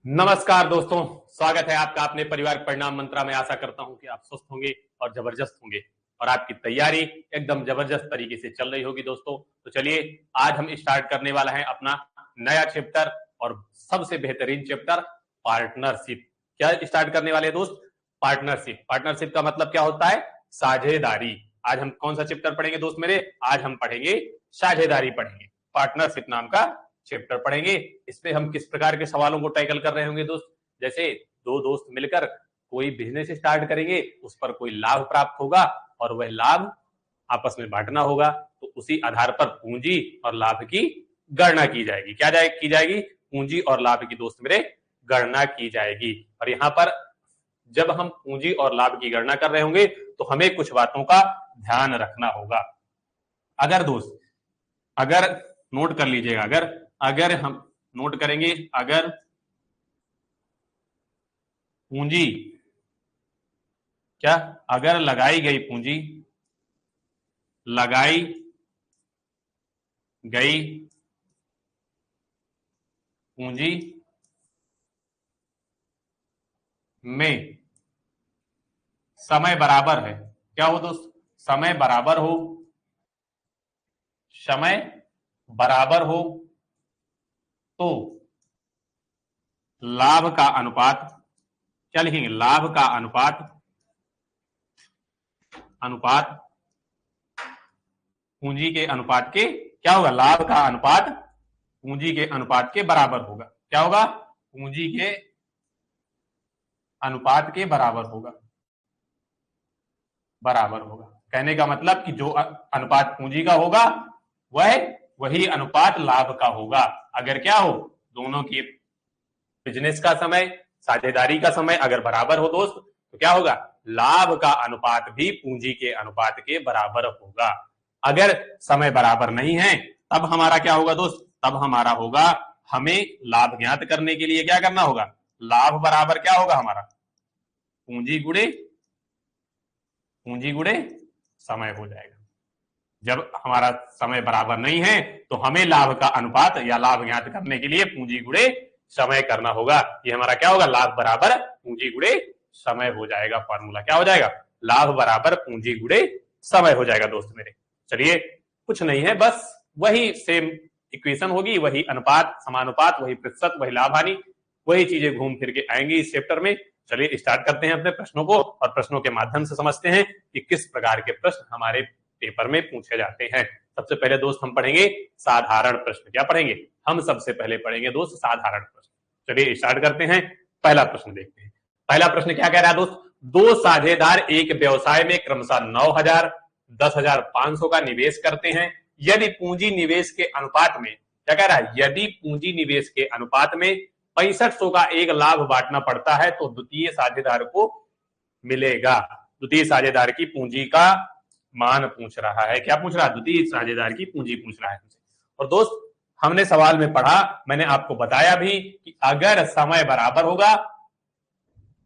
नमस्कार दोस्तों, स्वागत है आपका अपने परिवार परिणाम मंत्रा में। आशा करता हूं कि आप स्वस्थ होंगे और जबरदस्त होंगे और आपकी तैयारी एकदम जबरदस्त तरीके से चल रही होगी। दोस्तों तो चलिए, आज हम स्टार्ट करने वाला है अपना नया चैप्टर और सबसे बेहतरीन चैप्टर पार्टनरशिप। क्या स्टार्ट करने वाले दोस्त? पार्टनरशिप। पार्टनरशिप का मतलब क्या होता है? साझेदारी। आज हम कौन सा चैप्टर पढ़ेंगे दोस्त मेरे? आज हम पढ़ेंगे साझेदारी पढ़ेंगे, पार्टनरशिप नाम का चैप्टर पढ़ेंगे। इसमें हम किस प्रकार के सवालों को टैकल कर रहे होंगे दोस्त? जैसे दो दोस्त मिलकर कोई बिजनेस स्टार्ट करेंगे, उस पर कोई लाभ प्राप्त होगा और वह लाभ आपस में बांटना होगा, तो उसी आधार पर पूंजी और लाभ की गणना की जाएगी। क्या की जाएगी? पूंजी और लाभ की दोस्त मेरे गणना की जाएगी। और यहां पर जब हम पूंजी और लाभ की गणना कर रहे होंगे तो हमें कुछ बातों का ध्यान रखना होगा। अगर नोट कर लीजिएगा, अगर हम नोट करेंगे, अगर पूंजी अगर लगाई गई पूंजी में समय बराबर है, क्या हो दोस्त? समय बराबर हो तो लाभ का अनुपात, क्या लिखेंगे? लाभ का अनुपात पूंजी के अनुपात के क्या होगा? लाभ का अनुपात पूंजी के अनुपात के बराबर होगा। क्या होगा? पूंजी के अनुपात के बराबर होगा। कहने का मतलब कि जो अनुपात पूंजी का होगा वही अनुपात लाभ का होगा। अगर क्या हो, दोनों की बिजनेस का समय, साझेदारी का समय अगर बराबर हो दोस्त, तो क्या होगा? लाभ का अनुपात भी पूंजी के अनुपात के बराबर होगा। अगर समय बराबर नहीं है तब हमारा क्या होगा दोस्त? तब हमारा होगा, हमें लाभ ज्ञात करने के लिए क्या करना होगा? लाभ बराबर क्या होगा हमारा? पूंजी गुणे समय हो जाएगा। जब हमारा समय बराबर नहीं है तो हमें लाभ का अनुपात या लाभ ज्ञात करने के लिए पूंजी गुणे समय करना होगा। ये हमारा क्या होगा? लाभ बराबर पूंजी गुणे समय हो जाएगा। फॉर्मूला क्या हो जाएगा? लाभ बराबर पूंजी गुणे समय हो जाएगा दोस्त मेरे। चलिए, कुछ नहीं है, बस वही सेम इक्वेशन होगी, वही अनुपात, समानुपात, वही प्रतिशत, वही लाभ हानि, वही चीजें घूम फिर के आएंगी इस चैप्टर में। चलिए स्टार्ट करते हैं अपने प्रश्नों को और प्रश्नों के माध्यम से समझते हैं कि किस प्रकार के प्रश्न हमारे पेपर में पूछे जाते हैं। सबसे पहले दोस्त हम पढ़ेंगे साधारण प्रश्न। क्या पढ़ेंगे? हम सबसे पहले पढ़ेंगे दोस्त साधारण प्रश्न। चलिए स्टार्ट करते हैं, पहला प्रश्न देखते हैं। पहला प्रश्न क्या कह रहा है दोस्त? दो साझेदार एक व्यवसाय में क्रमशः 9,000, 10,500 का निवेश करते हैं। यदि पूंजी निवेश के अनुपात में, क्या कह रहा है? यदि पूंजी निवेश के अनुपात में 6500 का एक लाभ बांटना पड़ता है तो द्वितीय साझेदार को मिलेगा। द्वितीय साझेदार की पूंजी का मान पूछ रहा है। क्या पूछ रहा है? द्वितीय साझेदार की पूंजी पूछ रहा है। और दोस्त हमने सवाल में पढ़ा, मैंने आपको बताया भी कि अगर समय बराबर होगा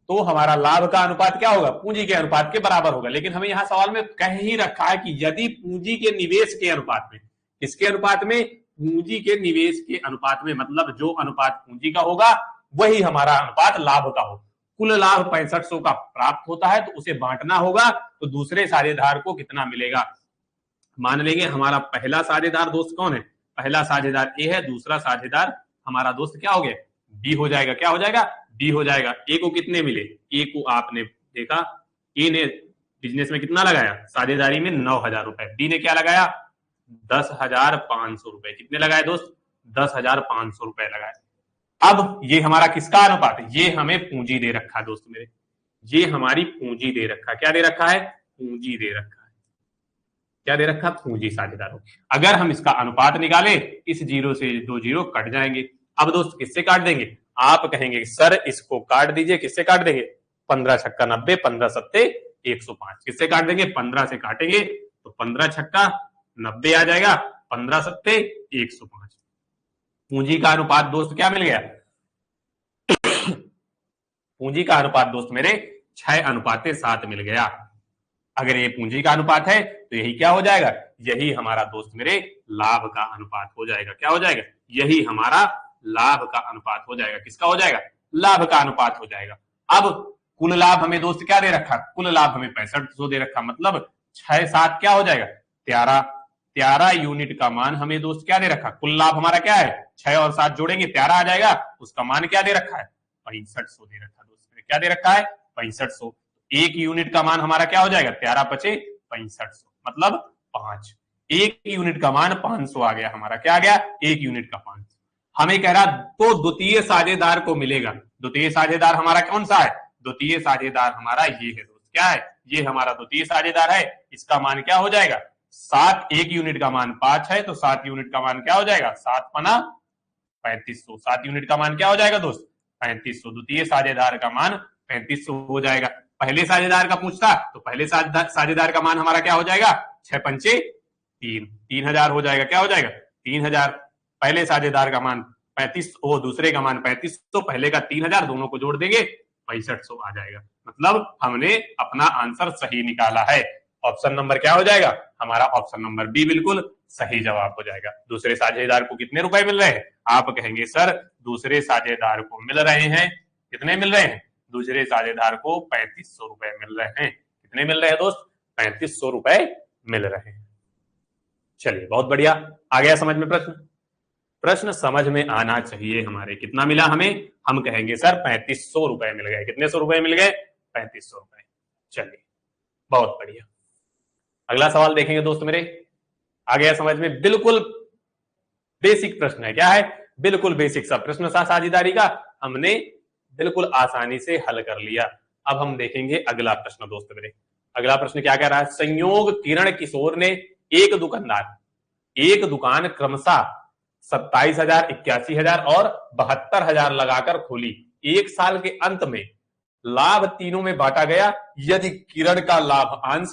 तो हमारा लाभ का अनुपात क्या होगा? पूंजी के अनुपात के बराबर होगा। लेकिन हमें यहां सवाल में कह ही रखा है कि यदि पूंजी के निवेश के अनुपात में, किसके अनुपात में? पूंजी के निवेश के अनुपात में, मतलब जो अनुपात पूंजी का होगा वही हमारा अनुपात लाभ का हो। कुल लाभ 6500 का प्राप्त होता है तो उसे बांटना होगा, तो दूसरे साझेदार को कितना मिलेगा? मान लेंगे हमारा पहला साझेदार दोस्त कौन है? पहला साझेदार ए है, दूसरा साझेदार हमारा दोस्त क्या हो गया? बी हो जाएगा। क्या हो जाएगा? बी हो जाएगा। ए को कितने मिले? ए को आपने देखा, ए ने बिजनेस में कितना लगाया? साझेदारी में 9,000 रुपए। बी ने क्या लगाया? 10,500 रुपए। कितने लगाए दोस्त? 10,500 रुपए लगाए। अब ये हमारा किसका अनुपात है? ये हमें पूंजी दे रखा है दोस्त मेरे, ये हमारी पूंजी दे रखा है। क्या दे रखा है? पूंजी दे रखा है। क्या दे रखा? पूंजी साझेदारों। अगर हम इसका अनुपात निकालें, इस जीरो से दो जीरो कट जाएंगे। अब दोस्त किससे काट देंगे? आप कहेंगे सर इसको काट दीजिए। किससे काट देंगे? 15 छक्का 90, 15 सत्ते 105। किससे काट देंगे? 15 से काटेंगे तो 15 छक्का 90 आ जाएगा, 15 सत्ते 105। पूंजी का अनुपात दोस्त क्या मिल गया? पूंजी का अनुपात दोस्त मेरे 6:7 मिल गया। अगर ये पूंजी का अनुपात है तो यही क्या हो जाएगा? यही हमारा दोस्त मेरे लाभ का अनुपात हो जाएगा। क्या हो जाएगा? यही हमारा लाभ का अनुपात हो जाएगा। किसका हो जाएगा? लाभ का अनुपात हो जाएगा। अब कुल लाभ हमें दोस्त क्या दे रखा, कुल लाभ हमें 6500 दे रखा, मतलब 6 7 क्या हो जाएगा 13, 13 यूनिट का मान हमें दोस्त क्या दे रखा, कुल लाभ हमारा क्या है 6 और 7 जोड़ेंगे 13 आ जाएगा, उसका मान क्या दे रखा है 6500 दे रखा दोस्त, क्या दे रखा है 6500। एक यूनिट का मान हमारा क्या हो जाएगा 13 पचे 6500 मतलब 5, एक यूनिट का मान 500 आ गया हमारा, क्या आ गया एक यूनिट का 500। हमें कह रहा तो द्वितीय साझेदार को मिलेगा, द्वितीय साझेदार हमारा कौन सा है, द्वितीय साझेदार हमारा ये है दोस्त, क्या है ये हमारा द्वितीय साझेदार है, इसका मान क्या हो जाएगा 7, एक यूनिट का मान 5 है तो 7 यूनिट का मान क्या हो जाएगा 7 पना 3500, 7 यूनिट का मान क्या हो जाएगा दोस्त 3500, द्वितीय साझेदार का मान 3500 हो जाएगा। पहले साझेदार का पूछता तो पहले साझेदार का मान हमारा क्या हो जाएगा 6 पंचे 3, 3000 हो जाएगा, क्या हो जाएगा 3000, पहले साझेदार का मान 3500, दूसरे का मान 3500, पहले का 3000, दोनों को जोड़ देंगे 6500 आ जाएगा, मतलब हमने अपना आंसर सही निकाला है। ऑप्शन नंबर क्या हो जाएगा हमारा, ऑप्शन नंबर बी बिल्कुल सही जवाब हो जाएगा। दूसरे साझेदार को कितने रुपए मिल रहे हैं, आप कहेंगे सर दूसरे साझेदार को मिल रहे हैं, कितने मिल रहे हैं, दूसरे साझेदार को 3500 रुपए मिल रहे हैं, कितने मिल रहे हैं दोस्त 3500 रुपए मिल रहे हैं। चलिए बहुत बढ़िया, आ गया समझ में प्रश्न, प्रश्न समझ में आना चाहिए हमारे, कितना मिला हमें, हम कहेंगे सर 3500 रुपए मिल गए, कितने सौ रुपए मिल गए 3500 रुपए। चलिए बहुत बढ़िया, अगला सवाल देखेंगे दोस्त मेरे, आ गया समझ में, बिल्कुल बेसिक प्रश्न है, क्या है बिल्कुल बेसिक सा प्रश्न था साझेदारी का, हमने बिल्कुल आसानी से हल कर लिया। अब हम देखेंगे अगला प्रश्न दोस्त मेरे, अगला प्रश्न क्या कह रहा है, संयोग किरण किशोर ने एक दुकान क्रमशः 27,000, 81,000 और 72,000 लगाकर खोली, एक साल के अंत में लाभ तीनों में बांटा गया, यदि किरण का लाभ अंश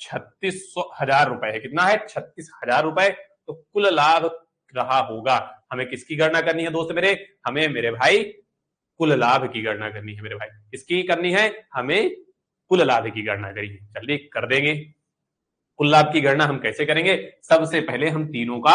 36,000 रुपए है, कितना है 36,000 रुपए, तो कुल लाभ रहा होगा। हमें किसकी गणना करनी है दोस्त मेरे, हमें मेरे भाई कुल लाभ की गणना करनी है मेरे भाई, किसकी करनी है, हमें कुल लाभ की गणना करिए, चलिए कर देंगे। कुल लाभ की गणना हम कैसे करेंगे, सबसे पहले हम तीनों का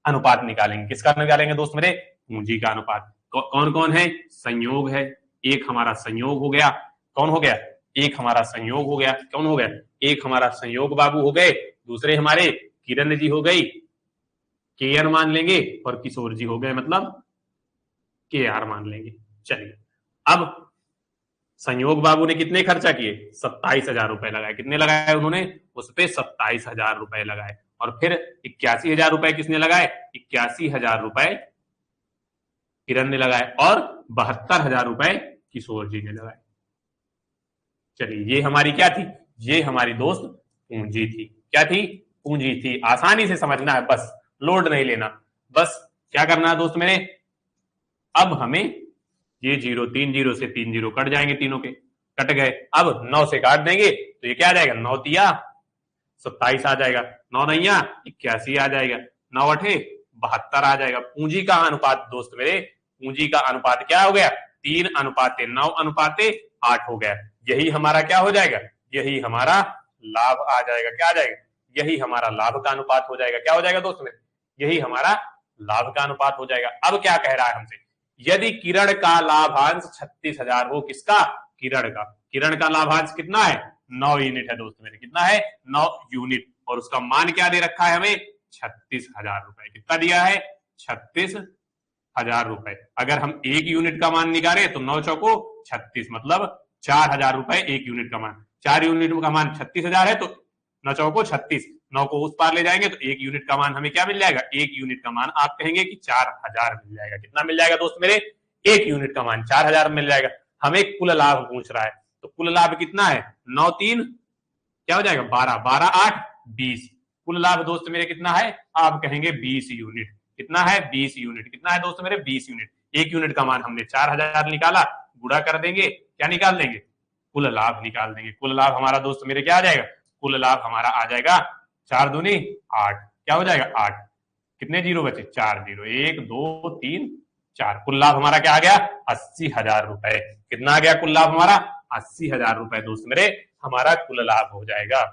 अनुपात निकालेंगे, किसका निकालेंगे दोस्त मेरे, पूंजी का अनुपात। कौन कौन है, संयोग है, एक हमारा संयोग हो गया, कौन हो गया, एक हमारा संयोग हो गया, कौन हो गया, एक हमारा संयोग बाबू हो गए, दूसरे हमारे किरण जी हो गई, के आर मान लेंगे, और किशोर जी हो गए मतलब के आर मान लेंगे। चलिए अब संयोग बाबू ने कितने खर्चा किए, 27,000 रुपए लगाए, कितने लगाए उन्होंने, उस पे 27,000 रुपए लगाए, और फिर 81,000 रुपए किसने लगाए, 81,000 रुपए किरण ने लगाए, और 72,000 रुपए किशोर जी ने लगाए। चलिए ये हमारी क्या थी, ये हमारी दोस्त पूंजी थी, क्या थी, पूंजी थी, आसानी से समझना है, बस लोड नहीं लेना, बस क्या करना है दोस्त मेरे, अब हमें ये 0 3 0 से 3 0 कट जाएंगे, तीनों के कट गए, अब 9 से काट देंगे तो ये क्या आ जाएगा, 9 तिया 27 आ जाएगा, 9 नैया 81 आ जाएगा, 9 अठे 72 आ जाएगा। पूंजी का अनुपात दोस्त मेरे, पूंजी का अनुपात क्या हो गया, 3:9:8 हो गया, यही हमारा क्या हो जाएगा, यही हमारा लाभ आ जाएगा, क्या आ जाएगा, यही हमारा लाभ का अनुपात हो जाएगा, क्या हो जाएगा दोस्त मेरे, यही हमारा लाभ का अनुपात हो जाएगा। अब क्या कह रहा है हमसे, यदि किरण का लाभांश 36,000 हो, किसका, किरण का, किरण का लाभांश कितना है 9 यूनिट है दोस्त मेरे, कितना है 9 यूनिट, और उसका मान क्या दे रखा है हमें 36,000 रुपए, कितना दिया है 36,000 रुपए। अगर हम एक यूनिट का मान निकाले तो 9 चौको 36, मतलब 4,000 रुपए एक यूनिट का मान, 4 यूनिट का मान 36,000 है, तो 9 चौको 36, 9 को उस पार ले जाएंगे तो एक यूनिट का मान हमें क्या मिल जाएगा, एक यूनिट का मान आप कहेंगे कि 4,000 मिल जाएगा, कितना मिल जाएगा दोस्त मेरे, एक यूनिट का मान 4,000 मिल जाएगा। हमें कुल लाभ पूछ रहा है, तो कुल लाभ कितना है, 9 3 क्या हो जाएगा 12, 12 8 20, कुल लाभ दोस्त मेरे कितना है, आप कहेंगे 20 यूनिट, कितना है 20 यूनिट, कितना है दोस्त मेरे 20 यूनिट, एक यूनिट का मान हमने 4,000 निकाला, गुणा कर देंगे, क्या निकाल देंगे, कुल लाभ निकाल देंगे। कुल लाभ हमारा दोस्त मेरे क्या आ जाएगा, कुल लाभ हमारा आ जाएगा 4 दूनी 8, क्या हो जाएगा 8, कितने जीरो बचे, 4 जीरो, 1 2 3 4, कुल लाभ हमारा क्या आ गया 80,000 रुपए, कितना आ गया कुल लाभ हमारा 80,000 रुपए दोस्त मेरे, हमारा कुल लाभ हो जाएगा,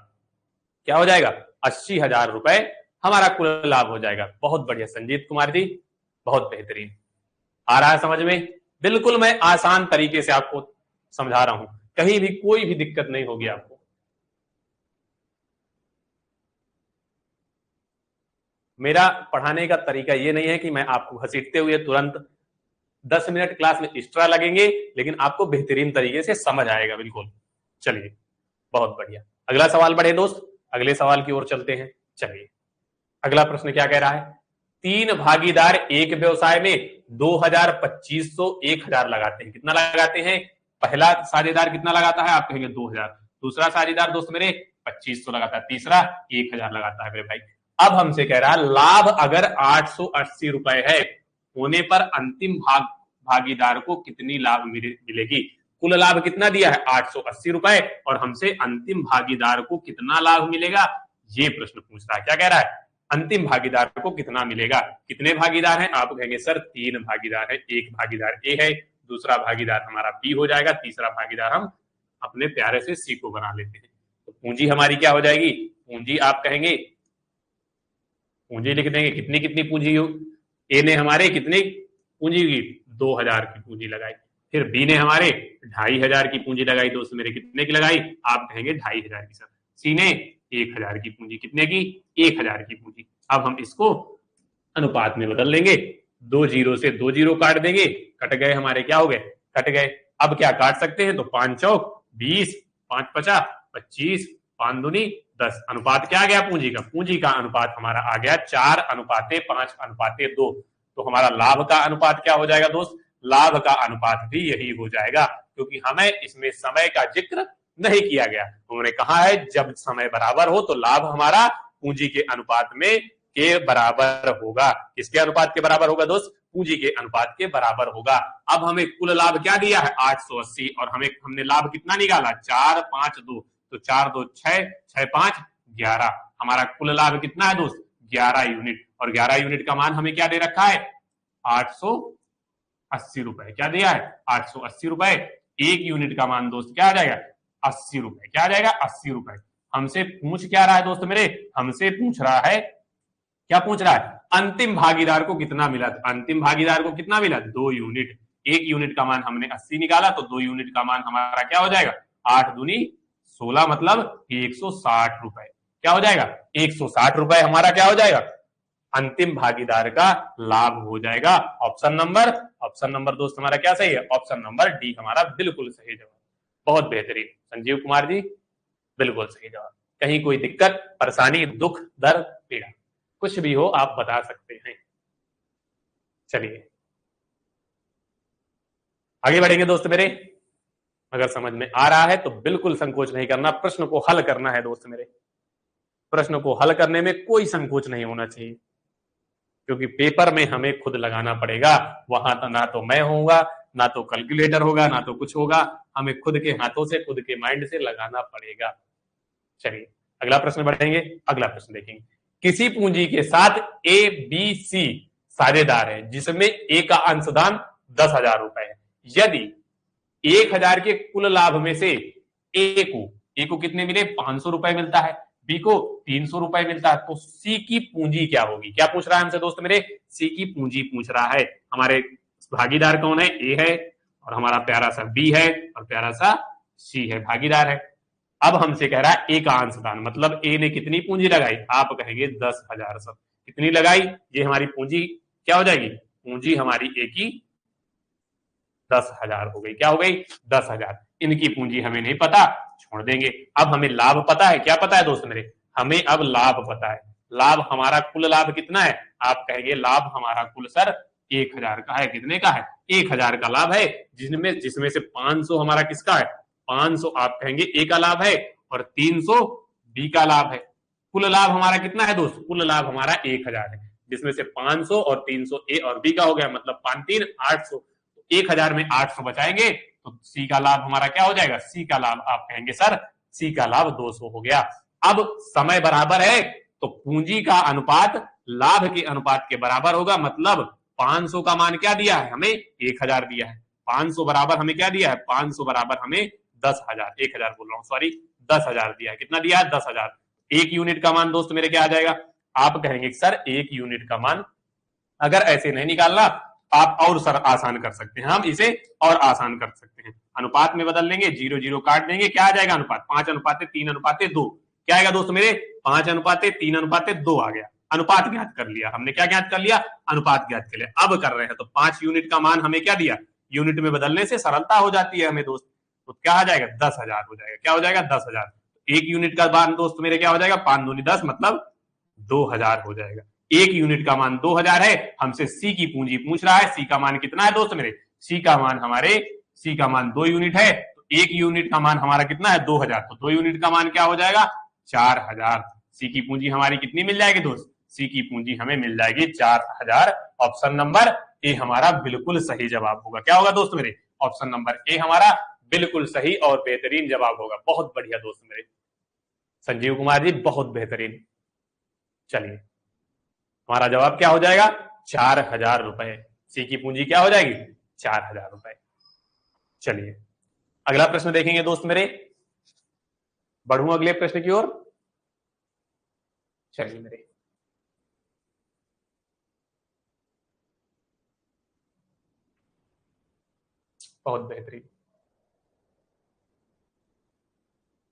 क्या हो जाएगा 80,000 रुपए हमारा कुल लाभ हो जाएगा। बहुत बढ़िया संजीत कुमार जी, बहुत बेहतरीन, आ रहा है समझ में, बिल्कुल मैं आसान तरीके से आपको समझा रहा हूं, कहीं भी कोई भी दिक्कत नहीं होगी आपको। मेरा पढ़ाने का तरीका ये नहीं है कि मैं आपको घसीटते हुए तुरंत 10 मिनट क्लास में एक्स्ट्रा लगेंगे, लेकिन आपको बेहतरीन तरीके से समझ आएगा। बिल्कुल, चलिए बहुत बढ़िया। अगला सवाल बढ़े दोस्त, अगले सवाल की ओर चलते हैं। चलिए अगला प्रश्न क्या कह रहा है, 3 भागीदार एक व्यवसाय में 2000, 2500, 1000 लगाते हैं। कितना लगाते हैं? पहला साझेदार कितना लगाता है? आप कहेंगे 2000। दूसरा साझेदार दोस्त मेरे 2500 लगाता है, तीसरा 1000 लगाता है मेरे भाई। अब हमसे कह रहा है लाभ अगर 880 रुपए है, होने पर अंतिम भागीदार को कितनी लाभ मिलेगी? कुल लाभ कितना दिया है? 880 रुपए, और हमसे अंतिम भागीदार को कितना लाभ मिलेगा, ये प्रश्न पूछ रहा है। क्या कह रहा है? अंतिम भागीदार को कितना मिलेगा। कितने भागीदार हैं? आप कहेंगे सर 3 भागीदार है, एक भागीदार ए है, दूसरा भागीदार हमारा बी हो जाएगा, तीसरा भागीदार हम अपने प्यारे से सी को बना लेते हैं। तो पूंजी हमारी क्या हो जाएगी? पूंजी आप कहेंगे, पूंजी लिख देंगे, कितनी कितनी पूंजी हो? ए ने हमारे कितनी पूंजी की? 2000 की पूंजी लगाई। फिर बी ने हमारे 2500 की पूंजी लगाई। दोस्त मेरे कितने की लगाई? आप कहेंगे 2500 की। सर सी ने 1000 की पूंजी, कितने की? 1000 की पूंजी। अब हम इसको अनुपात में बदल लेंगे, 2 जीरो से 2 जीरो काट देंगे, कट गए हमारे, क्या हो गए? कट गए। अब क्या काट सकते हैं? तो 5 चौक 20, 5 पचा 25, 5 दूनी 10। अनुपात क्या आ गया पूंजी का? पूंजी का अनुपात हमारा आ गया 4:5:2। तो हमारा लाभ का अनुपात क्या हो जाएगा दोस्त? लाभ का अनुपात भी यही हो जाएगा, क्योंकि हमें इसमें समय का जिक्र नहीं किया गया। उन्होंने कहा है जब समय बराबर हो तो लाभ हमारा पूंजी के अनुपात में के बराबर होगा। किसके अनुपात के बराबर होगा दोस्त? पूंजी के अनुपात के बराबर होगा। अब हमें कुल लाभ क्या दिया है? 880, और हमने लाभ कितना निकाला? 452। तो 4 2 6, 6 5 11। हमारा कुल लाभ कितना है दोस्त? 11 यूनिट। और 11 यूनिट का मान हमें क्या दे रखा है? 880 रुपए। क्या दिया है? 880 रुपए। एक यूनिट का मान दोस्त क्या आ जाएगा? 80 रुपए। क्या आ जाएगा? 80 रुपए। हमसे पूछ क्या रहा है दोस्त मेरे? हमसे पूछ रहा है, क्या पूछ रहा है? अंतिम भागीदार को कितना मिला। अंतिम भागीदार को कितना मिला? 2 यूनिट। एक यूनिट का मान हमने 80 निकाला, तो 2 यूनिट का मान हमारा क्या हो जाएगा? 8 दूनी 16, मतलब 160 रुपए। क्या हो जाएगा? 160 रुपए हमारा क्या हो जाएगा? अंतिम भागीदार का लाभ हो जाएगा। ऑप्शन नंबर दोस्त हमारा क्या सही है? ऑप्शन नंबर डी हमारा बिल्कुल सही जवाब। बहुत बेहतरीन संजीव कुमार जी, बिल्कुल सही जवाब। कहीं कोई दिक्कत, परेशानी, दुख, दर्द, पीड़ा, कुछ भी हो आप बता सकते हैं। चलिए आगे बढ़ेंगे दोस्त मेरे। अगर समझ में आ रहा है तो बिल्कुल संकोच नहीं करना, प्रश्न को हल करना है दोस्त मेरे। प्रश्न को हल करने में कोई संकोच नहीं होना चाहिए, क्योंकि पेपर में हमें खुद लगाना पड़ेगा। वहां तो ना तो मैं होऊंगा, ना तो कैलकुलेटर होगा, ना तो कुछ होगा। हमें खुद के हाथों से, खुद के माइंड से लगाना पड़ेगा। चलिए अगला प्रश्न बढ़ेंगे। अगला प्रश्न देखेंगे, किसी पूंजी के साथ ए बी सी साझेदार है, जिसमें ए का अंशदान 10,000 रुपए है। यदि 1000 के कुल लाभ में से ए को कितने मिले? 500 रुपए मिलता है, बी को 300 रुपए मिलता है, तो सी की पूंजी क्या होगी? क्या पूछ रहा है हमसे दोस्त मेरे? सी की पूंजी पूछ रहा है। हमारे भागीदार कौन है? ए है, और हमारा प्यारा सा बी है, और प्यारा सा सी है, भागीदार है। अब हमसे कह रहा है ए का अंशदान, मतलब ए ने कितनी पूंजी लगाई? आप कहेंगे 10,000। सब कितनी लगाई? ये हमारी पूंजी क्या हो जाएगी? पूंजी हमारी ए की 10,000 हो गई। क्या हो गई? 10,000। इनकी पूंजी हमें नहीं पता, छोड़ देंगे। अब हमें लाभ पता है। क्या पता है दोस्त मेरे? हमें अब लाभ पता है। लाभ हमारा कुल लाभ कितना है? आप कहेंगे लाभ हमारा कुल सर 1000 का है। कितने का है? 1000 का लाभ है, जिसमें से 500 हमारा किसका है? 500 आप कहेंगे ए का लाभ है, और 300 बी का लाभ है। कुल लाभ हमारा कितना है दोस्त? कुल लाभ हमारा 1000 है, जिसमें से 500 और 300 ए और बी का हो गया, मतलब 5 3 800। 1000 में 800 बचाएंगे तो सी का लाभ हमारा क्या हो जाएगा? सी का लाभ आप कहेंगे सर सी का लाभ 200 हो गया। अब समय बराबर है तो पूंजी का अनुपात लाभ के अनुपात के बराबर होगा, मतलब 500 का मान क्या दिया है? हमें 1000 दिया है। 500 बराबर हमें क्या दिया है? 500 बराबर हमें 10,000, 1000 बोल रहा हूं, सॉरी, 10,000 दिया है। कितना दिया है? 10,000। एक यूनिट का मान दोस्त मेरे क्या आ जाएगा? आप कहेंगे सर एक यूनिट का मान अगर ऐसे नहीं निकालना आप और सर आसान कर सकते हैं, हम इसे और आसान कर सकते हैं। अनुपात में बदल लेंगे, 0 0 काट देंगे, क्या आ जाएगा अनुपात 5:3:2। क्या आएगा दोस्त मेरे 5:3:2 आ गया। अनुपात ज्ञात कर लिया हमने, क्या ज्ञात कर लिया अनुपात ज्ञात कर लिया। अब कर रहे हैं तो 5 यूनिट का मान हमें क्या दिया, यूनिट में बदलने से सरलता हो जाती है हमें दोस्त, तो क्या आ जाएगा 10,000 हो जाएगा। क्या हो जाएगा 10,000। एक यूनिट का मान दोस्त मेरे क्या हो जाएगा 5 दूनी 10 मतलब 2000 हो जाएगा। एक यूनिट का मान 2000 है, हमसे सी की पूंजी पूछ रहा है। सी का मान कितना है दोस्त मेरे, सी का मान हमारे सी का मान 2 यूनिट है, तो एक यूनिट का मान हमारा कितना है 2000, तो 2 यूनिट का मान क्या हो जाएगा 4000। सी की पूंजी हमारी कितनी मिल जाएगी दोस्त, सी की पूंजी हमें मिल जाएगी 4000। ऑप्शन नंबर ए हमारा बिल्कुल सही जवाब होगा। क्या होगा दोस्त मेरे, ऑप्शन नंबर ए हमारा बिल्कुल सही और बेहतरीन जवाब होगा। बहुत बढ़िया दोस्त मेरे संजीव कुमार जी, बहुत बेहतरीन। चलिए हमारा जवाब क्या हो जाएगा 4000 रुपए। सी की पूंजी क्या हो जाएगी 4000 रुपए। चलिए अगला प्रश्न देखेंगे दोस्त मेरे, बढ़ूं अगले प्रश्न की ओर। चलिए मेरे बहुत बेहतरीन,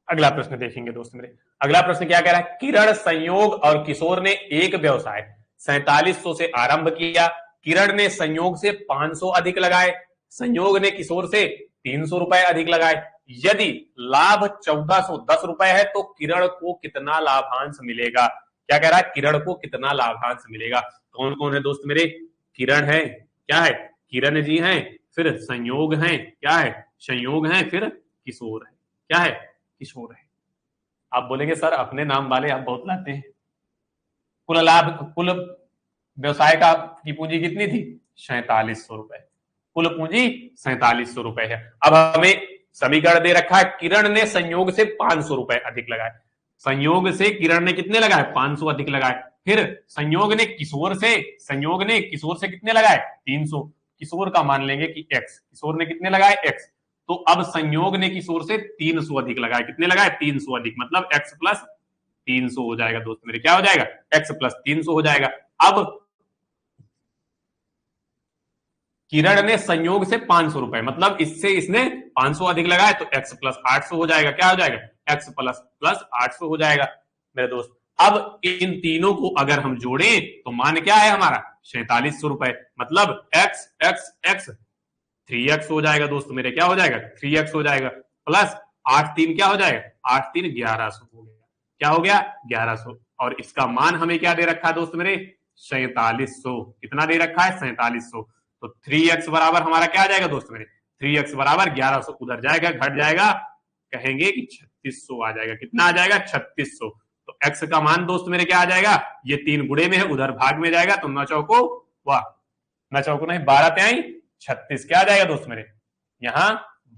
अगला प्रश्न देखेंगे दोस्त मेरे। अगला प्रश्न क्या कह रहा है, किरण, संयोग और किशोर ने एक व्यवसाय 4700 से आरंभ किया। किरण ने संयोग से 500 अधिक लगाए, संयोग ने किशोर से 300 रुपए अधिक लगाए। यदि लाभ 1410 रुपए है तो किरण को कितना लाभांश मिलेगा। क्या कह रहा है, किरण को कितना लाभांश मिलेगा। कौन कौन है दोस्त मेरे, किरण है, क्या है किरण जी हैं, फिर संयोग है, क्या है संयोग है, फिर किशोर है, क्या है किशोर है। आप बोलेंगे सर अपने नाम वाले आप बहुत लाते हैं। कुल लाभ, कुल व्यवसाय का की पूंजी कितनी थी 4700 रुपए, कुल पूंजी 4700 रुपए है। अब हमें समीकरण दे रखा है, किरण ने संयोग से 500 रुपए अधिक लगाए। संयोग से किरण ने कितने लगाए 500 अधिक लगाए। फिर संयोग ने किशोर से कितने लगाए 300। किशोर का मान लेंगे कि x, किशोर ने कितने लगाए x, तो अब संयोग ने किशोर से 300 अधिक लगाए। कितने लगाए 300 अधिक, मतलब x प्लस 300 हो जाएगा दोस्त मेरे। क्या हो जाएगा x प्लस 300 हो जाएगा। अब किरण ने संयोग से 500 रुपए, मतलब इससे इसने 500 अधिक लगाए तो x प्लस 800 हो जाएगा। क्या हो जाएगा x प्लस 800 हो जाएगा मेरे दोस्त। अब इन तीनों को अगर हम जोड़ें तो मान क्या है हमारा 4700 रुपए, मतलब x x x 3x हो जाएगा दोस्त मेरे। क्या हो जाएगा 3x हो जाएगा, प्लस 8 3 क्या हो जाएगा 8 3 1100 हो गया। क्या हो गया 1100, और इसका मान हमें क्या दे रखा है दोस्त मेरे 4700। कितना दे रखा है 4700, तो 3x बराबर हमारा क्या आ जाएगा दोस्त मेरे 3x बराबर 1100, उधर जाएगा घट जाएगा, कहेंगे कि 3600 आ जाएगा। कितना आ जाएगा 3600। तो x का मान दोस्त मेरे क्या आ जाएगा, ये 3 गुणे में है उधर भाग में जाएगा, तो 9 चौको वाह, 9 चौको नहीं 12 त्याई 36, क्या आ जाएगा दोस्त मेरे यहाँ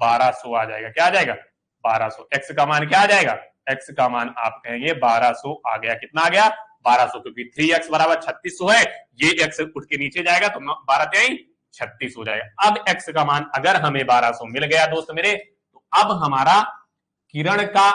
1200 आ जाएगा। क्या आ जाएगा 1200। x का मान क्या आ जाएगा, x का मान आप कहेंगे 1200 आ गया। कितना आ गया 1200, क्योंकि 3x बराबर 3600 है, ये x उठ के नीचे जाएगा तो 12 त्याई 36 हो जाएगा। अब x का मान अगर हमें 1200 मिल गया दोस्त मेरे, तो अब हमारा किरण का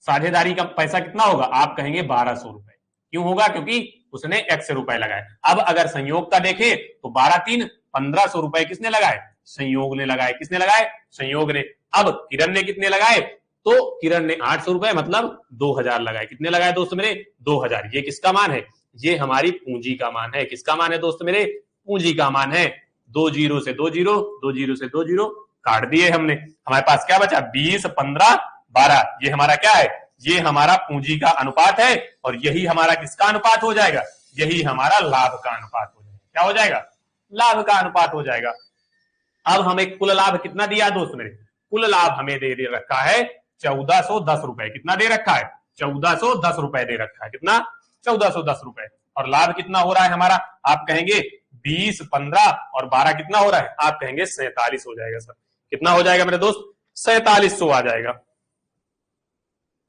साझेदारी का पैसा कितना होगा, आप कहेंगे 1200 रुपए। क्यों होगा, क्योंकि उसने x रुपए लगाए। अब अगर संयोग का देखें तो 12 3 1500 रुपए किसने लगाए, संयोग ने लगाए। किसने लगाए, संयोग ने। अब किरण ने कितने लगाए, तो किरण ने 800 रुपए मतलब 2000 लगाए। कितने लगाए दोस्त मेरे 2000। ये किसका मान है, ये हमारी पूंजी का मान है। किसका मान है दोस्त मेरे, पूंजी का मान है। 2 जीरो से 2 जीरो, 2 जीरो से 2 जीरो काट दिए हमने, हमारे पास क्या बचा 20 15 12। ये हमारा क्या है, ये हमारा पूंजी का अनुपात है, और यही हमारा किसका अनुपात हो जाएगा, यही हमारा लाभ का अनुपात हो जाएगा। क्या हो जाएगा, लाभ का अनुपात हो जाएगा। अब हमें कुल लाभ कितना दिया दोस्त मेरे, कुल लाभ हमें दे रखा है 1410 रुपए। कितना दे रखा है 1410 रुपए दे रखा है। कितना 1410 रुपए। और लाभ कितना हो रहा है हमारा, आप कहेंगे 20 15 और 12 कितना हो रहा है, आप कहेंगे 47 हो जाएगा। सर कितना हो जाएगा मेरे दोस्त 4700 आ जाएगा।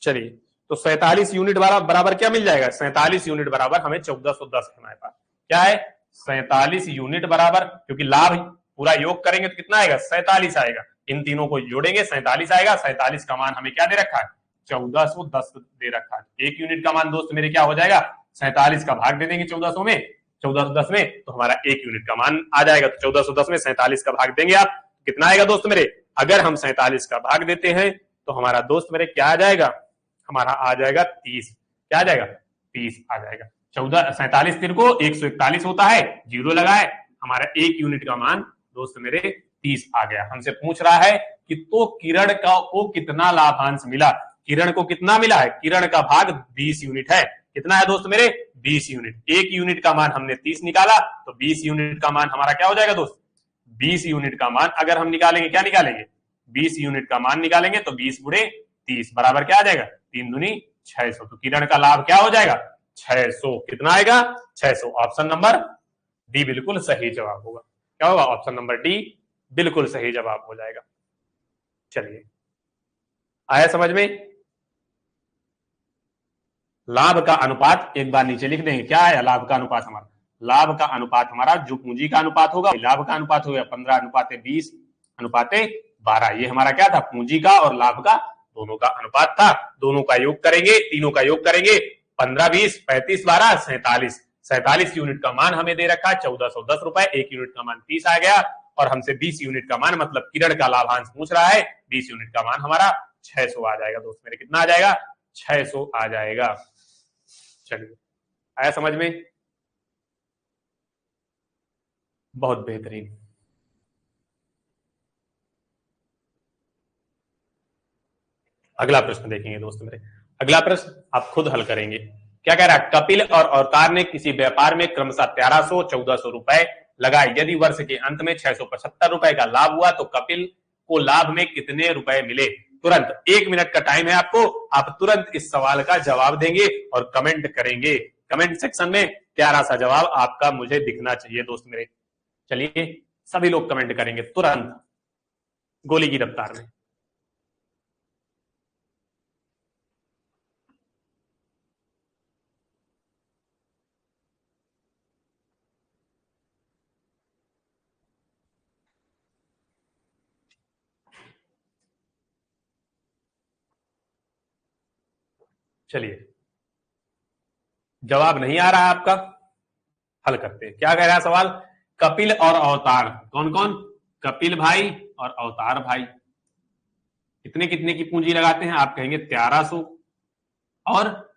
चलिए तो 47 यूनिट बराबर क्या मिल जाएगा, 47 यूनिट बराबर हमें 1410 हमारे पास क्या है 47 यूनिट बराबर, क्योंकि लाभ पूरा योग करेंगे तो कितना आएगा 47 आएगा। इन तीनों को जोड़ेंगे 47 आएगा। 47 का मान हमें क्या दे रखा है 1410 दे रखा है। एक यूनिट का मान दोस्त मेरे क्या हो जाएगा 47 का भाग दे देंगे 1400 में, 1410 में, तो हमारा 1 यूनिट का मान आ जाएगा। तो 1410 में 47 का भाग देंगे आप, कितना आएगा दोस्त मेरे? अगर हम 47 का भाग देते हैं तो हमारा दोस्त मेरे क्या आ जाएगा? हमारा आ जाएगा 30। क्या आ जाएगा? 30 आ जाएगा। 47 तिर को 141 होता है, जीरो लगा है, हमारा 1 यूनिट का मान दोस्त मेरे 30 आ गया। हमसे पूछ रहा है कि तो किरण को कितना लाभांश मिला? किरण को कितना मिला है? किरण का भाग 20 यूनिट है। कितना है दोस्त मेरे? 20 यूनिट। 1 यूनिट का मान हमने 30 निकाला, तो 20 यूनिट का मान हमारा क्या हो जाएगा दोस्त? 20 यूनिट का मान अगर हम निकालेंगे, क्या निकालेंगे? 20 यूनिट का मान निकालेंगे तो 20 गुणे 30 बराबर क्या आ जाएगा? 3 दूनी 600। तो किरण का लाभ क्या हो जाएगा? 600। कितना आएगा? 600। ऑप्शन नंबर डी बिल्कुल सही जवाब होगा। क्या होगा? ऑप्शन नंबर डी बिल्कुल सही जवाब हो जाएगा। चलिए, आया समझ में? लाभ का अनुपात एक बार नीचे लिख देंगे। क्या है लाभ का अनुपात? हमारा लाभ का अनुपात हमारा जो पूंजी का अनुपात होगा, लाभ का अनुपात हो गया 15:20:12। ये हमारा क्या था? पूंजी का और लाभ का दोनों का अनुपात था। दोनों का योग करेंगे, तीनों का योग करेंगे, 15, 20, 35, 12, 47। 47 यूनिट का मान हमें दे रखा है 1410 रुपए। 1 यूनिट का मान 30 आ गया, और हमसे 20 यूनिट का मान मतलब किरण का लाभांश पूछ रहा है। 20 यूनिट का मान हमारा 600 आ जाएगा दोस्त मेरे। कितना आ जाएगा? 600 आ जाएगा। चलिए, आया समझ में? बहुत बेहतरीन। अगला प्रश्न देखेंगे दोस्त मेरे। अगला प्रश्न आप खुद हल करेंगे। क्या कह रहा है? कपिल और अवतार ने किसी व्यापार में क्रमशः 1300, 1400 रुपए लगाए। यदि वर्ष के अंत में 675 रुपए का लाभ हुआ तो कपिल को लाभ में कितने रुपए मिले? तुरंत 1 मिनट का टाइम है आपको। आप तुरंत इस सवाल का जवाब देंगे और कमेंट करेंगे। कमेंट सेक्शन में प्यारा सा जवाब आपका मुझे दिखना चाहिए दोस्त मेरे। चलिए, सभी लोग कमेंट करेंगे तुरंत, गोली की रफ्तार में। चलिए, जवाब नहीं आ रहा आपका, हल करते हैं। क्या कह रहा है सवाल? कपिल और अवतार, कौन कौन? कपिल भाई और अवतार भाई कितने कितने की पूंजी लगाते हैं? आप कहेंगे 1300 और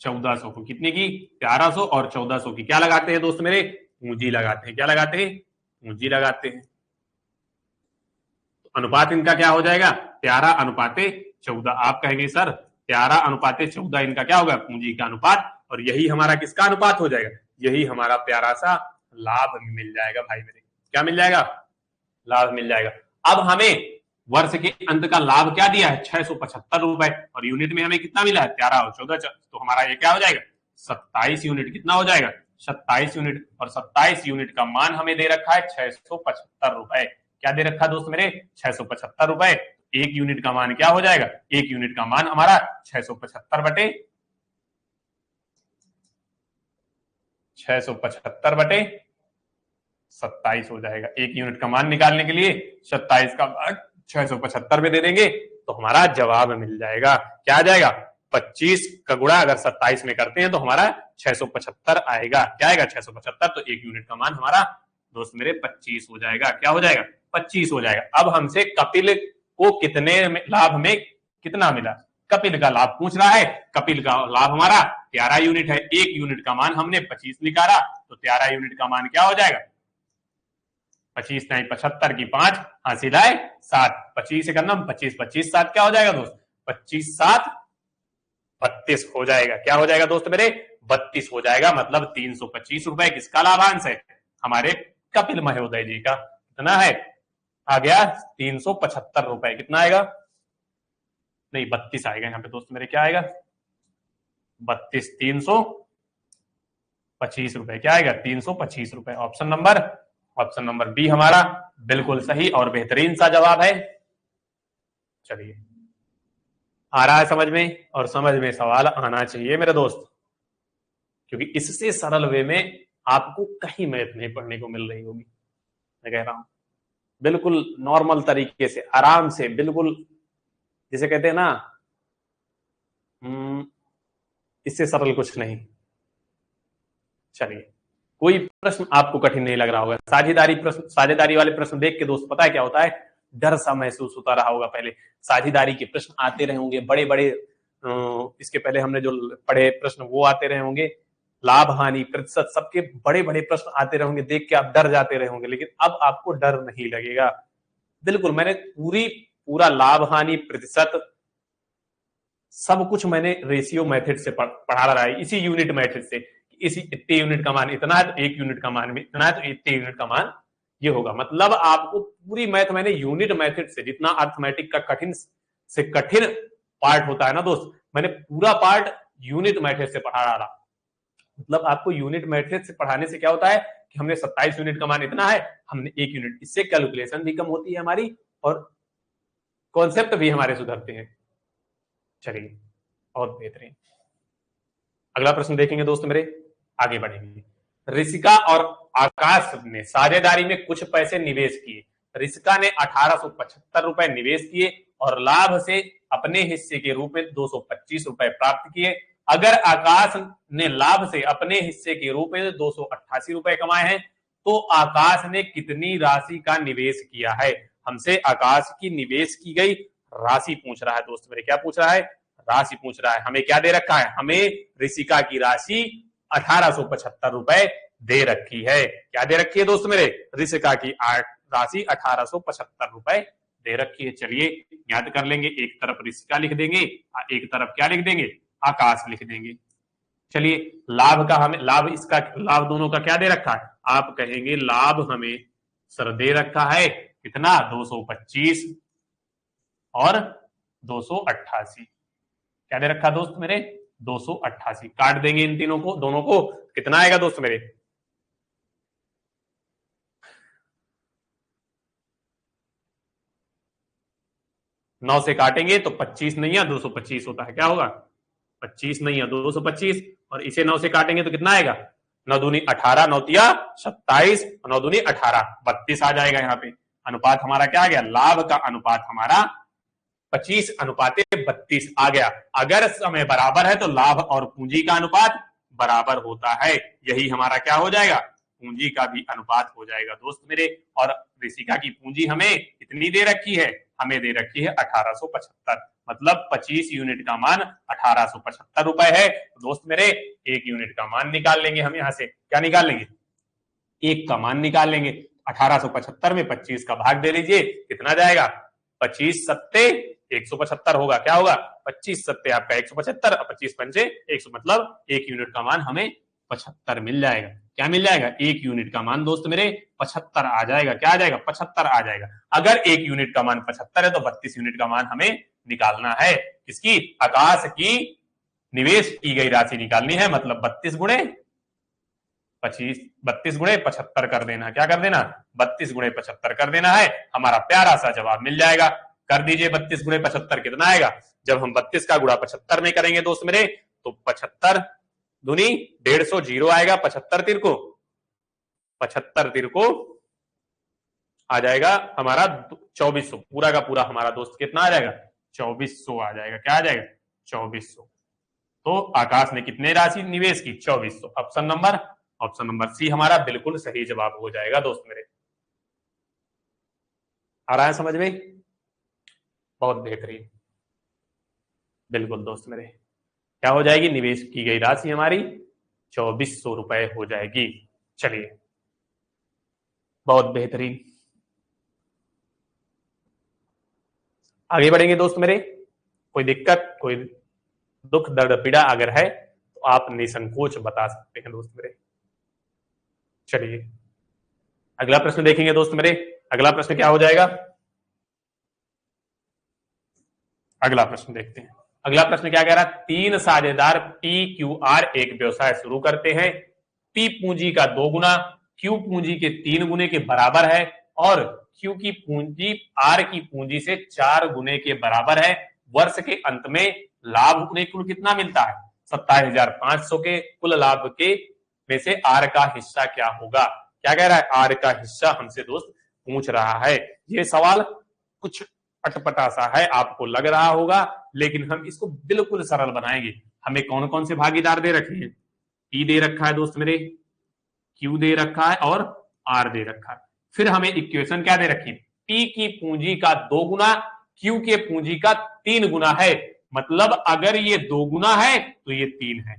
1400 को। कितने की? 1300 और 1400 की क्या लगाते हैं दोस्त मेरे? पूंजी लगाते हैं। क्या लगाते हैं? पूंजी लगाते हैं। तो अनुपात इनका क्या हो जाएगा? 13:14। आप कहेंगे सर 13:14 इनका क्या होगा? पूंजी का अनुपात। और यही हमारा किसका अनुपात हो जाएगा? यही हमारा प्यारा सा लाभ मिल जाएगा भाई मेरे। क्या मिल जाएगा? लाभ मिल जाएगा। अब हमें वर्ष के अंत का लाभ क्या दिया है? 675 रुपए, और यूनिट में हमें कितना मिला है? 13 और 14। तो हमारा ये क्या हो जाएगा? 27 यूनिट। कितना हो जाएगा? 27 यूनिट। और 27 यूनिट का मान हमें दे रखा है 675 रुपए। क्या दे रखा है दोस्त मेरे? 675 रुपए। 1 यूनिट का मान क्या हो जाएगा? 1 यूनिट का मान हमारा 675 बटे 27 हो जाएगा। 1 यूनिट का मान निकालने के लिए 27 का भाग 675 में दे देंगे तो हमारा जवाब मिल जाएगा। क्या आ जाएगा? 25 का गुणा अगर 27 में करते हैं तो हमारा 675 आएगा। क्या आएगा? 675। तो 1 यूनिट का मान हमारा दोस्त मेरे 25 हो जाएगा। क्या हो जाएगा? 25 हो जाएगा। अब हमसे कपिल को कितने लाभ में कितना मिला? कपिल का लाभ पूछ रहा है। कपिल का लाभ हमारा 13 यूनिट है। 1 यूनिट का मान हमने 25 निकाला, तो 13 यूनिट का मान क्या हो जाएगा? 25 नहीं 75 की 5 हासिल आए 7। 25 से करना 25, 25 7 क्या हो जाएगा दोस्त? 25 7 32 हो जाएगा। क्या हो जाएगा दोस्त मेरे? 32 हो जाएगा। मतलब 325 रुपए किसका लाभांश है? हमारे कपिल महोदय जी का। कितना है? आ गया 375 रुपए। कितना आएगा? नहीं 32 आएगा यहाँ पे दोस्त मेरे। क्या आएगा? 32 325 रुपए। क्या आएगा? 325 रुपए। ऑप्शन नंबर बी हमारा बिल्कुल सही और बेहतरीन सा जवाब है। चलिए, आ रहा है समझ में? और समझ में सवाल आना चाहिए मेरे दोस्त, क्योंकि इससे सरल वे में आपको कहीं मैथ नहीं पढ़ने को मिल रही होगी। मैं कह रहा हूं बिल्कुल नॉर्मल तरीके से, आराम से, बिल्कुल जिसे कहते हैं ना, इससे सरल कुछ नहीं। चलिए, कोई प्रश्न आपको कठिन नहीं लग रहा होगा। साझेदारी वाले प्रश्न देख के दोस्त पता है क्या होता है, डर सा महसूस होता रहा होगा। पहले साझेदारी के प्रश्न आते रहे होंगे बड़े बड़े, इसके पहले हमने जो पढ़े प्रश्न वो आते रहे होंगे, लाभ हानि प्रतिशत सबके बड़े बड़े प्रश्न आते रहे होंगे, देख के आप डर जाते रहे होंगे। लेकिन अब आपको डर नहीं लगेगा। बिल्कुल मैंने पूरा लाभ हानि प्रतिशत सब कुछ मैंने रेशियो मेथड से पढ़ा रहा है, इसी यूनिट मेथड से। इसी इतने यूनिट का मान इतना है तो एक यूनिट का मान भी इतना है तो इतने यूनिट का मान ये होगा। मतलब आपको पूरी मैथ मैंने यूनिट मेथड से, जितना अर्थमेटिक का कठिन से कठिन पार्ट होता है ना दोस्त, मैंने पूरा पार्ट यूनिट मेथड से पढ़ा रहा। मतलब आपको यूनिट मेथड से पढ़ाने से क्या होता है कि हमने 27 यूनिट का मान इतना है, हमने एक यूनिट, इससे कैलकुलेशन भी कम होती है हमारी और कॉन्सेप्ट भी हमारे सुधरते हैं। चलिए बहुत बेहतरीन, अगला प्रश्न देखेंगे दोस्त मेरे, आगे बढ़ेंगे। ऋषिका और आकाश ने साझेदारी में कुछ पैसे निवेश किए। ऋषिका ने 1875 रुपए निवेश किए और लाभ से अपने हिस्से के रूप में 225 रुपए प्राप्त किए। अगर आकाश ने लाभ से अपने हिस्से के रूप में 288 रुपए कमाए हैं तो आकाश ने कितनी राशि का निवेश किया है। हमसे आकाश की निवेश की गई राशि पूछ रहा है दोस्त मेरे। क्या पूछ रहा है? राशि पूछ रहा है। हमें क्या दे रखा है? हमें ऋषिका की राशि 1875 रुपए दे रखी है। क्या दे रखी है दोस्त मेरे? ऋषिका की राशि 1875 रुपए दे रखी है। चलिए याद कर लेंगे, एक तरफ ऋषिका लिख देंगे, एक तरफ क्या लिख देंगे? आकाश लिख देंगे। चलिए लाभ का हमें, लाभ दोनों का क्या दे रखा है? आप कहेंगे लाभ हमें सर दे रखा है कितना? 225 और 288। क्या दे रखा दोस्त मेरे? 288। काट देंगे इन तीनों को, दोनों को, कितना आएगा दोस्त मेरे? नौ से काटेंगे तो 25 नहीं है 225 होता है। क्या होगा? 25 नहीं है 225, और इसे 9 से काटेंगे तो कितना आएगा? 9 दूनी 18, 9 तिया 27, 9 दूनी 18, 32 आ जाएगा। यहाँ पे अनुपात हमारा क्या आ गया? लाभ का अनुपात हमारा 25:32 आ गया। अगर समय बराबर है तो लाभ और पूंजी का अनुपात बराबर होता है। यही हमारा क्या हो जाएगा? पूंजी का भी अनुपात हो जाएगा दोस्त मेरे। और ऋषिका की पूंजी हमें कितनी दे रखी है? हमें दे रखी है 1875। मतलब 25 यूनिट का मान 1875 रुपए है। दोस्त मेरे एक यूनिट का मान निकाल लेंगे हम यहाँ से। क्या निकाल लेंगे? एक का मान निकाल लेंगे। 1875 में 25 का भाग दे लीजिए, कितना जाएगा? 25 सत्ते 175 होगा। क्या होगा? 25 सत्ते आपका 175, 25 पंचे 100, मतलब एक यूनिट का मान हमें 75 मिल जाएगा। क्या मिल जाएगा? एक यूनिट का मान दोस्त मेरे 75 आ जाएगा। क्या आ जाएगा? 75 आ जाएगा। अगर एक यूनिट का मान 75 है तो 32 यूनिट का मान हमें निकालना है। किसकी? आकाश की निवेश की गई राशि निकालनी है। मतलब 32 गुणे 75 कर देना। क्या कर देना? 32 गुणे 75 कर देना है। हमारा प्यारा सा जवाब मिल जाएगा। कर दीजिए 32 गुणे 75 कितना आएगा? जब हम 32 का गुणा 75 में करेंगे दोस्त मेरे तो 75 दूनी 150 जीरो आएगा। 75 तिरको आ जाएगा हमारा 2400। पूरा का पूरा हमारा दोस्त कितना आ जाएगा? 2400 आ जाएगा। क्या आ जाएगा? 2400। तो आकाश ने कितने राशि निवेश की? 2400। ऑप्शन नंबर सी हमारा बिल्कुल सही जवाब हो जाएगा दोस्त मेरे। आ रहा है समझ में? बहुत बेहतरीन। बिल्कुल दोस्त मेरे, क्या हो जाएगी? निवेश की गई राशि हमारी 2400 रुपए हो जाएगी। चलिए बहुत बेहतरीन, आगे बढ़ेंगे दोस्त मेरे। कोई दिक्कत, कोई दुख, दर्द, पीड़ा अगर है तो आप निसंकोच बता सकते हैं दोस्त मेरे। चलिए अगला प्रश्न देखेंगे दोस्त मेरे। अगला प्रश्न क्या हो जाएगा? अगला प्रश्न देखते हैं। अगला प्रश्न क्या कह रहा है? 3 साझेदार PQR एक व्यवसाय शुरू करते हैं। P पूंजी का 2 गुना Q पूंजी के 3 गुने के बराबर है और Q की पूंजी R की पूंजी से 4 गुने के बराबर है। वर्ष के अंत में लाभ उन्हें कुल कितना मिलता है? 27,500 के कुल लाभ के में से R का हिस्सा क्या होगा? क्या कह रहा है? R का हिस्सा हमसे दोस्त पूछ रहा है। ये सवाल कुछ अटपटा सा है, आपको लग रहा होगा, लेकिन हम इसको बिल्कुल सरल बनाएंगे। हमें कौन कौन से भागीदार दे रखे हैं? P दे रखा है दोस्त मेरे, Q दे रखा है और R दे रखा है। फिर हमें इक्वेशन क्या दे रखी है, P की पूंजी का 2 गुना Q के पूंजी का 3 गुना है, मतलब अगर ये 2 गुना है तो ये 3 है,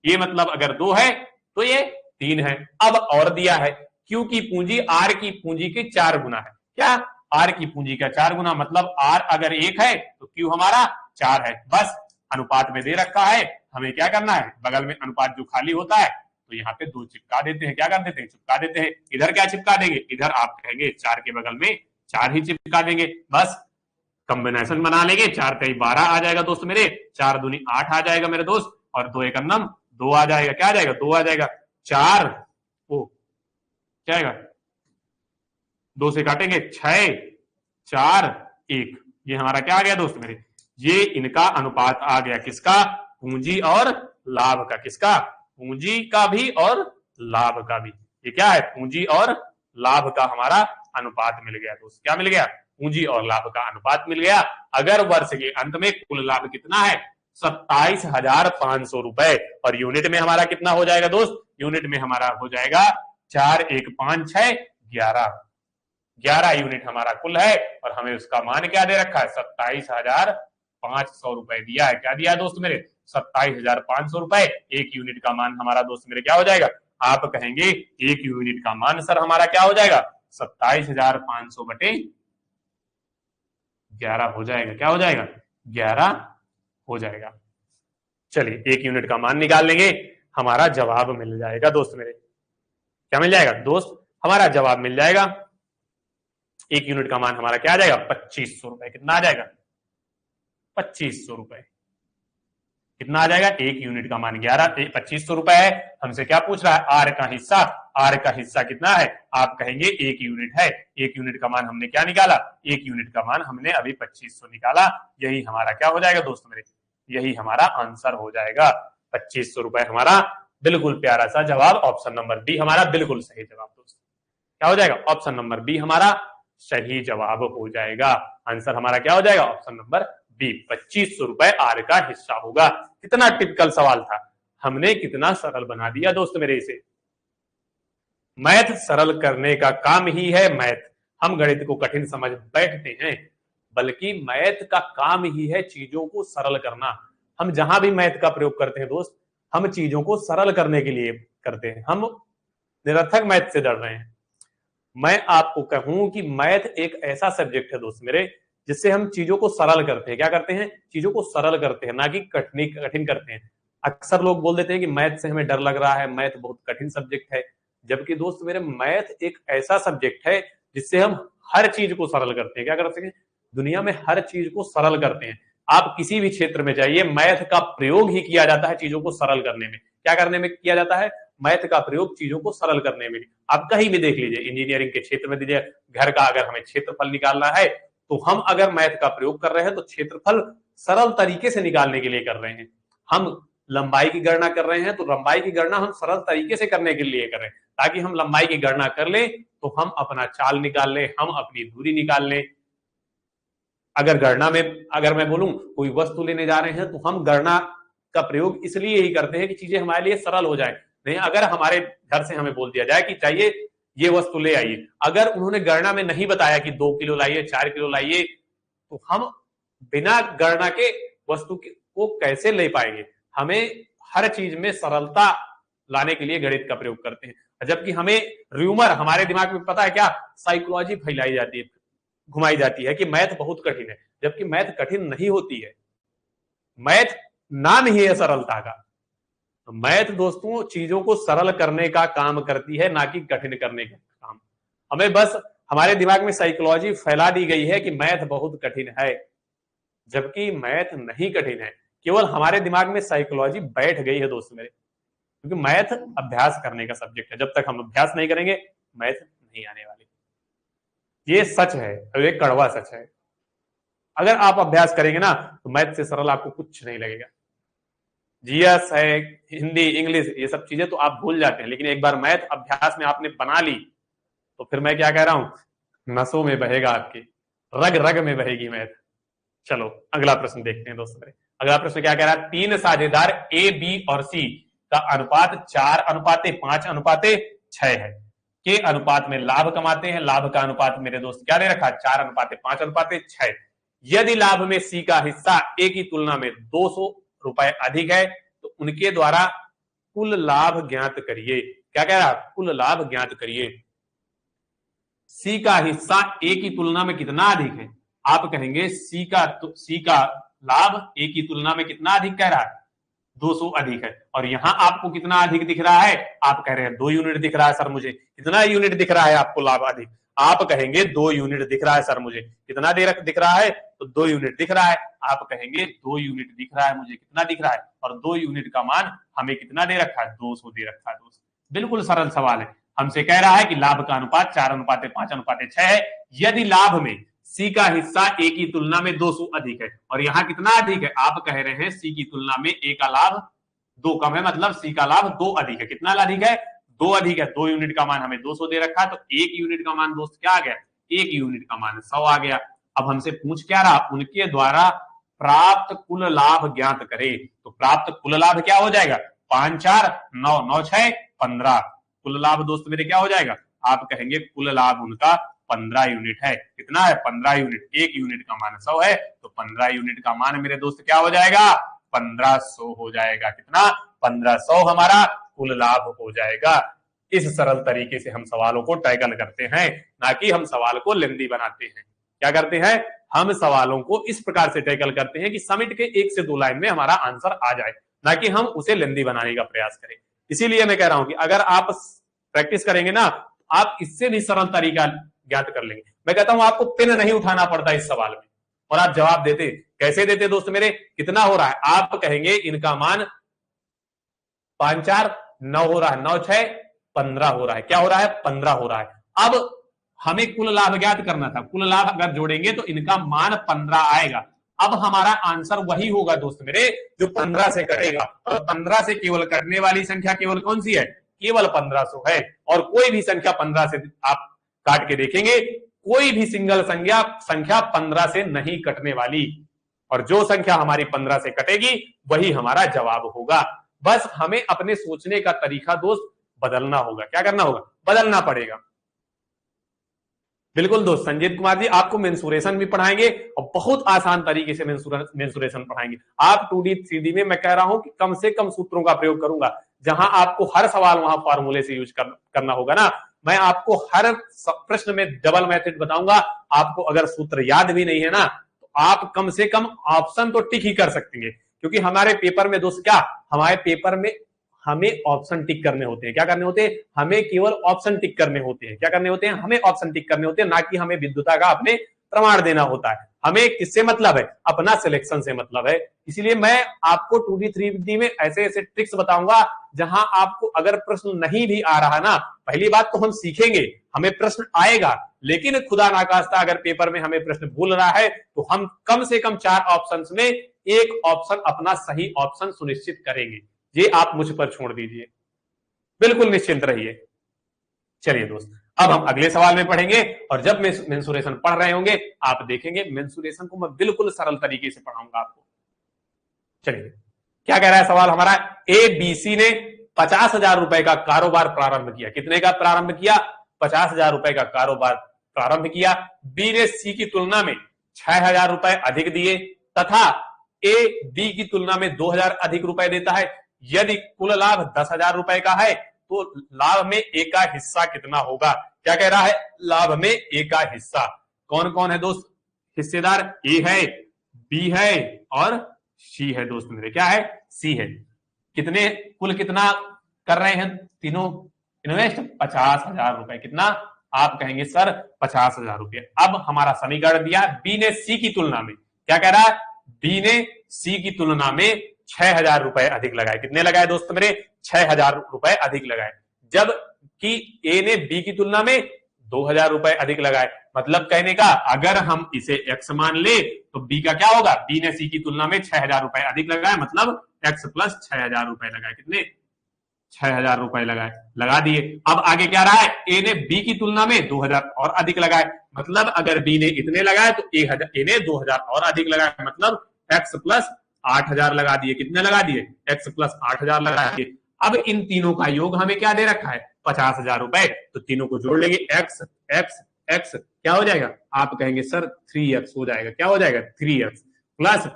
ये मतलब अगर 2 है तो ये 3 है। अब और दिया है Q की पूंजी R की पूंजी के 4 गुना है, क्या R की पूंजी का 4 गुना, मतलब R अगर 1 है तो Q हमारा 4 है। बस अनुपात में दे रखा है, हमें क्या करना है, बगल में अनुपात जो खाली होता है तो यहाँ पे 2 चिपका देते हैं, क्या कर देते हैं, चिपका देते हैं। इधर क्या चिपका देंगे, इधर आप कहेंगे 4 के बगल में 4 ही चिपका देंगे, बस कॉम्बिनेशन बना लेंगे। 4 कई 12 आ जाएगा दोस्त मेरे, 4 दूनी 8 आ जाएगा मेरे दोस्त, और 2 एक अन्नम 2 आ जाएगा, क्या आ जाएगा, 2 आ जाएगा। 4 ओ क्या आएगा, 2 से काटेंगे 6 4 1, ये हमारा क्या आ गया दोस्त मेरे, ये इनका अनुपात आ गया, किसका, पूंजी और लाभ का, किसका, पूंजी का भी और लाभ का भी। ये क्या है, पूंजी और लाभ का हमारा अनुपात मिल गया दोस्त, क्या मिल गया, पूंजी और लाभ का अनुपात मिल गया। अगर वर्ष के अंत में कुल लाभ कितना है, 27,500 रुपए, और यूनिट में हमारा कितना हो जाएगा दोस्त, यूनिट में हमारा हो जाएगा 4 1 5 6 11 यूनिट हमारा कुल है, और हमें उसका मान क्या दे रखा है, 27,500 रुपए दिया है। क्या दिया है दोस्त मेरे, 27,500 रुपए। एक यूनिट का मान हमारा दोस्त मेरे क्या हो जाएगा, आप कहेंगे एक यूनिट का मान सर हमारा क्या हो जाएगा, 27,500 बटे 11 हो जाएगा, क्या हो जाएगा, 11 हो जाएगा। चलिए एक यूनिट का मान निकाल लेंगे, हमारा जवाब मिल जाएगा दोस्त मेरे, क्या मिल जाएगा दोस्त, हमारा जवाब मिल जाएगा। एक यूनिट का मान हमारा क्या आ जाएगा, 2500 रुपए। कितना आ जाएगा, 2500 रुपए। कितना आ जाएगा, एक यूनिट का मान 2500 रुपए है। हमसे क्या पूछ रहा है, आर का हिस्सा, आर का हिस्सा कितना है, आप कहेंगे एक यूनिट है। एक यूनिट का मान हमने क्या निकाला, एक यूनिट का मान हमने अभी 2500 निकाला। यही हमारा क्या हो जाएगा दोस्त मेरे, यही हमारा आंसर हो जाएगा, 2500 रुपए हमारा बिल्कुल प्यारा सा जवाब। ऑप्शन नंबर बी हमारा बिल्कुल सही जवाब दोस्त, क्या हो जाएगा, ऑप्शन नंबर बी हमारा सही जवाब हो जाएगा। आंसर हमारा क्या हो जाएगा, ऑप्शन नंबर बी, 2500 रुपए आर का हिस्सा होगा। कितना टिपिकल सवाल था, हमने कितना सरल बना दिया दोस्त मेरे इसे। मैथ सरल करने का काम ही है मैथ, हम गणित को कठिन समझ बैठते हैं, बल्कि मैथ का काम ही है चीजों को सरल करना। हम जहां भी मैथ का प्रयोग करते हैं दोस्त, हम चीजों को सरल करने के लिए करते हैं, हम निरर्थक मैथ से डर रहे हैं। मैं आपको कहूं कि मैथ एक ऐसा सब्जेक्ट है दोस्त मेरे, जिससे हम चीजों को सरल करते हैं। क्या करते हैं, चीजों को सरल करते हैं, ना कि कठिन करते हैं। अक्सर लोग बोल देते हैं कि मैथ से हमें डर लग रहा है, मैथ बहुत कठिन सब्जेक्ट है, जबकि दोस्त मेरे मैथ एक ऐसा सब्जेक्ट है जिससे हम हर चीज को सरल करते हैं। क्या करते हैं, दुनिया में हर चीज को सरल करते हैं। आप किसी भी क्षेत्र में जाइए, मैथ का प्रयोग ही किया जाता है चीजों को सरल करने में। क्या करने में किया जाता है, मैथ का प्रयोग चीजों को सरल करने में। आप कहीं भी देख लीजिए, इंजीनियरिंग के क्षेत्र में दीजिए, घर का अगर हमें क्षेत्रफल निकालना है तो हम अगर मैथ का प्रयोग कर रहे हैं तो क्षेत्रफल सरल तरीके से निकालने के लिए कर रहे हैं। हम लंबाई की गणना कर रहे हैं तो लंबाई की गणना हम सरल तरीके से करने के लिए कर रहे हैं, ताकि हम लंबाई की गणना कर ले तो हम अपना चाल निकाल ले, हम अपनी दूरी निकाल ले। अगर गणना में अगर मैं बोलूं कोई वस्तु लेने जा रहे हैं तो हम गणना का प्रयोग इसलिए ही करते हैं कि चीजें हमारे लिए सरल हो जाए। नहीं, अगर हमारे घर से हमें बोल दिया जाए कि चाहिए ये वस्तु ले आइए, अगर उन्होंने गणना में नहीं बताया कि 2 किलो लाइए 4 किलो लाइए, तो हम बिना गणना के वस्तु को कैसे ले पाएंगे। हमें हर चीज में सरलता लाने के लिए गणित का प्रयोग करते हैं। जबकि हमें र्यूमर हमारे दिमाग में पता है क्या, साइकोलॉजी फैलाई जाती है, घुमाई जाती है कि मैथ बहुत कठिन है, जबकि मैथ कठिन नहीं होती है। मैथ नाम ही है सरलता का। मैथ दोस्तों चीजों को सरल करने का काम करती है, ना कि कठिन करने का काम। हमें बस हमारे दिमाग में साइकोलॉजी फैला दी गई है कि मैथ बहुत कठिन है, जबकि मैथ नहीं कठिन है, केवल हमारे दिमाग में साइकोलॉजी बैठ गई है दोस्त मेरे। क्योंकि मैथ अभ्यास करने का सब्जेक्ट है, जब तक हम अभ्यास नहीं करेंगे मैथ नहीं आने वाली। ये सच है और ये कड़वा सच है। अगर आप अभ्यास करेंगे ना तो मैथ से सरल आपको कुछ नहीं लगेगा। जीएस है, हिंदी, इंग्लिश, ये सब चीजें तो आप भूल जाते हैं, लेकिन एक बार मैथ अभ्यास में आपने बना ली तो फिर मैं क्या कह रहा हूं, नसों में बहेगा, आपकी रग रग में बहेगी मैथ। चलो अगला प्रश्न देखते हैं दोस्तों। अगला प्रश्न क्या कह रहा है, 3 साझेदार ए, बी और सी का अनुपात 4:5:5 6 है के अनुपात में लाभ कमाते हैं। लाभ का अनुपात मेरे दोस्त क्या दे रखा है, 4:5:6। यदि लाभ में सी का हिस्सा ए की तुलना में 200 रुपए अधिक है तो उनके द्वारा कुल लाभ ज्ञात करिए। क्या कह रहा है, कुल लाभ ज्ञात करिए। सी का हिस्सा ए की तुलना में कितना अधिक है, आप कहेंगे सी का लाभ ए की तुलना में कितना अधिक कह रहा है, 200 अधिक है। और यहां आपको कितना अधिक दिख रहा है, आप कह रहे हैं 2 यूनिट दिख रहा है सर मुझे। कितना यूनिट दिख रहा है आपको लाभ अधिक, आप कहेंगे 2 यूनिट दिख रहा है सर मुझे। कितना दिख रहा है, तो 2 यूनिट दिख रहा है। आप कहेंगे 2 यूनिट दिख रहा है मुझे, कितना दिख रहा है, और 2 यूनिट का मान हमें कितना दे रखा है, 200 दे रखा है दोस्त। बिल्कुल सरल सवाल है। हमसे कह रहा है कि लाभ का अनुपात 4:5:6 है। यदि लाभ में सी का हिस्सा ए की तुलना में 200 अधिक है, और यहां कितना अधिक है, आप कह रहे हैं सी की तुलना में ए का लाभ 2 कम है, मतलब सी का लाभ 2 अधिक है। कितना अधिक है, 2 अधिक है। 2 यूनिट का मान हमें 200 दे रखा है, तो 1 यूनिट का मान दोस्त क्या आ गया, 1 यूनिट का मान 100 आ गया। अब हमसे पूछ क्या रहा, उनके द्वारा प्राप्त कुल लाभ ज्ञात करे। तो प्राप्त कुल लाभ क्या हो जाएगा, 5 4 9 9 6 15। कुल लाभ दोस्त मेरे क्या हो जाएगा, आप कहेंगे कुल लाभ उनका 15 यूनिट है। कितना है, 15 यूनिट। 1 यूनिट का मान 100 है, तो 15 यूनिट का मान मेरे दोस्त क्या हो जाएगा, 1500 हो जाएगा। कितना, 1500 हमारा कुल लाभ हो जाएगा। इस सरल तरीके से हम सवालों को टैकल करते हैं, ना कि हम सवाल को लेंदी बनाते हैं। क्या करते हैं, हम सवालों को इस प्रकार से टैकल करते हैं कि समिट के 1 से 2 लाइन में हमारा आंसर आ जाए, ना कि हम उसे लेंदी बनाने का प्रयास करें। इसीलिए मैं कह रहा हूं कि अगर आप प्रैक्टिस करेंगे ना, आप इससे भी सरल तरीका ज्ञात कर लेंगे। मैं कहता हूं आपको पेन नहीं उठाना पड़ता इस सवाल में, और आप जवाब देते। कैसे देते दोस्त मेरे, कितना हो रहा है, आप कहेंगे इनका मान 5 4 9 हो रहा है, 9 6 15 हो रहा है। क्या हो रहा है, 15 हो रहा है। अब हमें कुल लाभ ज्ञात करना था। कुल लाभ अगर जोड़ेंगे तो इनका मान 15 आएगा। अब हमारा आंसर वही होगा दोस्त मेरे जो 15 से कटेगा, और 15 से केवल कटने वाली संख्या केवल कौन सी है, केवल 1500 है। और कोई भी संख्या 15 से आप काट के देखेंगे, कोई भी सिंगल संख्या 15 से नहीं कटने वाली, और जो संख्या हमारी 15 से कटेगी वही हमारा जवाब होगा। बस हमें अपने सोचने का तरीका दोस्त बदलना होगा। क्या करना होगा, बदलना पड़ेगा। बिल्कुल दोस्त, संजीत कुमार जी आपको मेंसुरेशन भी पढ़ाएंगे, और बहुत आसान तरीके से मेंसुरेशन पढ़ाएंगे। आप 2D 3D में मैं कह रहा हूं कि कम से कम सूत्रों का प्रयोग करूंगा। जहां आपको हर सवाल वहां फॉर्मूले से यूज करना होगा ना, मैं आपको हर प्रश्न में डबल मेथड बताऊंगा। आपको अगर सूत्र याद भी नहीं है ना, तो आप कम से कम ऑप्शन तो टिक ही कर सकते हैं। क्योंकि हमारे पेपर में दोस्त क्या, हमारे पेपर में हमें ऑप्शन टिक करने होते हैं। क्या करने होते हैं, हमें केवल ऑप्शन टिक करने होते हैं। क्या करने होते हैं, हमें ऑप्शन टिक करने होते हैं, ना कि हमें विद्युता का अपने प्रमाण देना होता है। हमें किससे मतलब है, अपना सिलेक्शन से मतलब है। इसलिए मैं आपको 2D 3D में ऐसे ऐसे ट्रिक्स बताऊंगा, जहां आपको अगर प्रश्न नहीं भी आ रहा ना, पहली बात तो हम सीखेंगे, हमें प्रश्न आएगा, लेकिन खुदा नाकास्ता अगर पेपर में हमें प्रश्न भूल रहा है तो हम कम से कम 4 ऑप्शन में एक ऑप्शन अपना सही ऑप्शन सुनिश्चित करेंगे। ये आप मुझ पर छोड़ दीजिए, बिल्कुल निश्चिंत रहिए। चलिए दोस्त, अब हम अगले सवाल में पढ़ेंगे, और जब मेंसुरेशन पढ़ रहे होंगे आप देखेंगे मेंसुरेशन को मैं बिल्कुल सरल तरीके से पढ़ाऊंगा आपको। चलिए, क्या कह रहा है सवाल हमारा, ABC ने 50,000 रुपए का कारोबार प्रारंभ किया। कितने का प्रारंभ किया, 50,000 रुपए का कारोबार प्रारंभ किया। बी ने सी की तुलना में 6,000 रुपए अधिक दिए, तथा ए बी की तुलना में 2,000 अधिक रुपए देता है। यदि कुल लाभ 10,000 रुपए का है तो लाभ में ए का हिस्सा कितना होगा। क्या कह रहा है, लाभ में ए का हिस्सा कौन कौन है दोस्त, हिस्सेदार ए है, बी है और सी है दोस्त मेरे। क्या है, सी है। कितने, कुल कितना कर रहे हैं तीनों इन्वेस्ट, 50,000 रुपए। कितना, आप कहेंगे सर 50,000 रुपए। अब हमारा समीकरण दिया, बी ने सी की तुलना में, क्या कह रहा है, बी ने सी की तुलना में 6,000 रुपए अधिक लगाए। कितने लगाए दोस्त मेरे, 6,000 रुपए अधिक लगाए। जब कि ए ने बी की तुलना में 2,000 रुपए अधिक लगाए। मतलब कहने का, अगर हम इसे एक्स मान ले तो बी का क्या होगा, बी ने सी की तुलना में 6,000 रुपए अधिक लगाए, मतलब एक्स प्लस 6,000 रुपए लगाए। कितने, 6,000 रुपए लगाए, लगा दिए। अब आगे क्या रहा है, ए ने बी की तुलना में 2,000 और अधिक लगाए। मतलब अगर बी ने इतने लगाए तो ए ने 2,000 और अधिक लगाए, मतलब एक्स प्लस 8,000 लगा दिए। कितने लगा दिए, एक्स प्लस 8,000 लगा दिए। अब इन तीनों का योग हमें क्या दे रखा है, 50,000 रुपए। तो तीनों को जोड़ लेंगे, एक्स एक्स एक्स क्या हो जाएगा, आप कहेंगे सर 3x हो जाएगा, क्या हो जाएगा 3x प्लस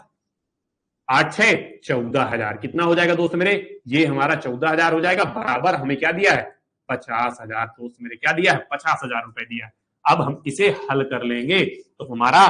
8 6 14,000 कितना हो जाएगा दोस्त मेरे, ये हमारा 14,000 हो जाएगा, बराबर हमें क्या दिया है 50,000। दोस्त मेरे क्या दिया है 50,000 रुपए दिया है। अब हम इसे हल कर लेंगे तो हमारा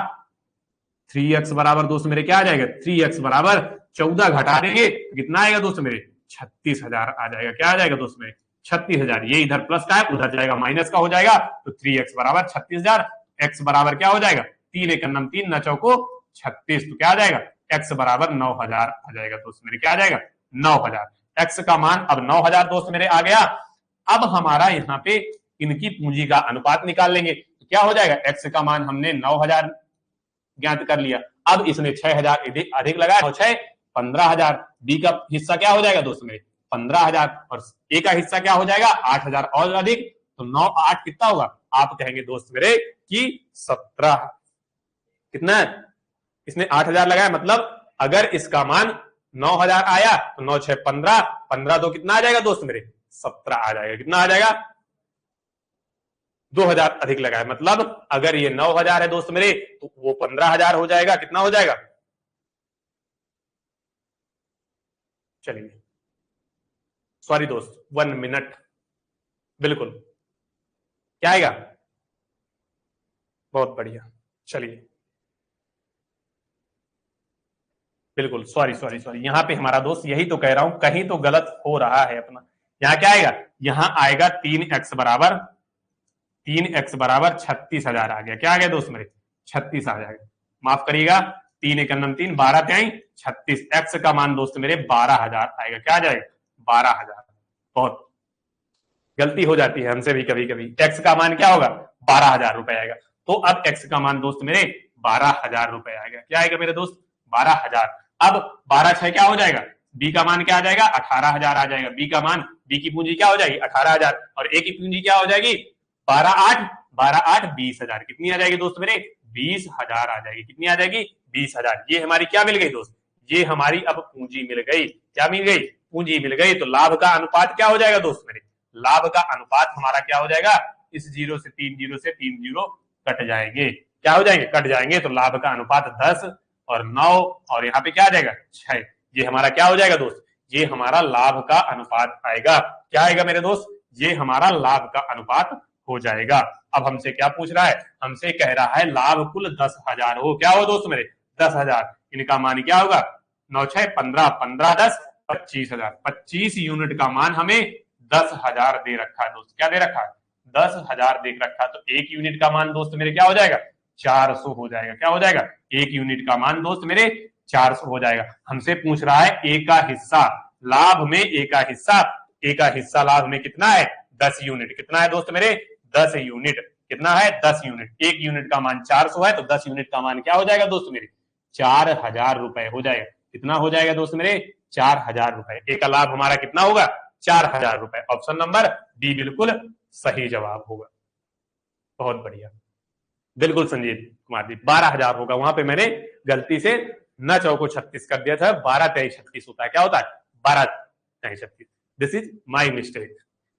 3x बराबर दोस्त मेरे क्या आ जाएगा, 3x बराबर 14 घटा देंगे तो कितना आएगा दोस्त मेरे 36,000 आ जाएगा। क्या आ जाएगा दोस्त मेरे 36,000। ये इधर प्लस का है, उधर जाएगा माइनस का हो जाएगा, तो 3x बराबर 36,000। x बराबर क्या हो जाएगा 3 एक 3 न चौको 36, तो क्या आ जाएगा x बराबर 9,000 आ जाएगा दोस्त मेरे, क्या आ जाएगा 9,000। x का मान अब 9,000 दोस्त मेरे आ गया। अब हमारा यहाँ पे इनकी पूंजी का अनुपात निकाल लेंगे, तो क्या हो जाएगा, x का मान हमने 9,000 ज्ञात कर लिया, अब इसने 6,000 अधिक लगाया, 6 15,000, बी का हिस्सा क्या हो जाएगा दोस्त मेरे 15,000 और ए का हिस्सा क्या हो जाएगा 8,000 और अधिक, तो 9 8 कितना होगा, आप कहेंगे दोस्त मेरे कि 17। कितना है, इसने 8,000 लगाया, मतलब अगर इसका मान 9,000 आया तो 9 6 15, 15 तो कितना आ जाएगा दोस्त मेरे 17 आ जाएगा। कितना आ जाएगा 2,000 अधिक लगाया, मतलब अगर ये 9,000 है दोस्त मेरे तो वो 15,000 हो जाएगा। कितना हो जाएगा, चलिए सॉरी दोस्त 1 मिनट, बिल्कुल क्या आएगा, बहुत बढ़िया, चलिए बिल्कुल सॉरी सॉरी सॉरी, यहां पे हमारा दोस्त यही तो कह रहा हूं, कहीं तो गलत हो रहा है अपना। यहां क्या आएगा, यहां आएगा 3x बराबर 36,000 आ गया। क्या आ गया दोस्त मेरे 36 आ जाएगा, माफ करिएगा 3 एक 3 12 3 36, एक्स का मान दोस्त मेरे 12,000 आएगा। क्या आ जाएगा 12,000। बहुत गलती हो जाती है हमसे भी कभी कभी, एक्स का मान क्या होगा 12,000 रुपए आएगा। तो अब एक्स का मान दोस्त मेरे 12,000 रुपए आएगा। क्या आएगा मेरे दोस्त 12,000। अब 12 6 क्या हो जाएगा, बी का मान क्या आ जाएगा 18,000 आ जाएगा। बी का मान, बी की पूंजी क्या हो जाएगी 18,000 और ए की पूंजी क्या हो जाएगी 12 8 20,000। कितनी आ जाएगी दोस्त मेरे 20,000 आ जाएगी। कितनी आ जाएगी 20,000। ये हमारी क्या मिल गई दोस्त, ये हमारी अब पूंजी मिल गई। क्या मिल गई, पूंजी मिल गई। तो लाभ का अनुपात क्या हो जाएगा दोस्त मेरे, लाभ का अनुपात हमारा क्या हो जाएगा, इस 0 से 3 0 से 3 0 कट जाएंगे। क्या हो जाएंगे, कट जाएंगे। तो लाभ का अनुपात 10 और 9 और यहाँ पे क्या आ जाएगा 6। ये हमारा क्या हो जाएगा दोस्त, ये हमारा लाभ का अनुपात आएगा। क्या आएगा मेरे दोस्त, ये हमारा लाभ का अनुपात हो जाएगा। अब हमसे क्या पूछ रहा है, हमसे कह रहा है लाभ कुल 10,000 हो। क्या हो दोस्त मेरे 10,000। इनका मान क्या होगा 9 6 15 15 10 25,000। 25 यूनिट का मान हमें 10,000 दे रखा है दोस्त। क्या दे रखा है 10,000 दे रखा है। तो एक यूनिट का मान दोस्त मेरे क्या हो जाएगा 400 हो जाएगा। क्या हो जाएगा, एक यूनिट का मान दोस्त मेरे 400 हो जाएगा। हमसे पूछ रहा है ए का हिस्सा लाभ में, ए का हिस्सा लाभ में कितना है 10 यूनिट। कितना है दोस्त मेरे 10 यूनिट। कितना है 10 यूनिट। एक यूनिट का मान 400 है तो 10 यूनिट का मान क्या हो जाएगा दोस्त मेरे 4,000 रुपए हो जाएगा। कितना हो जाएगा दोस्त मेरे 4,000 रुपए। ए का लाभ हमारा कितना होगा 4,000 रुपए। ऑप्शन नंबर डी बिल्कुल सही जवाब होगा। बहुत बढ़िया, बिल्कुल संजीव कुमार जी 12,000 होगा। वहां पे मैंने गलती से न चौको 36 कर दिया था, 12 23 36 होता है। क्या होता है 12 23 36। This is my mistake.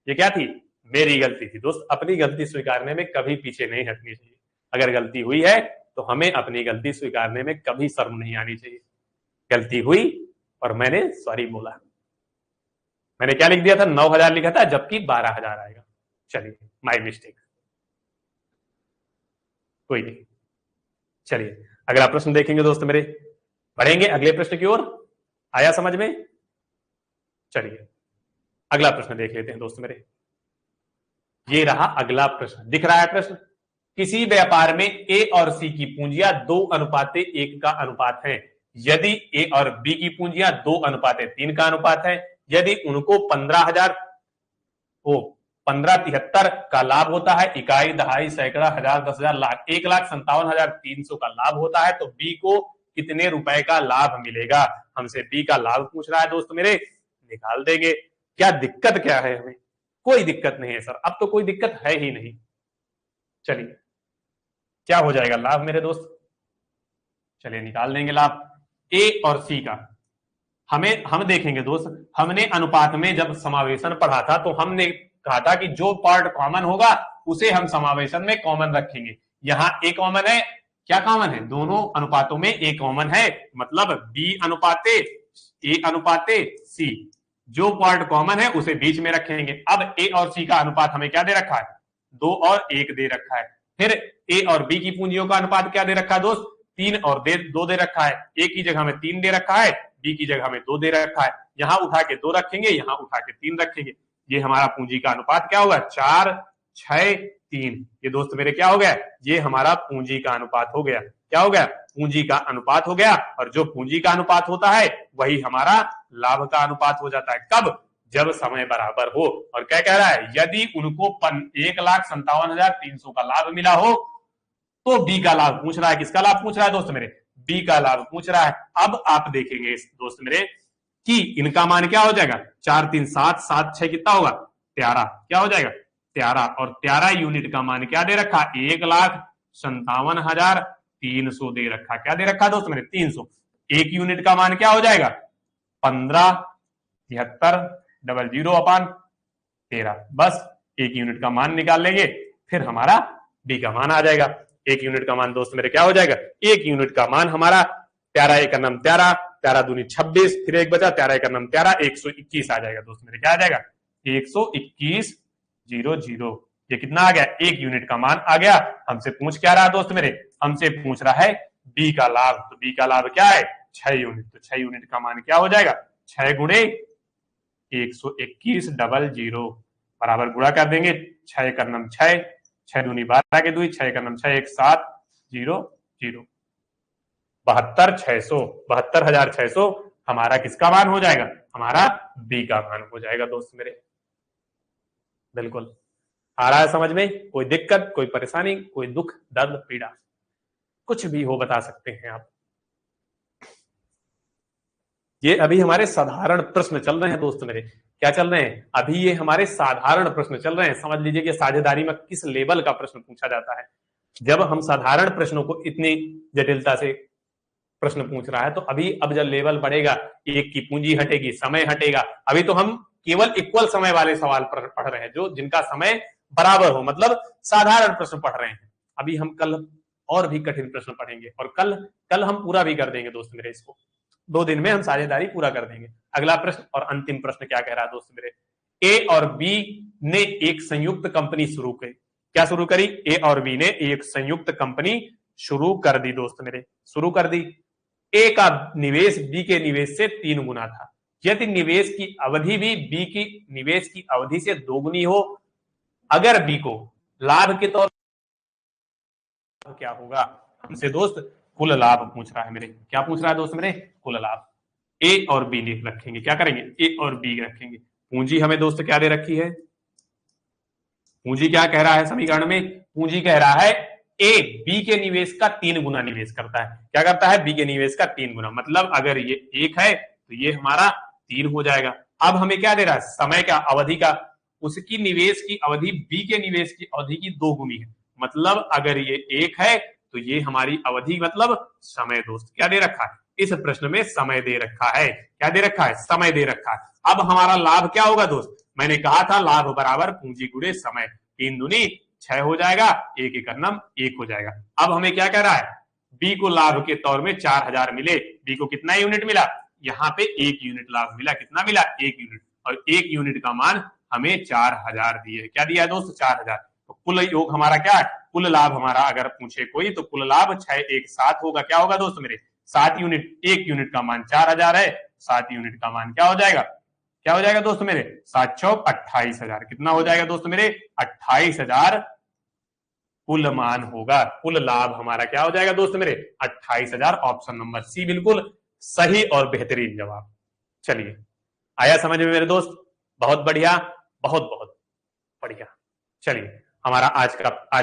ये क्या थी, मेरी गलती थी दोस्त। अपनी गलती स्वीकारने में कभी पीछे नहीं हटनी चाहिए। अगर गलती हुई है तो हमें अपनी गलती स्वीकारने में कभी शर्म नहीं आनी चाहिए। गलती हुई और मैंने सॉरी बोला। मैंने क्या लिख दिया था 9,000 लिखा था जबकि 12,000 आएगा। चलिए माई मिस्टेक, कोई नहीं। चलिए अगला प्रश्न देखेंगे दोस्त मेरे, बढ़ेंगे अगले प्रश्न की ओर। आया समझ में, चलिए अगला प्रश्न देख लेते हैं दोस्त मेरे। ये रहा अगला प्रश्न, दिख रहा है प्रश्न। किसी व्यापार में ए और सी की पूंजियां 2:1 का अनुपात है। यदि ए और बी की पूंजियां 2:3 का अनुपात है, यदि उनको 1573 का लाभ होता है, इकाई दहाई सैकड़ा हजार 10,000 लाख 1,57,300 का लाभ होता है, तो बी को कितने रुपए का लाभ मिलेगा। हमसे बी का लाभ पूछ रहा है दोस्त मेरे, निकाल देंगे। क्या दिक्कत क्या है, हमें कोई दिक्कत नहीं है सर, अब तो कोई दिक्कत है ही नहीं। चलिए क्या हो जाएगा लाभ मेरे दोस्त, चलिए निकाल देंगे लाभ ए और सी का। हम देखेंगे दोस्त, हमने अनुपात में जब समावेशन पढ़ा था तो हमने कहा था कि जो पार्ट कॉमन होगा उसे हम समावेशन में कॉमन रखेंगे। यहां ए कॉमन है, क्या कॉमन है, दोनों अनुपातों में ए कॉमन है, मतलब बी अनुपाते ए अनुपाते सी, जो पार्ट कॉमन है उसे बीच में रखेंगे। अब ए और सी का अनुपात हमें क्या दे रखा है, 2 और 1 दे रखा है। फिर ए और बी की पूंजियों का अनुपात क्या दे रखा है दोस्त, 3 और 2 दे रखा है। ए की जगह में 3 दे रखा है, बी की जगह में 2 दे रखा है। यहां उठा के 2 रखेंगे, यहां उठा के 3 रखेंगे। ये हमारा पूंजी का अनुपात क्या होगा, 4 6 3। ये दोस्त मेरे क्या हो गया, ये हमारा पूंजी का अनुपात हो गया। क्या हो गया, पूंजी का अनुपात हो गया। और जो पूंजी का अनुपात होता है वही हमारा लाभ का अनुपात हो जाता है। कब, जब समय बराबर हो। और क्या कह रहा है, यदि उनको 1,57,300 का लाभ मिला हो तो बी का लाभ पूछ रहा है। किसका लाभ पूछ रहा है दोस्त मेरे, बी का लाभ पूछ रहा है। अब आप देखेंगे दोस्त मेरे कि इनका मान क्या हो जाएगा, 4 3 7 7 6 कितना होगा, 13। क्या हो जाएगा, 13। और 13 यूनिट का मान क्या दे रखा, 1,57,300 दे रखा। क्या दे रखा दोस्त मेरे, 300। एक यूनिट का मान क्या हो जाएगा, 15,73,00/13। बस एक यूनिट का मान निकाल लेंगे, फिर हमारा बी का मान आ जाएगा। एक यूनिट का मान दोस्त मेरे क्या हो जाएगा, एक यूनिट का मान हमारा 13 एक नम 13, 13 दूनी 26, फिर एक बचा 13 एक नम 13, 121 आ जाएगा दोस्त मेरे। क्या आ जाएगा, 121,00। ये कितना आ गया, एक यूनिट का मान आ गया। हमसे पूछ क्या रहा दोस्त मेरे, हमसे पूछ रहा है बी का लाभ। तो बी का लाभ क्या है, 6 यूनिट। तो 6 यूनिट का मान क्या हो जाएगा, 6 गुणे 121,00 बराबर गुणा कर देंगे। 6 एक नम 6, 6 दूनी 12 के 2, 6 एक नम 6, 1,7,0,0। 72,600, 72,600 हमारा किसका मान हो जाएगा, हमारा बी का मान हो जाएगा दोस्त मेरे। बिल्कुल आ रहा है समझ में, कोई दिक्कत, कोई परेशानी, कोई दुख दर्द पीड़ा, कुछ भी हो बता सकते हैं आप। ये अभी हमारे साधारण प्रश्न चल रहे हैं दोस्त मेरे। क्या चल रहे हैं, अभी ये हमारे साधारण प्रश्न चल रहे हैं। समझ लीजिए कि साझेदारी में किस लेवल का प्रश्न पूछा जाता है। जब हम साधारण प्रश्नों को इतनी जटिलता से प्रश्न पूछ रहा है, तो अभी अब जब लेवल बढ़ेगा, एक की पूंजी हटेगी, समय हटेगा। अभी तो हम केवल इक्वल समय वाले सवाल पढ़ रहे हैं, जो जिनका समय बराबर हो, मतलब साधारण प्रश्न पढ़ रहे हैं। अभी हम कल और भी कठिन प्रश्न पढ़ेंगे, और कल हम पूरा भी कर देंगे दोस्त मेरे। इसको 2 दिन में हम साझेदारी पूरा कर देंगे। अगला प्रश्न और अंतिम प्रश्न क्या कह रहा है दोस्त मेरे, ए और बी ने एक संयुक्त कंपनी शुरू की। क्या शुरू करी, ए और बी ने एक संयुक्त कंपनी शुरू कर दी दोस्त मेरे, शुरू कर दी। ए का निवेश बी के निवेश से 3 गुना था। यदि निवेश की अवधि भी बी की निवेश की अवधि से 2 गुनी हो, अगर बी को लाभ के तौर पर क्या होगा। हमसे दोस्त कुल लाभ पूछ रहा है मेरे। क्या पूछ रहा है दोस्त मेरे, कुल लाभ। ए और बी रखेंगे, क्या करेंगे, ए और बी रखेंगे। पूंजी हमें दोस्त क्या दे रखी है, पूंजी क्या कह रहा है समीकरण में, पूंजी कह रहा है ए बी के निवेश का 3 गुना निवेश करता है। क्या करता है, बी के निवेश का 3 गुना। मतलब अगर ये 1 है तो ये हमारा 3 हो जाएगा। अब हमें क्या दे रहा है, समय का, अवधि का, उसकी निवेश की अवधि बी के निवेश की अवधि की 2 गुनी है। मतलब अगर ये 1 है तो ये हमारी अवधि, मतलब समय दोस्त क्या दे रखा है, इस प्रश्न में समय दे रखा है। क्या दे रखा है, समय दे रखा है। अब हमारा लाभ क्या होगा दोस्त, मैंने कहा था लाभ बराबर पूंजी गुणे समय। 3 दूनी 6 हो जाएगा, 1 एक नम 1 हो जाएगा। अब हमें क्या कह रहा है, बी को लाभ के तौर में 4,000 मिले। बी को कितना यूनिट मिला, यहाँ पे 1 यूनिट लाभ मिला। कितना मिला, 1 यूनिट। और 1 यूनिट का मान हमें 4,000 दिए। क्या दिया है दोस्त, 4,000। तो कुल योग हमारा क्या है, कुल लाभ हमारा अगर पूछे कोई तो कुल लाभ 6 1 7 होगा। क्या होगा दोस्त मेरे, 7 यूनिट। 1 यूनिट का मान 4,000 है, 7 यूनिट का मान क्या हो जाएगा, क्या हो जाएगा दोस्त मेरे, 7 चौक 28,000। कितना हो जाएगा दोस्त मेरे, 28,000 कुल मान होगा। कुल लाभ हमारा क्या हो जाएगा दोस्त मेरे, 28,000। ऑप्शन नंबर सी बिल्कुल सही और बेहतरीन जवाब। चलिए, आया समझ में मेरे दोस्त, बहुत बढ़िया, बहुत बहुत बढ़िया। चलिए, हमारा आज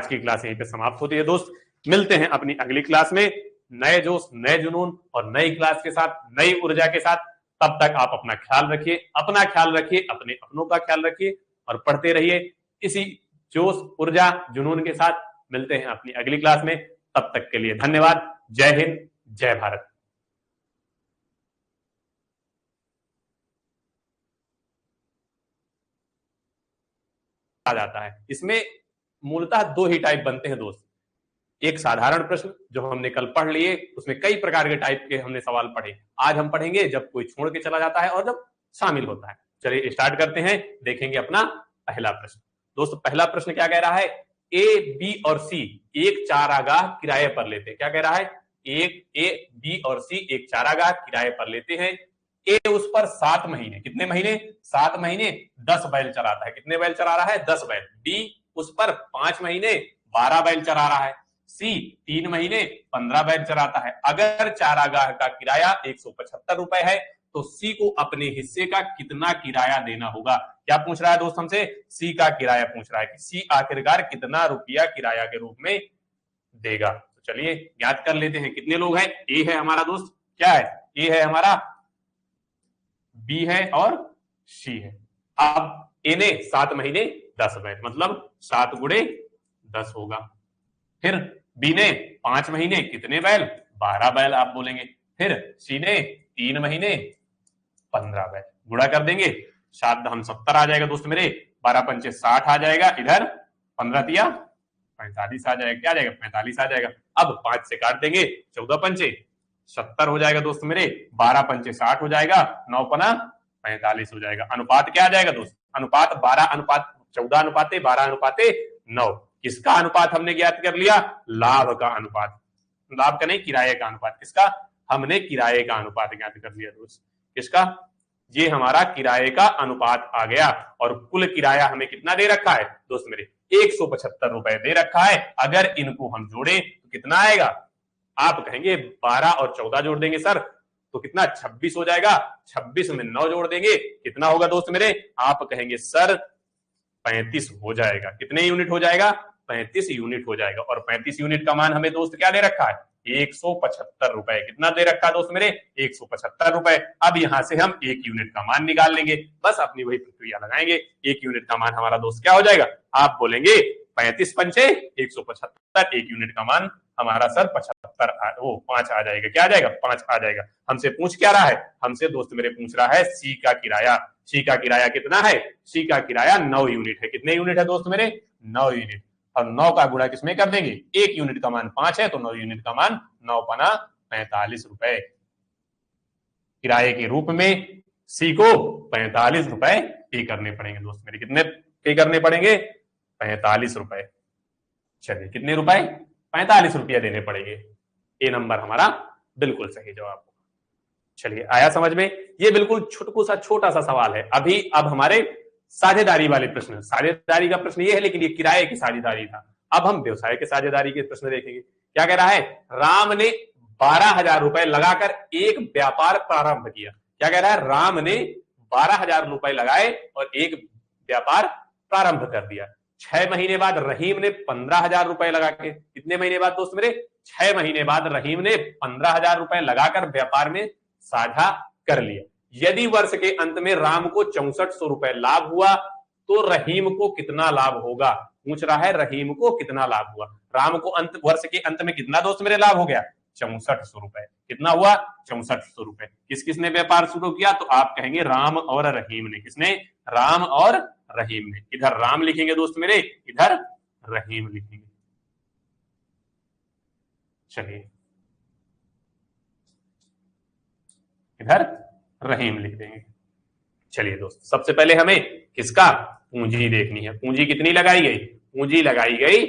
की क्लास यहीं पे समाप्त होती है दोस्त। मिलते हैं अपनी अगली क्लास में नए जोश, नए जुनून और नई क्लास के साथ, नई ऊर्जा के साथ। तब तक आप अपना ख्याल रखिए, अपना ख्याल रखिए, अपने अपनों का ख्याल रखिए और पढ़ते रहिए इसी जोश, ऊर्जा, जुनून के साथ। मिलते हैं अपनी अगली क्लास में, तब तक के लिए धन्यवाद। जय हिंद, जय भारत। आ जाता है। इसमें मूलतः दो ही टाइप बनते हैं दोस्त। एक साधारण प्रश्न जो हमने कल पढ़ लिए, उसमें कई प्रकार के टाइप के हमने सवाल पढ़े। आज हम पढ़ेंगे जब कोई छोड़ के चला जाता है और जब शामिल होता है। चलिए स्टार्ट करते हैं, देखेंगे अपना पहला प्रश्न। दोस्तों पहला प्रश्न क्या कह रहा है, ए, बी और सी एक चारागाह किराए पर लेते हैं। क्या कह रहा है, एक ए, बी और सी एक चारागाह किराए पर लेते हैं। ए उस पर 7 महीने, कितने महीने, 7 महीने 10 बैल चराता है। कितने बैल चरा रहा है, 10 बैल। बी उस पर 5 महीने 12 बैल चरा रहा है। सी 3 महीने 15 बैल चराता है। अगर चारागाह का किराया 175 रुपए है तो सी को अपने हिस्से का कितना किराया देना होगा। क्या पूछ रहा है दोस्त हमसे, सी का किराया पूछ रहा है कि सी आखिरकार कितना रुपया किराया के रूप में देगा। तो चलिए याद कर लेते हैं कितने लोग हैं। ए है हमारा दोस्त, क्या है, ए है हमारा, बी है और सी है। अब ए ने 7 महीने 10 बैल, मतलब 7 गुणे 10 होगा। फिर बी ने 5 महीने कितने बैल, 12 बैल आप बोलेंगे। फिर सी ने 3 महीने 15 बैल, गुणा कर देंगे, 7 दहम 70 आ जाएगा दोस्त मेरे, 12 पंचे 60 आ जाएगा, इधर 15 तिया 45 आ जाएगा। क्या आ जाएगा, 45 आ जाएगा। अब 5 से काट देंगे, 14 पंचे 70 हो जाएगा दोस्त मेरे, 12 पंचे 60 हो जाएगा, 9 पना 45 हो जाएगा। अनुपात क्या आ जाएगा दोस्त, अनुपात 12 अनुपात 14 अनुपाते 12 अनुपाते 9। किसका अनुपात हमने ज्ञात कर लिया, लाभ का अनुपात, लाभ का नहीं किराए का अनुपात। किसका, हमने किराए का अनुपात ज्ञात कर लिया दोस्त। किसका, ये हमारा किराए का अनुपात आ गया। और कुल किराया हमें कितना दे रखा है दोस्त मेरे, 175 रुपए दे रखा है। अगर इनको हम जोड़े तो कितना आएगा, आप कहेंगे 12 और 14 जोड़ देंगे सर तो कितना 26 हो जाएगा। 26 में 9 जोड़ देंगे कितना होगा दोस्त मेरे, आप कहेंगे सर 35 हो जाएगा। कितने यूनिट हो जाएगा, 35 यूनिट हो जाएगा। और 35 यूनिट का मान हमें दोस्त क्या दे रखा है, 175 रुपए। कितना दे रखा है दोस्त मेरे, 175 रुपए। अब यहां से हम 1 यूनिट का मान निकाल लेंगे, बस अपनी वही प्रक्रिया लगाएंगे। 1 यूनिट का मान हमारा दोस्त क्या हो जाएगा, आप बोलेंगे 35 पंचे 175, 1 यूनिट का मान हमारा सर 75 वो 5 आ जाएगा। क्या आ जाएगा, 5 आ जाएगा। हमसे पूछ क्या रहा है, हमसे दोस्त मेरे पूछ रहा है सी का किराया। सी का किराया कितना है, सी का किराया 9 यूनिट है। कितने यूनिट है दोस्त मेरे, 9 यूनिट। और 9 का गुणा किसमें कर देंगे, 1 यूनिट का मान 5 है तो 9 यूनिट का मान 9 पना 45 रुपए। किराए के रूप में सी को 45 रुपए पे करने पड़ेंगे दोस्त मेरे। कितने पे करने पड़ेंगे, 45 रुपए। चलिए कितने रुपए, 45 रुपया देने पड़ेंगे। ए नंबर हमारा बिल्कुल सही जवाब। चलिए आया समझ में, ये बिल्कुल छुटकू सा छोटा सा सवाल है। अभी अब हमारे साझेदारी वाले प्रश्न, साझेदारी का प्रश्न ये है लेकिन ये किराए की साझेदारी था। अब हम व्यवसाय के साझेदारी के प्रश्न देखेंगे। क्या कह रहा है, राम ने 12,000 रुपए लगाकर एक व्यापार प्रारंभ किया। क्या कह रहा है, राम ने 12,000 रुपए लगाए और एक व्यापार प्रारंभ कर दिया। 6 महीने बाद रहीम ने 15,000 रुपए लगा के, कितने महीने बाद दोस्त मेरे, 6 महीने बाद रहीम ने 15,000 रुपए लगाकर व्यापार में साझा कर लिया। यदि वर्ष के अंत में राम को 6400 रुपए लाभ हुआ तो रहीम को कितना लाभ होगा। पूछ रहा है रहीम को कितना लाभ हुआ। राम को वर्ष के अंत में कितना दोस्त मेरे लाभ हो गया, 6400 रुपए। कितना हुआ, 6400 रुपए। किस किसने व्यापार शुरू किया, तो आप कहेंगे राम और रहीम ने। किसने, राम और रहीम ने। इधर राम लिखेंगे दोस्त मेरे, इधर रहीम लिखेंगे। चलिए इधर रहीम लिख देंगे। चलिए दोस्त सबसे पहले हमें किसका, पूंजी देखनी है। पूंजी कितनी लगाई गई, पूंजी लगाई गई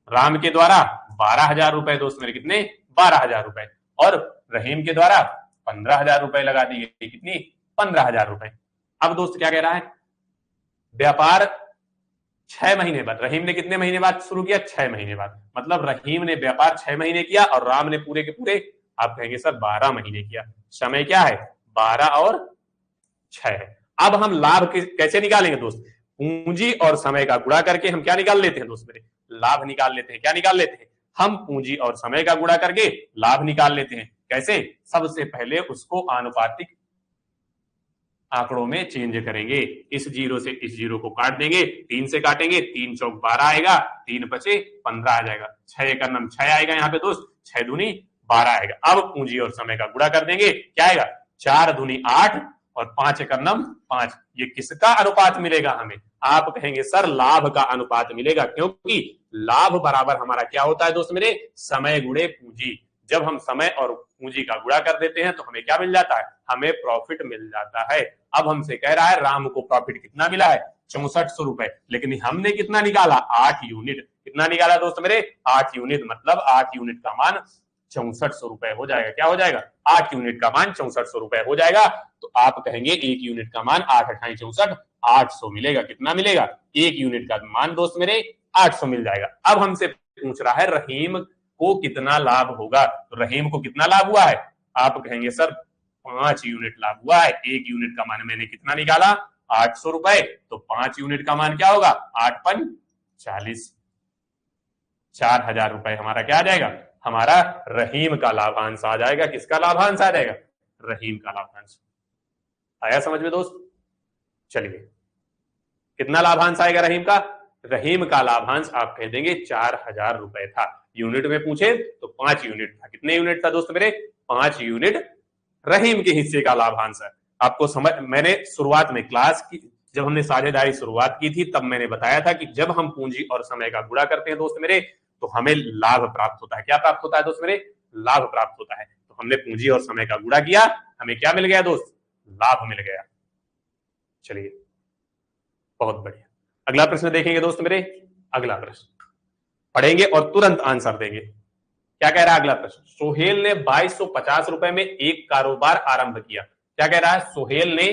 राम के द्वारा 12,000 रुपए दोस्त मेरे। कितने, 12,000 रुपए। और रहीम के द्वारा 15,000 रुपए लगा दी गई। कितनी, 15,000 रुपए। अब दोस्त क्या कह रहा है, व्यापार 6 महीने बाद, रहीम ने कितने महीने बाद शुरू किया, 6 महीने बाद। मतलब रहीम ने व्यापार 6 महीने किया और राम ने पूरे के पूरे, आप कहेंगे सर 12 महीने किया। समय क्या है, 12 और 6 है। अब हम लाभ कैसे निकालेंगे दोस्त, पूंजी और समय का गुणा करके हम क्या निकाल लेते हैं दोस्त मेरे, लाभ निकाल लेते हैं। क्या निकाल लेते हैं, हम पूंजी और समय का गुणा करके लाभ निकाल लेते हैं। कैसे, सबसे पहले उसको आनुपातिक आंकड़ों में चेंज करेंगे। इस जीरो से इस जीरो को काट देंगे, 3 से काटेंगे, 3 चौक 12 आएगा, 3 बचे 15 आ जाएगा, 6 का नाम 6 आएगा यहाँ पे दोस्त, 6 दूनी 12 आएगा। अब पूंजी और समय का गुणा कर देंगे, क्या आएगा, 4 दूनी 8 और 5 एकम 5। ये किसका अनुपात मिलेगा हमें? आप कहेंगे सर लाभ का अनुपात मिलेगा, क्योंकि लाभ बराबर हमारा क्या होता है दोस्त मेरे? समय गुणे पूंजी। जब हम समय और पूंजी का गुणा कर देते हैं तो हमें क्या मिल जाता है? हमें प्रॉफिट मिल जाता है। अब हमसे कह रहा है राम को प्रॉफिट कितना मिला है? 6400 रुपए, लेकिन हमने कितना निकाला? 8 यूनिट। कितना निकाला दोस्त मेरे? 8 यूनिट। मतलब 8 यूनिट का मान 6400 रुपए हो जाएगा। क्या हो जाएगा? 8 यूनिट का मान 6400 रुपए हो जाएगा। तो आप कहेंगे 1 यूनिट का मान 8 8 64 800 मिलेगा। कितना मिलेगा? 1 यूनिट का मान दोस्त मेरे 800 मिल जाएगा। अब हमसे पूछ रहा है रहीम को कितना लाभ होगा। तो रहीम को कितना लाभ हुआ है? आप कहेंगे सर 5 यूनिट लाभ हुआ है। 1 यूनिट का मान मैंने कितना निकाला? 800 रुपए। तो 5 यूनिट का मान क्या होगा? 8 पन 40, 4000 रुपए हमारा क्या आ जाएगा? हमारा रहीम का लाभांश आ जाएगा। किसका लाभांश आ जाएगा? रहीम का लाभांश। आया समझ में दोस्त? चलिए, कितना लाभांश आएगा रहीम का? रहीम का लाभांश आप कह देंगे 4000 रुपए था। यूनिट में पूछे तो 5 यूनिट था। कितने यूनिट था दोस्त मेरे? 5 यूनिट रहीम के हिस्से का लाभांश है। आपको समझ, मैंने शुरुआत में क्लास की, जब हमने साझेदारी शुरुआत की थी तब मैंने बताया था कि जब हम पूंजी और समय का गुणा करते हैं दोस्त मेरे, तो हमें लाभ प्राप्त होता है। क्या प्राप्त होता है दोस्त मेरे? लाभ प्राप्त होता है। तो हमने पूंजी और समय का गुणा किया, हमें क्या मिल गया दोस्त? लाभ मिल गया। चलिए, बहुत बढ़िया। अगला प्रश्न देखेंगे दोस्त मेरे। अगला प्रश्न पढ़ेंगे और तुरंत आंसर देंगे। क्या कह रहा है अगला प्रश्न? सोहेल ने 2250 रुपए में एक कारोबार आरंभ किया। क्या कह रहा है? सोहेल ने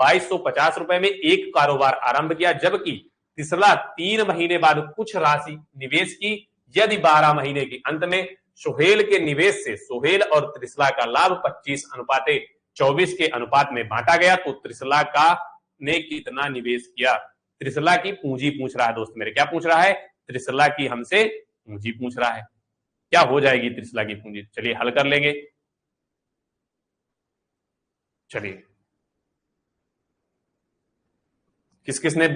2250 रुपए में एक कारोबार आरंभ किया, जबकि तिसला 3 महीने बाद कुछ राशि निवेश की। यदि 12 महीने के अंत में सोहेल के निवेश से सोहेल और त्रिशला का लाभ 25:24 के अनुपात में बांटा गया, तो त्रिशला का ने कितना निवेश किया? त्रिशला की पूंजी पूछ रहा है दोस्त मेरे। क्या पूछ रहा है? त्रिशला की हमसे पूंजी पूछ रहा है। क्या हो जाएगी त्रिशला की पूंजी? चलिए हल कर लेंगे। चलिए, किस किसने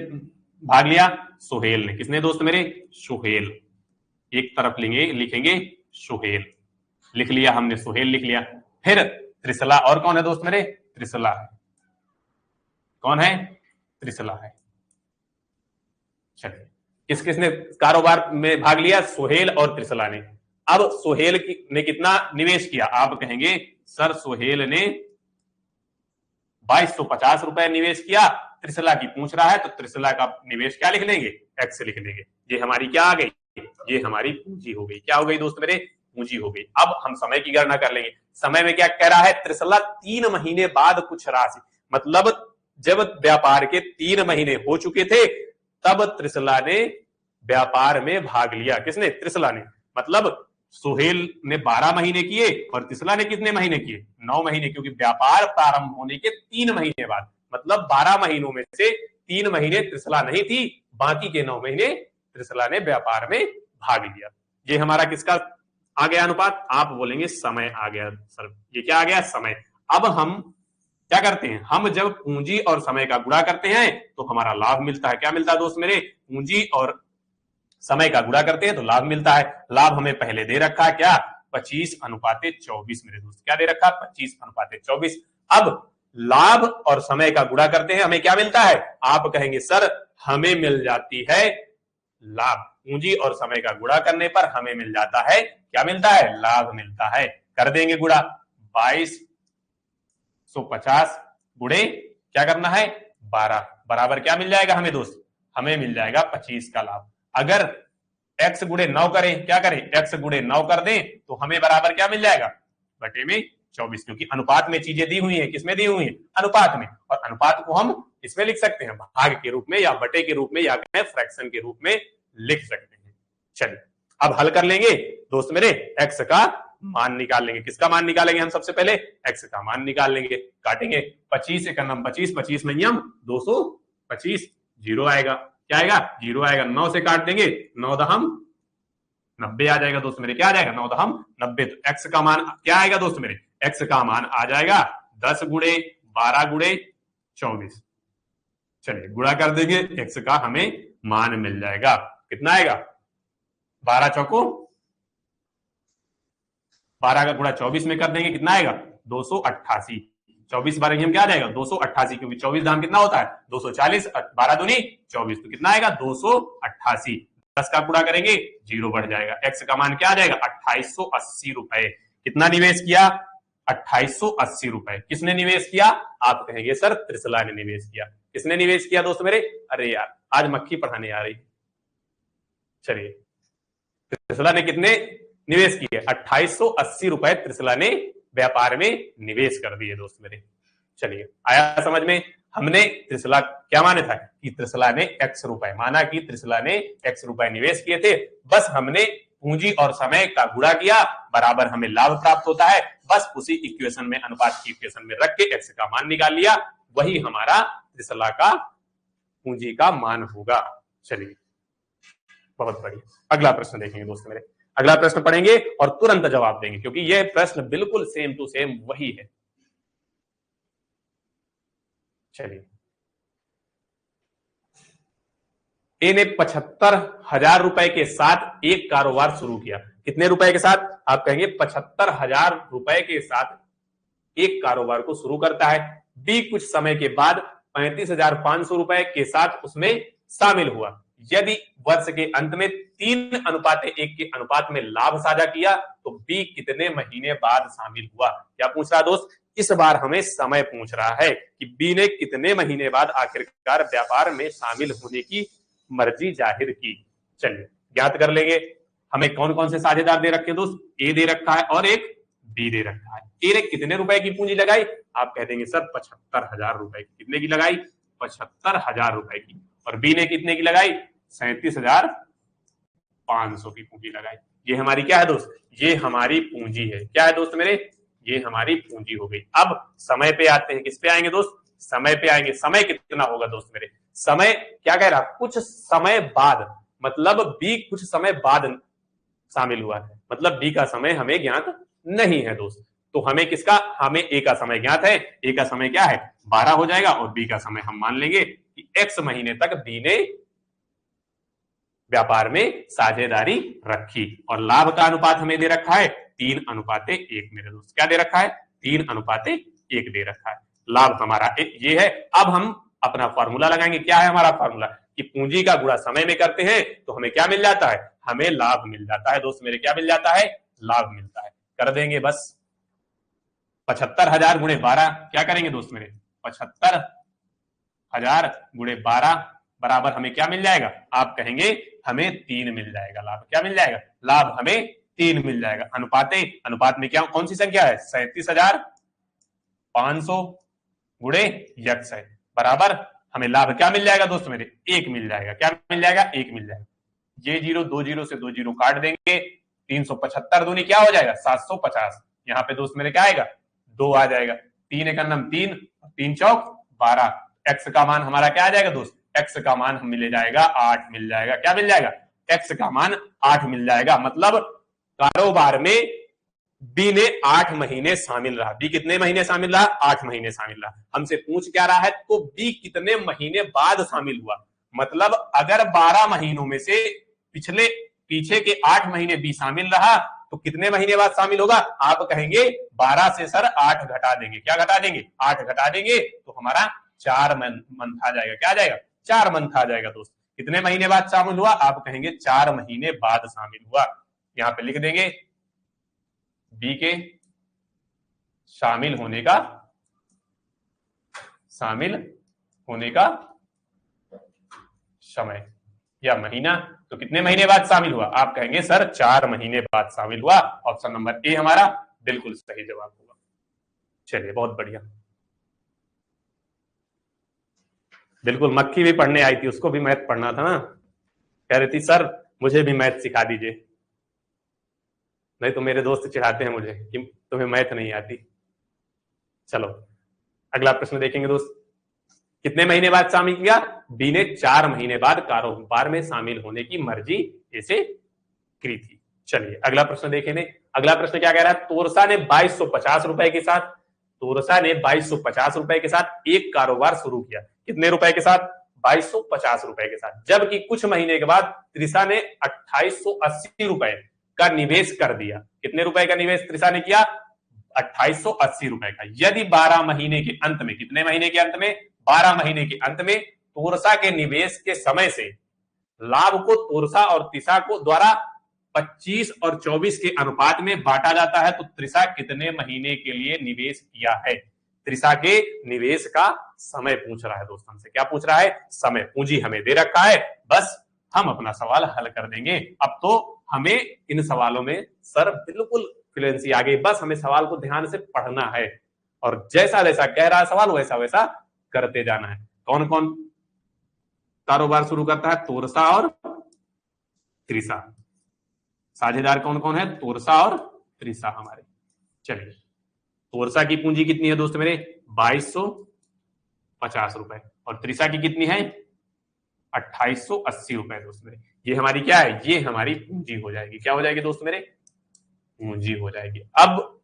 भाग लिया? सोहेल ने। किसने दोस्त मेरे? सोहेल। एक तरफ लेंगे, लिखेंगे सोहेल। लिख लिया हमने, सोहेल लिख लिया। फिर त्रिशला, और कौन है दोस्त मेरे? त्रिशला है। कौन है? त्रिशला है। चलिए, किस किसने कारोबार में भाग लिया? सोहेल और त्रिशला ने। अब सोहेल ने कितना निवेश किया? आप कहेंगे सर सोहेल ने 2250 रुपए निवेश किया। त्रिशला की पूछ रहा है, तो त्रिशला का निवेश क्या लिख लेंगे? एक्स लिख लेंगे। ये हमारी क्या आ गई? ये हमारी पूंजी हो गई। क्या हो गई दोस्त मेरे? पूंजी हो गई। अब हम समय की गणना कर लेंगे। समय में क्या कह रहा है? त्रिशला 3 महीने बाद कुछ राशि, मतलब जब व्यापार के 3 महीने हो चुके थे तब त्रिशला ने व्यापार में भाग लिया। किसने? त्रिशला ने। मतलब सोहेल ने 12 महीने किए और त्रिशला ने कितने महीने किए? 9 महीने, क्योंकि व्यापार प्रारंभ होने के 3 महीने बाद, मतलब 12 महीनों में से 3 महीने त्रिशला नहीं थी, बाकी के 9 महीने त्रिशला ने व्यापार में भाग लिया। ये हमारा किसका आ गया अनुपात? आप बोलेंगे समय आ गया सर। ये क्या आ गया? समय। अब हम क्या करते हैं? हम जब पूंजी और समय का गुणा करते हैं तो हमारा लाभ मिलता है। क्या मिलता है दोस्त मेरे? पूंजी और समय का गुणा करते हैं तो लाभ मिलता है। लाभ हमें पहले दे रखा है क्या? 25:24 मेरे दोस्त। क्या दे रखा? 25:24। अब लाभ और समय का गुणा करते हैं, हमें क्या मिलता है? आप कहेंगे सर हमें मिल जाती है लाभ। पूंजी और समय का गुणा करने पर हमें मिल जाता है, क्या मिलता है? लाभ मिलता है। कर देंगे गुणा। 2250 गुणे क्या करना है? 12 बराबर क्या मिल जाएगा हमें दोस्त? हमें मिल जाएगा 25 का लाभ। अगर x गुणे 9 करें, क्या करें? x गुणे 9 कर दें तो हमें बराबर क्या मिल जाएगा? बटे में 24, क्योंकि अनुपात में चीजें दी हुई है। किसमें दी हुई है? अनुपात में। और अनुपात को हम इसमें लिख सकते हैं भाग के रूप में, या बटे के रूप में, या फ्रैक्शन के रूप में लिख सकते हैं। चलिए, अब हल कर लेंगे दोस्त मेरे। x का मान निकाल लेंगे। किसका मान निकालेंगे हम? सबसे पहले x का मान निकाल लेंगे। काटेंगे 25 एक 25, 25 में 225, जीरो आएगा। क्या आएगा? जीरो आएगा। 9 से काट देंगे, 9 दहम 90 आ जाएगा दोस्त मेरे। क्या आ जाएगा? 9 दहम 90। तो x का मान क्या आएगा दोस्त मेरे? x का मान आ जाएगा 10 गुणे 12 गुणे 24। चलिए गुणा कर देंगे, x का हमें मान मिल जाएगा। कितना आएगा? 12 चौको 12 का गुणा 24 में कर देंगे, कितना आएगा? 288। 24 बार हम क्या आ जाएगा 288, क्योंकि 24 दाम कितना होता है 240, 12 दूनी 24, तो कितना आएगा 288। 10 का गुणा करेंगे 0 बढ़ जाएगा, एक्स का मान क्या आ जाएगा 2880 रुपए। कितना निवेश किया 2880 रुपए। किसने निवेश किया? आप कहेंगे सर त्रिशला ने निवेश किया। किसने निवेश किया दोस्त मेरे? अरे यार आज मक्खी पढ़ाने आ रही। चलिए, त्रिशला ने कितने निवेश किए? 2880 रुपए त्रिशला ने व्यापार में निवेश कर दिए दोस्त मेरे। चलिए, आया समझ में? हमने त्रिशला क्या माना था कि त्रिशला ने x रुपए माना, कि त्रिशला ने x रुपए निवेश किए थे। बस हमने पूंजी और समय का गुणा किया, बराबर हमें लाभ प्राप्त होता है। बस उसी इक्वेशन में, अनुपात की इक्वेशन में रख के x का मान निकाल लिया, वही हमारा त्रिशला का पूंजी का मान होगा। चलिए, बहुत बढ़िया। अगला प्रश्न देखेंगे दोस्त मेरे। अगला प्रश्न पढ़ेंगे और तुरंत जवाब देंगे, क्योंकि यह प्रश्न बिल्कुल सेम टू सेम वही है। चलिए, ए ने 75,000 रुपए के साथ एक कारोबार शुरू किया। कितने रुपए के साथ? आप कहेंगे 75,000 रुपए के साथ एक कारोबार को शुरू करता है। बी कुछ समय के बाद 35,500 रुपए के साथ उसमें शामिल हुआ। यदि वर्ष के अंत में 3:1 के अनुपात में लाभ साझा किया तो बी कितने महीने बाद शामिल हुआ? क्या पूछ रहा दोस्त? इस बार हमें समय पूछ रहा है कि बी ने कितने महीने बाद आखिरकार व्यापार में शामिल होने की मर्जी जाहिर की। चलिए, ज्ञात कर लेंगे। हमें कौन कौन से साझेदार दे रखे हैं दोस्त? ए दे रखा है और एक बी दे रखा है। ए ने कितने रुपए की पूंजी लगाई? आप कह देंगे सर 75,000 रुपए की। कितने की लगाई? 75,000 रुपए की। और बी ने कितने की लगाई? 37,500 की पूंजी लगाई। ये हमारी क्या है दोस्त? ये हमारी पूंजी है। क्या है दोस्त मेरे? ये हमारी पूंजी हो गई। अब समय पे आते हैं। किस पे आएंगे दोस्त? समय पे आएंगे। समय कितना होगा दोस्त मेरे? समय क्या कह रहा? कुछ समय बाद, मतलब बी कुछ समय बाद शामिल हुआ है, मतलब बी का समय हमें ज्ञात नहीं है दोस्त। तो हमें किसका? हमें ए का समय ज्ञात है। ए का समय क्या है? 12 हो जाएगा। और बी का समय हम मान लेंगे कि x महीने तक बी ने व्यापार में साझेदारी रखी। और लाभ का अनुपात हमें दे रखा है 3:1 मेरे दोस्त। क्या दे रखा है? 3:1 दे रखा है। लाभ हमारा ये है। अब हम अपना फॉर्मूला लगाएंगे। क्या है हमारा फॉर्मूला? कि पूंजी का गुणा समय में करते हैं तो हमें क्या मिल जाता है? हमें लाभ मिल जाता है दोस्त मेरे। क्या मिल जाता है? लाभ मिलता है। कर देंगे बस। 75,000 गुणे 12 क्या करेंगे दोस्त मेरे? 75,000 गुणे 12 बराबर हमें क्या मिल जाएगा? आप कहेंगे हमें 3 मिल जाएगा। लाभ क्या मिल जाएगा? लाभ हमें 3 मिल जाएगा। अनुपात में क्या, कौन सी संख्या है? 37,500 गुणे x है, बराबर हमें लाभ क्या मिल जाएगा दोस्त मेरे? 1 मिल जाएगा। क्या मिल जाएगा? 1 मिल जाएगा। ये 0 2 0 से 2 0 काट देंगे। 375 दूनी क्या हो जाएगा? 750। यहाँ पे दोस्त मेरे क्या आएगा? 2 आ जाएगा। 3 एक अन्नम 3, 3 चौक 12। x का मान हमारा क्या आ जाएगा दोस्त? x का मान हम मिल जाएगा 8 मिल जाएगा। क्या मिल जाएगा? x का मान 8 मिल जाएगा। मतलब कारोबार में बी ने 8 महीने शामिल रहा। बी कितने महीने शामिल रहा? 8 महीने शामिल रहा। हमसे पूछ क्या रहा है? तो बी कितने महीने बाद शामिल हुआ। मतलब अगर 12 महीनों में से पीछे के 8 महीने बी शामिल रहा तो कितने महीने बाद शामिल होगा? आप कहेंगे 12 से सर 8 घटा देंगे। क्या घटा देंगे? 8 घटा देंगे तो हमारा 4 मंथ आ जाएगा। क्या आ जाएगा? 4 मंथ आ जाएगा दोस्त। कितने महीने बाद शामिल हुआ? आप कहेंगे 4 महीने बाद शामिल हुआ। यहां पे लिख देंगे बी के शामिल होने का समय या महीना। तो कितने महीने बाद शामिल हुआ? आप कहेंगे सर 4 महीने बाद शामिल हुआ। ऑप्शन नंबर ए हमारा बिल्कुल सही जवाब होगा। चलिए, बहुत बढ़िया। बिल्कुल, मक्खी भी पढ़ने आई थी, उसको भी मैथ पढ़ना था ना। कह रही थी सर मुझे भी मैथ सिखा दीजिए। नहीं तो मेरे दोस्त चिढ़ाते हैं मुझे कि तुम्हें मैथ नहीं आती। चलो, अगला प्रश्न देखेंगे दोस्त। कितने महीने बाद शामिल किया? बी ने 4 महीने बाद कारोबार में शामिल होने की मर्जी इसे की थी। चलिए, अगला प्रश्न देखेंगे। अगला प्रश्न क्या कह रहा है? तोरसा ने 2250 रुपए के साथ 2250 रुपए के साथ एक कारोबार शुरू किया। कितने रुपए के साथ? 2250 रुपए के साथ। जबकि कुछ महीने के बाद त्रिशा ने 2880 रुपए का निवेश कर दिया। कितने रुपए का निवेश त्रिशा ने किया? 2880 रुपए का। यदि 12 महीने के अंत में, कितने महीने के अंत में, 12 महीने के अंत में तोरसा के निवेश के समय से लाभ को तोरसा और त्रिषा को द्वारा 25 और 24 के अनुपात में बांटा जाता है, तो त्रिषा कितने महीने के लिए निवेश किया है? त्रिषा के निवेश का समय पूछ रहा है दोस्तों हमसे। क्या पूछ रहा है? समय। पूंजी हमें दे रखा है, बस हम अपना सवाल हल कर देंगे। अब तो हमें इन सवालों में सर बिल्कुल फ्लुएंसी आ गई, बस हमें सवाल को ध्यान से पढ़ना है और जैसा जैसा कह रहा है सवाल वैसा वैसा करते जाना है। कौन कौन कारोबार शुरू करता है? तोरसा और त्रिषा। साझेदार कौन कौन है? तोरसा और त्रिषा हमारे। चलिए, तोरसा की पूंजी कितनी है दोस्त मेरे? 2250 रुपए और त्रिषा की कितनी है? 2880 रुपए दोस्त मेरे। ये हमारी क्या है? ये हमारी पूंजी हो जाएगी। क्या हो जाएगी दोस्त मेरे? पूंजी हो जाएगी। अब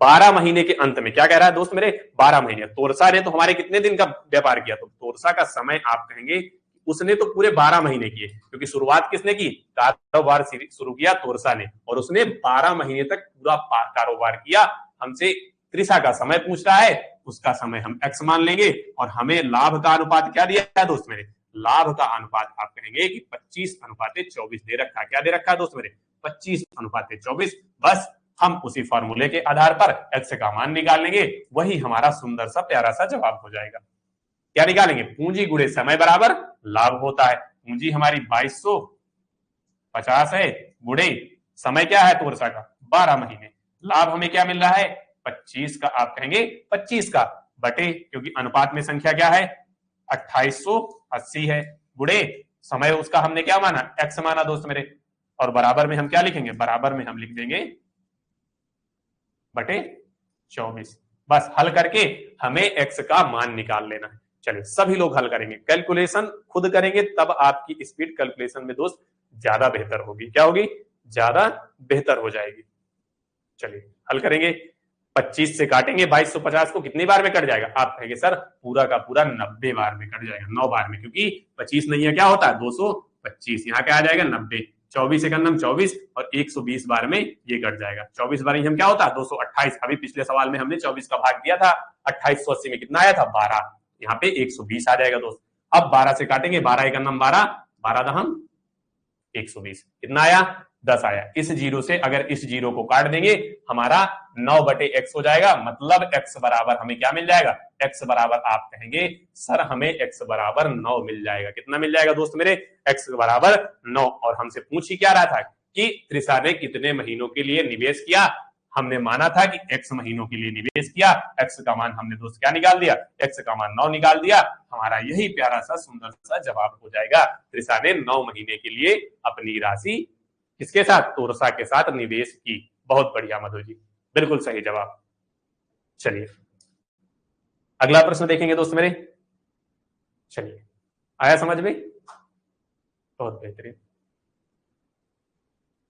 12 महीने के अंत में क्या कह रहा है दोस्त मेरे? 12 महीने। तोरसा ने तो हमारे कितने दिन का व्यापार किया? तो तोरसा का समय आप कहेंगे उसने तो पूरे 12 महीने किए, क्योंकि शुरुआत किसने की? कारोबार शुरू किया तोरसा ने, और उसने 12 महीने तक पूरा कारोबार किया। हमसे त्रिषा का समय पूछ रहा है, उसका समय हम x मान लेंगे और हमें लाभ का अनुपात क्या दिया है दोस्त मेरे? लाभ का अनुपात आप कहेंगे कि 25:24 दे रखा है। क्या दे रखा है दोस्त मेरे? 25:24। बस हम उसी फॉर्मूले के आधार पर x का मान निकाल लेंगे, वही हमारा सुंदर सा प्यारा सा जवाब हो जाएगा। क्या निकालेंगे? पूंजी गुणे समय बराबर लाभ होता है। पूंजी हमारी 2250 है, गुणे समय क्या है तोरसा का? 12 महीने। लाभ हमें क्या मिल रहा है? 25 का। आप कहेंगे 25 का बटे, क्योंकि अनुपात में संख्या क्या है? 2880 है, गुणे समय उसका हमने क्या माना? x माना दोस्त मेरे, और बराबर में हम क्या लिखेंगे? बराबर में हम लिख देंगे बटे 24। बस हल करके हमें x का मान निकाल लेना है। चलिए, सभी लोग हल करेंगे, कैलकुलेशन खुद करेंगे, तब आपकी स्पीड कैलकुलेशन में दोस्त ज्यादा बेहतर होगी। क्या होगी? ज्यादा बेहतर हो जाएगी। चलिए हल करेंगे। 25 से काटेंगे 2250 को, कितनी बार में कट जाएगा? आप कहेंगे सर पूरा का पूरा 90 बार में कट जाएगा। 9 बार में, क्योंकि 25 नहीं है, क्या होता है? 225। यहाँ क्या आ जाएगा? 90। 24 से हम 24 और 120 बार में ये कट जाएगा। 24 बार हम क्या होता है? 228। अभी पिछले सवाल में हमने 24 का भाग दिया था, 2880 में कितना आया था? 12। यहाँ पे 120 आ जाएगा दोस्त। अब 12 से काटेंगे, 12 एक 12, 12 दहम 120, कितना आया? 10 आया। इस जीरो से अगर इस जीरो को काट देंगे, हमारा 9/x हो जाएगा। मतलब x बराबर हमें क्या मिल जाएगा? x बराबर आप कहेंगे सर हमें x बराबर 9 मिल जाएगा। कितना मिल जाएगा दोस्त मेरे? x बराबर 9। और हमसे पूछ ही क्या रहा था कि त्रिषा ने कितने महीनों के लिए निवेश किया? हमने माना था कि x महीनों के लिए निवेश किया। x का मान हमने दोस्त क्या निकाल दिया? x का मान 9 निकाल दिया। हमारा यही प्यारा सा सुंदर सा जवाब हो जाएगा। त्रिषा ने 9 महीने के लिए अपनी राशि किसके साथ? तोरसा के साथ निवेश की। बहुत बढ़िया मधु जी, बिल्कुल सही जवाब। चलिए अगला प्रश्न देखेंगे दोस्त मेरे। चलिए, आया समझ में? बहुत बेहतरीन,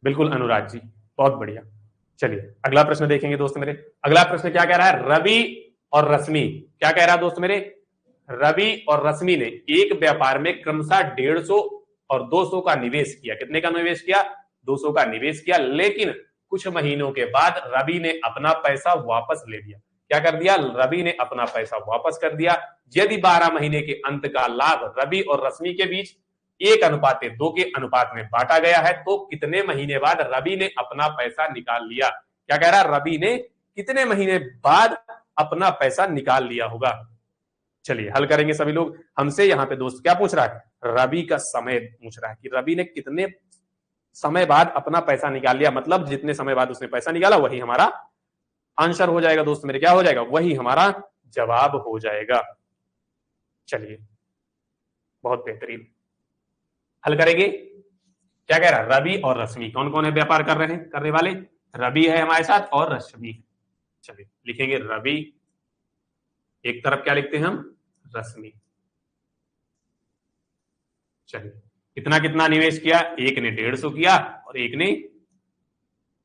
बिल्कुल अनुराग जी, बहुत बढ़िया। चलिए अगला प्रश्न देखेंगे दोस्त मेरे। अगला प्रश्न क्या कह रहा है? रवि और रश्मि। क्या कह रहा है दोस्त मेरे? रवि और रश्मि ने एक व्यापार में क्रमशः 150 और 200 का निवेश किया। कितने का निवेश किया? 200 का निवेश किया। लेकिन कुछ महीनों के बाद रवि ने अपना पैसा वापस ले लिया। क्या कर दिया? रवि ने अपना पैसा वापस कर दिया। यदि 12 महीने के अंत का लाभ रवि और रश्मि के बीच 1:2 के अनुपात में बांटा गया है, तो कितने महीने बाद रवि ने अपना पैसा निकाल लिया? क्या कह रहा है? रवि ने कितने महीने बाद अपना पैसा निकाल लिया होगा? चलिए हल करेंगे सभी लोग। हमसे यहाँ पे दोस्त क्या पूछ रहा है? रवि का समय पूछ रहा है कि रवि ने कितने समय बाद अपना पैसा निकाल लिया। मतलब जितने समय बाद उसने पैसा निकाला वही हमारा आंसर हो जाएगा दोस्त मेरे। क्या हो जाएगा? वही हमारा जवाब हो जाएगा। चलिए बहुत बेहतरीन, हल करेंगे। क्या कह रहा है? रवि और रश्मि कौन कौन है व्यापार कर रहे हैं? करने वाले रवि है हमारे साथ और रश्मि। चलिए लिखेंगे रवि, एक तरफ क्या लिखते हैं हम? रश्मि। चलिए कितना कितना निवेश किया? एक ने 150 किया और एक ने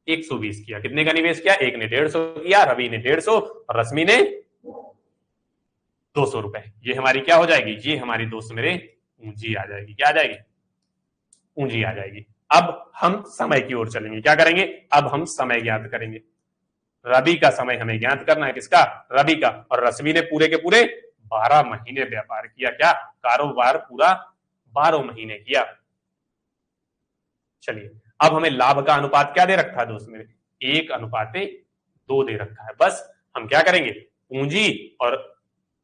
120 किया। कितने का निवेश किया? एक ने 150 किया, रवि ने 150 और रश्मि ने 200 रुपए। ये हमारी क्या हो जाएगी? ये हमारी दोस्त मेरे पूंजी आ जाएगी। क्या आ जाएगी? पूंजी आ जाएगी। अब हम समय की ओर चलेंगे। क्या करेंगे? अब हम समय ज्ञात करेंगे। रवि का समय हमें ज्ञात करना है, किसका? रवि का। और रश्मि ने पूरे के पूरे 12 महीने व्यापार किया, क्या? कारोबार पूरा 12 महीने किया। चलिए, अब हमें लाभ का अनुपात क्या दे रखा है दोस्त मेरे? 1:2 दे रखा है। बस हम क्या करेंगे? पूंजी और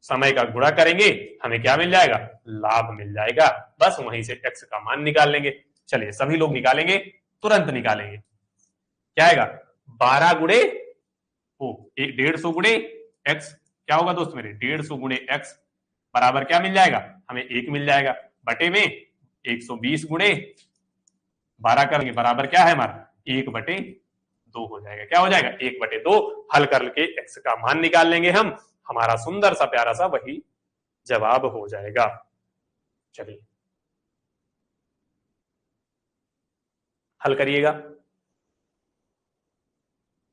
समय का गुणा करेंगे, हमें क्या मिल जाएगा? लाभ मिल जाएगा। बस वहीं से एक्स का मान निकाल लेंगे। चलिए, सभी लोग निकालेंगे, तुरंत निकालेंगे। क्या आएगा? 12 गुणे 150 गुणे एक्स, क्या होगा दोस्त मेरे? 150 गुणे एक्स बराबर क्या मिल जाएगा? हमें 1 मिल जाएगा। बटे में 120 गुणे 12 करेंगे, बराबर क्या है हमारा? 1/2 हो जाएगा। क्या हो जाएगा? 1/2। हल करके एक्स का मान निकाल लेंगे हम, हमारा सुंदर सा प्यारा सा वही जवाब हो जाएगा। चलिए, हल करिएगा।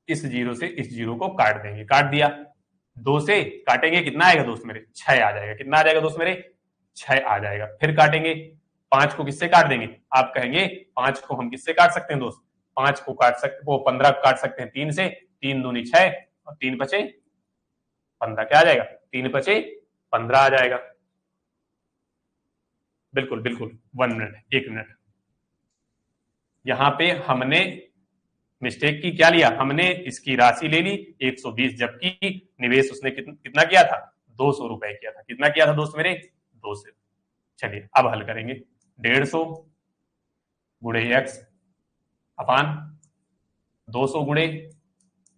इस जीरो से इस जीरो को काट देंगे, काट दिया। 2 से काटेंगे, कितना आएगा दोस्त मेरे? 6 आ जाएगा। कितना आ जाएगा दोस्त मेरे? 6 आ जाएगा। फिर काटेंगे, 5 को किससे काट देंगे? आप कहेंगे 5 को हम किससे काट सकते हैं दोस्त? 5 को काट सकते, वो 15 को काट सकते हैं 3 से। 3 दूनी 6 और 3 बचे 15। क्या आ जाएगा? 3 बचे 15 आ जाएगा। बिल्कुल बिल्कुल, 1 मिनट, 1 मिनट। यहां पे हमने मिस्टेक की, क्या लिया हमने? इसकी राशि ले ली 120, जबकि निवेश उसने कितना किया था? 200 रुपए किया था। कितना किया था दोस्त मेरे? 200। चलिए, अब हल करेंगे। 150 गुणे एक्स अपान 200 गुणे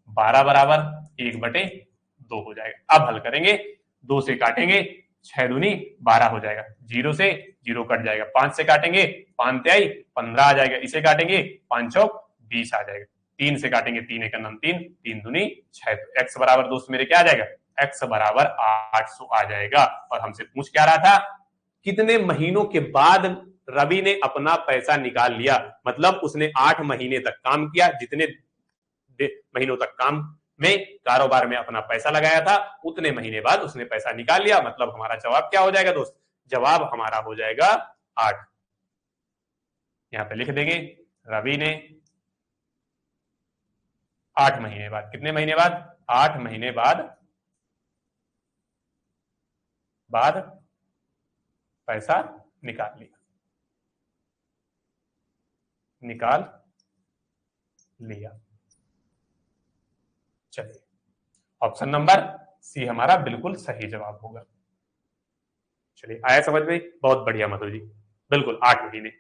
12 बराबर 1/2 हो जाएगा। अब हल करेंगे, 2 से काटेंगे, 6 दूनी 12 हो जाएगा। 0 से 0 कट जाएगा। 5 से काटेंगे, 5 आई 15 आ जाएगा। इसे काटेंगे, 5 चौक 20 आ जाएगा। 3 से काटेंगे, 3 एक नम 3, 3 दूनी 6। एक्स बराबर दोस्त मेरे क्या आ जाएगा? एक्स बराबर 800 आ जाएगा। और हमसे पूछ क्या रहा था? कितने महीनों के बाद रवि ने अपना पैसा निकाल लिया? मतलब उसने 8 महीने तक काम किया, जितने महीनों तक काम में कारोबार में अपना पैसा लगाया था, उतने महीने बाद उसने पैसा निकाल लिया। मतलब हमारा जवाब क्या हो जाएगा दोस्त? जवाब हमारा हो जाएगा 8। यहां पे लिख देंगे, रवि ने 8 महीने बाद, कितने महीने बाद? 8 महीने बाद पैसा निकाल लिया, निकाल लिया। चलिए, ऑप्शन नंबर सी हमारा बिल्कुल सही जवाब होगा। चलिए, आया समझ में? बहुत बढ़िया मधु जी, बिल्कुल 8 महीने।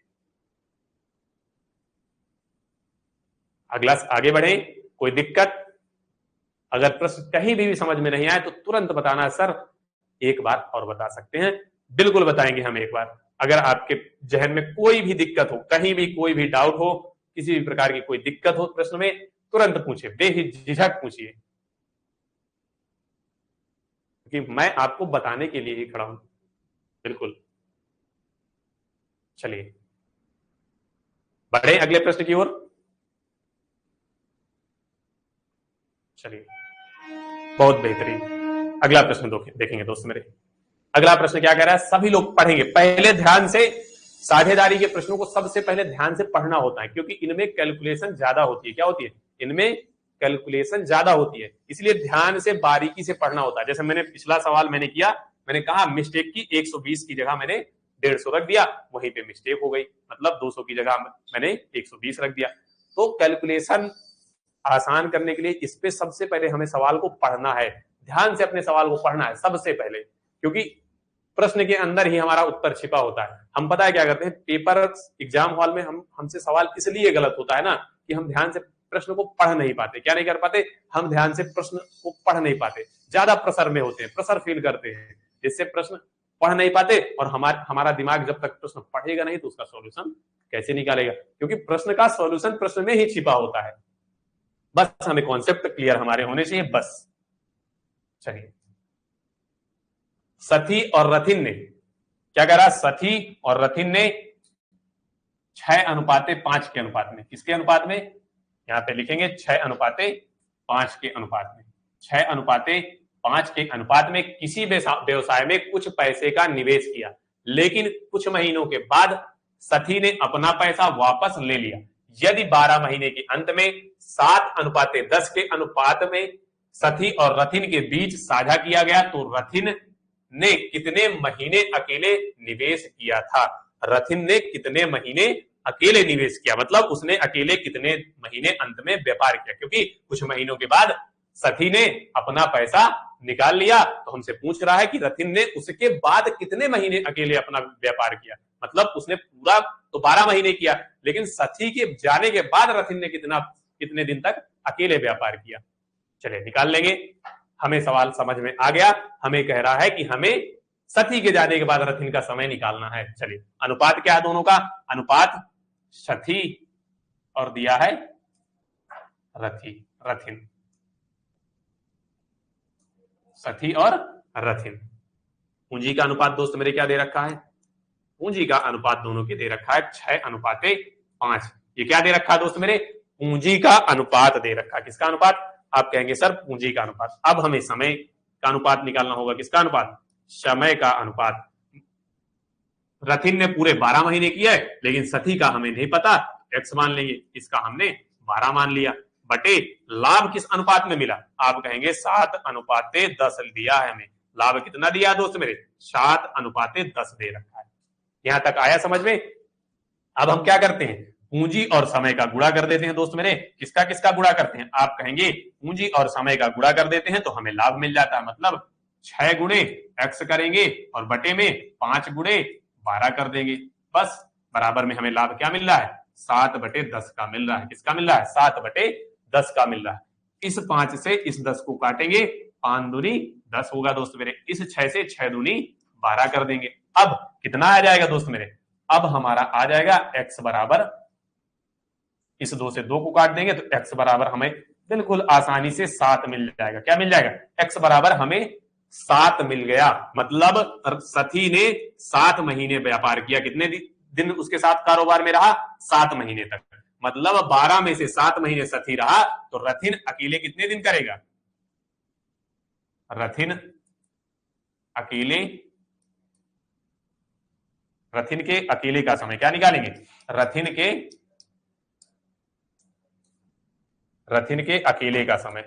अगला, आगे बढ़े। कोई दिक्कत? अगर प्रश्न कहीं भी समझ में नहीं आए तो तुरंत बताना, सर एक बार और बता सकते हैं। बिल्कुल बताएंगे हम एक बार। अगर आपके जहन में कोई भी दिक्कत हो, कहीं भी कोई भी डाउट हो, किसी भी प्रकार की कोई दिक्कत हो प्रश्न में, तुरंत पूछे, बेझिझक पूछिए, क्योंकि मैं आपको बताने के लिए ही खड़ा हूं। बिल्कुल। चलिए, बढ़े अगले प्रश्न की ओर। चलिए, बहुत बेहतरीन। अगला प्रश्न देखेंगे दोस्त मेरे। अगला प्रश्न क्या कह रहा है? सभी लोग पढ़ेंगे, पहले ध्यान से। साझेदारी के प्रश्नों को सबसे पहले ध्यान से पढ़ना होता है, क्योंकि इनमें कैलकुलेशन ज्यादा होती है। क्या होती है? इनमें कैलकुलेशन ज्यादा होती है, इसलिए ध्यान से बारीकी से पढ़ना होता है। जैसे मैंने पिछला सवाल मैंने किया, मैंने कहा मिस्टेक की, 120 की जगह मैंने 150 रख दिया, वहीं पे मिस्टेक हो गई। मतलब 200 की जगह मैंने 120 रख दिया। तो कैलकुलेशन आसान करने के लिए इस पे सबसे पहले हमें सवाल को पढ़ना है, ध्यान से अपने सवाल को पढ़ना है सबसे पहले, क्योंकि प्रश्न के अंदर ही हमारा उत्तर छिपा होता है। हम पता है क्या करते हैं, पेपर एग्जाम हॉल में हमसे सवाल इसलिए गलत होता है ना, कि हम ध्यान से प्रश्न को पढ़ नहीं पाते। क्या नहीं कर पाते? हम ध्यान से प्रश्न को पढ़ नहीं पाते, ज्यादा प्रेशर में होते हैं, प्रेशर फील करते हैं, जिससे प्रश्न पढ़ नहीं पाते। और हमारा दिमाग जब तक प्रश्न पढ़ेगा नहीं तो उसका सॉल्यूशन कैसे निकालेगा? क्योंकि प्रश्न का सॉल्यूशन प्रश्न में ही छिपा होता है। बस हमें कॉन्सेप्ट क्लियर हमारे होने चाहिए, बस। चलिए, सथी और रथिन ने क्या करा? सथी और रथिन ने 6:5 के अनुपात में, किसके अनुपात में? यहां पे लिखेंगे 6:5 के अनुपात में। 6:5 के अनुपात में किसी व्यवसाय में कुछ पैसे का निवेश किया, लेकिन कुछ महीनों के बाद सथी ने अपना पैसा वापस ले लिया। यदि 12 महीने के अंत में 7:10 के अनुपात में सथी और रथिन के बीच साझा किया गया तो रथिन ने कितने महीने अकेले निवेश किया था? रथिन ने कितने महीने अकेले निवेश किया, मतलब उसने अकेले कितने महीने अंत में व्यापार किया, क्योंकि कुछ महीनों के बाद सथी ने अपना पैसा निकाल लिया, तो हमसे पूछ रहा है कि रथिन ने उसके बाद कितने महीने अकेले अपना व्यापार किया। मतलब उसने पूरा तो 12 महीने किया, लेकिन सथी के जाने के बाद रथिन ने कितने दिन तक अकेले व्यापार किया। चलिए निकाल लेंगे। हमें सवाल समझ में आ गया। हमें कह रहा है कि हमें सथी के जाने के बाद रथिन का समय निकालना है। चलिए अनुपात क्या है दोनों का? अनुपात सथी और दिया है रथिन, सथी और रथिन। पूंजी का अनुपात दोस्त मेरे क्या दे रखा है? पूंजी का अनुपात दोनों के दे रखा है 6:5। ये क्या दे रखा है दोस्त मेरे? पूंजी का अनुपात दे रखा है। किसका अनुपात? आप कहेंगे सर पूंजी का अनुपात। अब हमें समय का अनुपात निकालना होगा। किसका अनुपात? समय का अनुपात। रथिन ने पूरे 12 महीने किया है, लेकिन सथी का हमें नहीं पता, x मान लेंगे। इसका हमने 12 मान लिया, बटे लाभ किस अनुपात में मिला? आप कहेंगे 7:10 दिया है हमें। लाभ कितना दिया दोस्त मेरे? 7:10 दे रखा है। यहां तक आया समझ में? अब हम क्या करते हैं? पूंजी और समय का गुणा कर देते हैं दोस्त मेरे। किसका किसका गुणा करते हैं? आप कहेंगे पूंजी और समय का गुणा कर देते हैं तो हमें लाभ मिल जाता है। मतलब 6 गुणे x करेंगे और बटे में 5 गुणे 12 कर देंगे। बस बराबर में हमें लाभ क्या मिल रहा है? 7/10 का मिल रहा है। किसका मिल रहा है? 7/10 का मिल रहा है। इस 5 से इस 10 को काटेंगे, 5 दूनी 10 होगा दोस्त मेरे। इस 6 से 6 दूनी 12 कर देंगे। अब कितना आ जाएगा दोस्त मेरे? अब हमारा आ जाएगा x बराबर, इस 2 से 2 को काट देंगे तो x बराबर हमें बिल्कुल आसानी से 7 मिल जाएगा। क्या मिल जाएगा? x बराबर हमें 7 मिल गया। मतलब सथी ने 7 महीने व्यापार किया। कितने दिन उसके साथ कारोबार में रहा? 7 महीने तक। मतलब 12 में से 7 महीने सथी रहा, तो रथिन अकेले कितने दिन करेगा? रथिन के अकेले का समय क्या निकालेंगे? रथिन के अकेले का समय,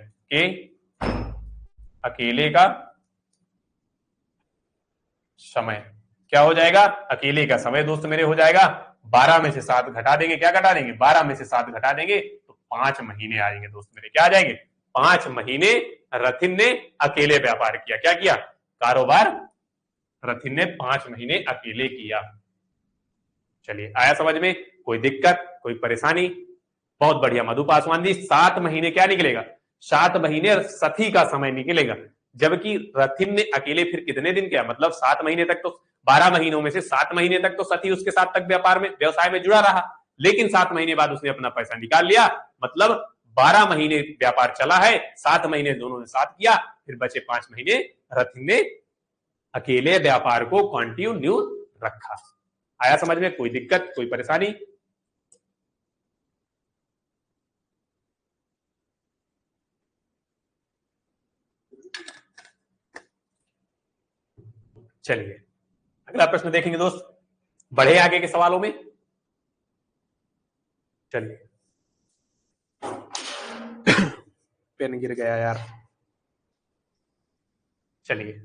क्या हो जाएगा? अकेले का समय दोस्त मेरे हो जाएगा 12 में से 7 घटा देंगे। क्या घटा देंगे? 12 में से 7 घटा देंगे तो 5 महीने आएंगे दोस्त मेरे। क्या आ जाएंगे? 5 महीने रथिन ने अकेले व्यापार किया। क्या किया? कारोबार रथिन ने 5 महीने अकेले किया। चलिए आया समझ में? कोई दिक्कत, कोई परेशानी? बहुत बढ़िया मधु पासवान जी। 7 महीने क्या निकलेगा? 7 महीने सथी का समय निकलेगा, जबकि रथिन ने अकेले फिर कितने दिन किया? मतलब 7 महीने तक तो, 12 महीनों में से 7 महीने तक तो सथी उसके साथ तक व्यवसाय में जुड़ा रहा, लेकिन 7 महीने बाद उसने अपना पैसा निकाल लिया। मतलब 12 महीने व्यापार चला है, 7 महीने दोनों ने साथ किया, फिर बचे 5 महीने रथिन ने अकेले व्यापार को कंटिन्यू रखा। आया समझ में? कोई दिक्कत, कोई परेशानी? चलिए अगला प्रश्न देखेंगे दोस्त, बढ़े आगे के सवालों में। चलिए पेन गिर गया यार। चलिए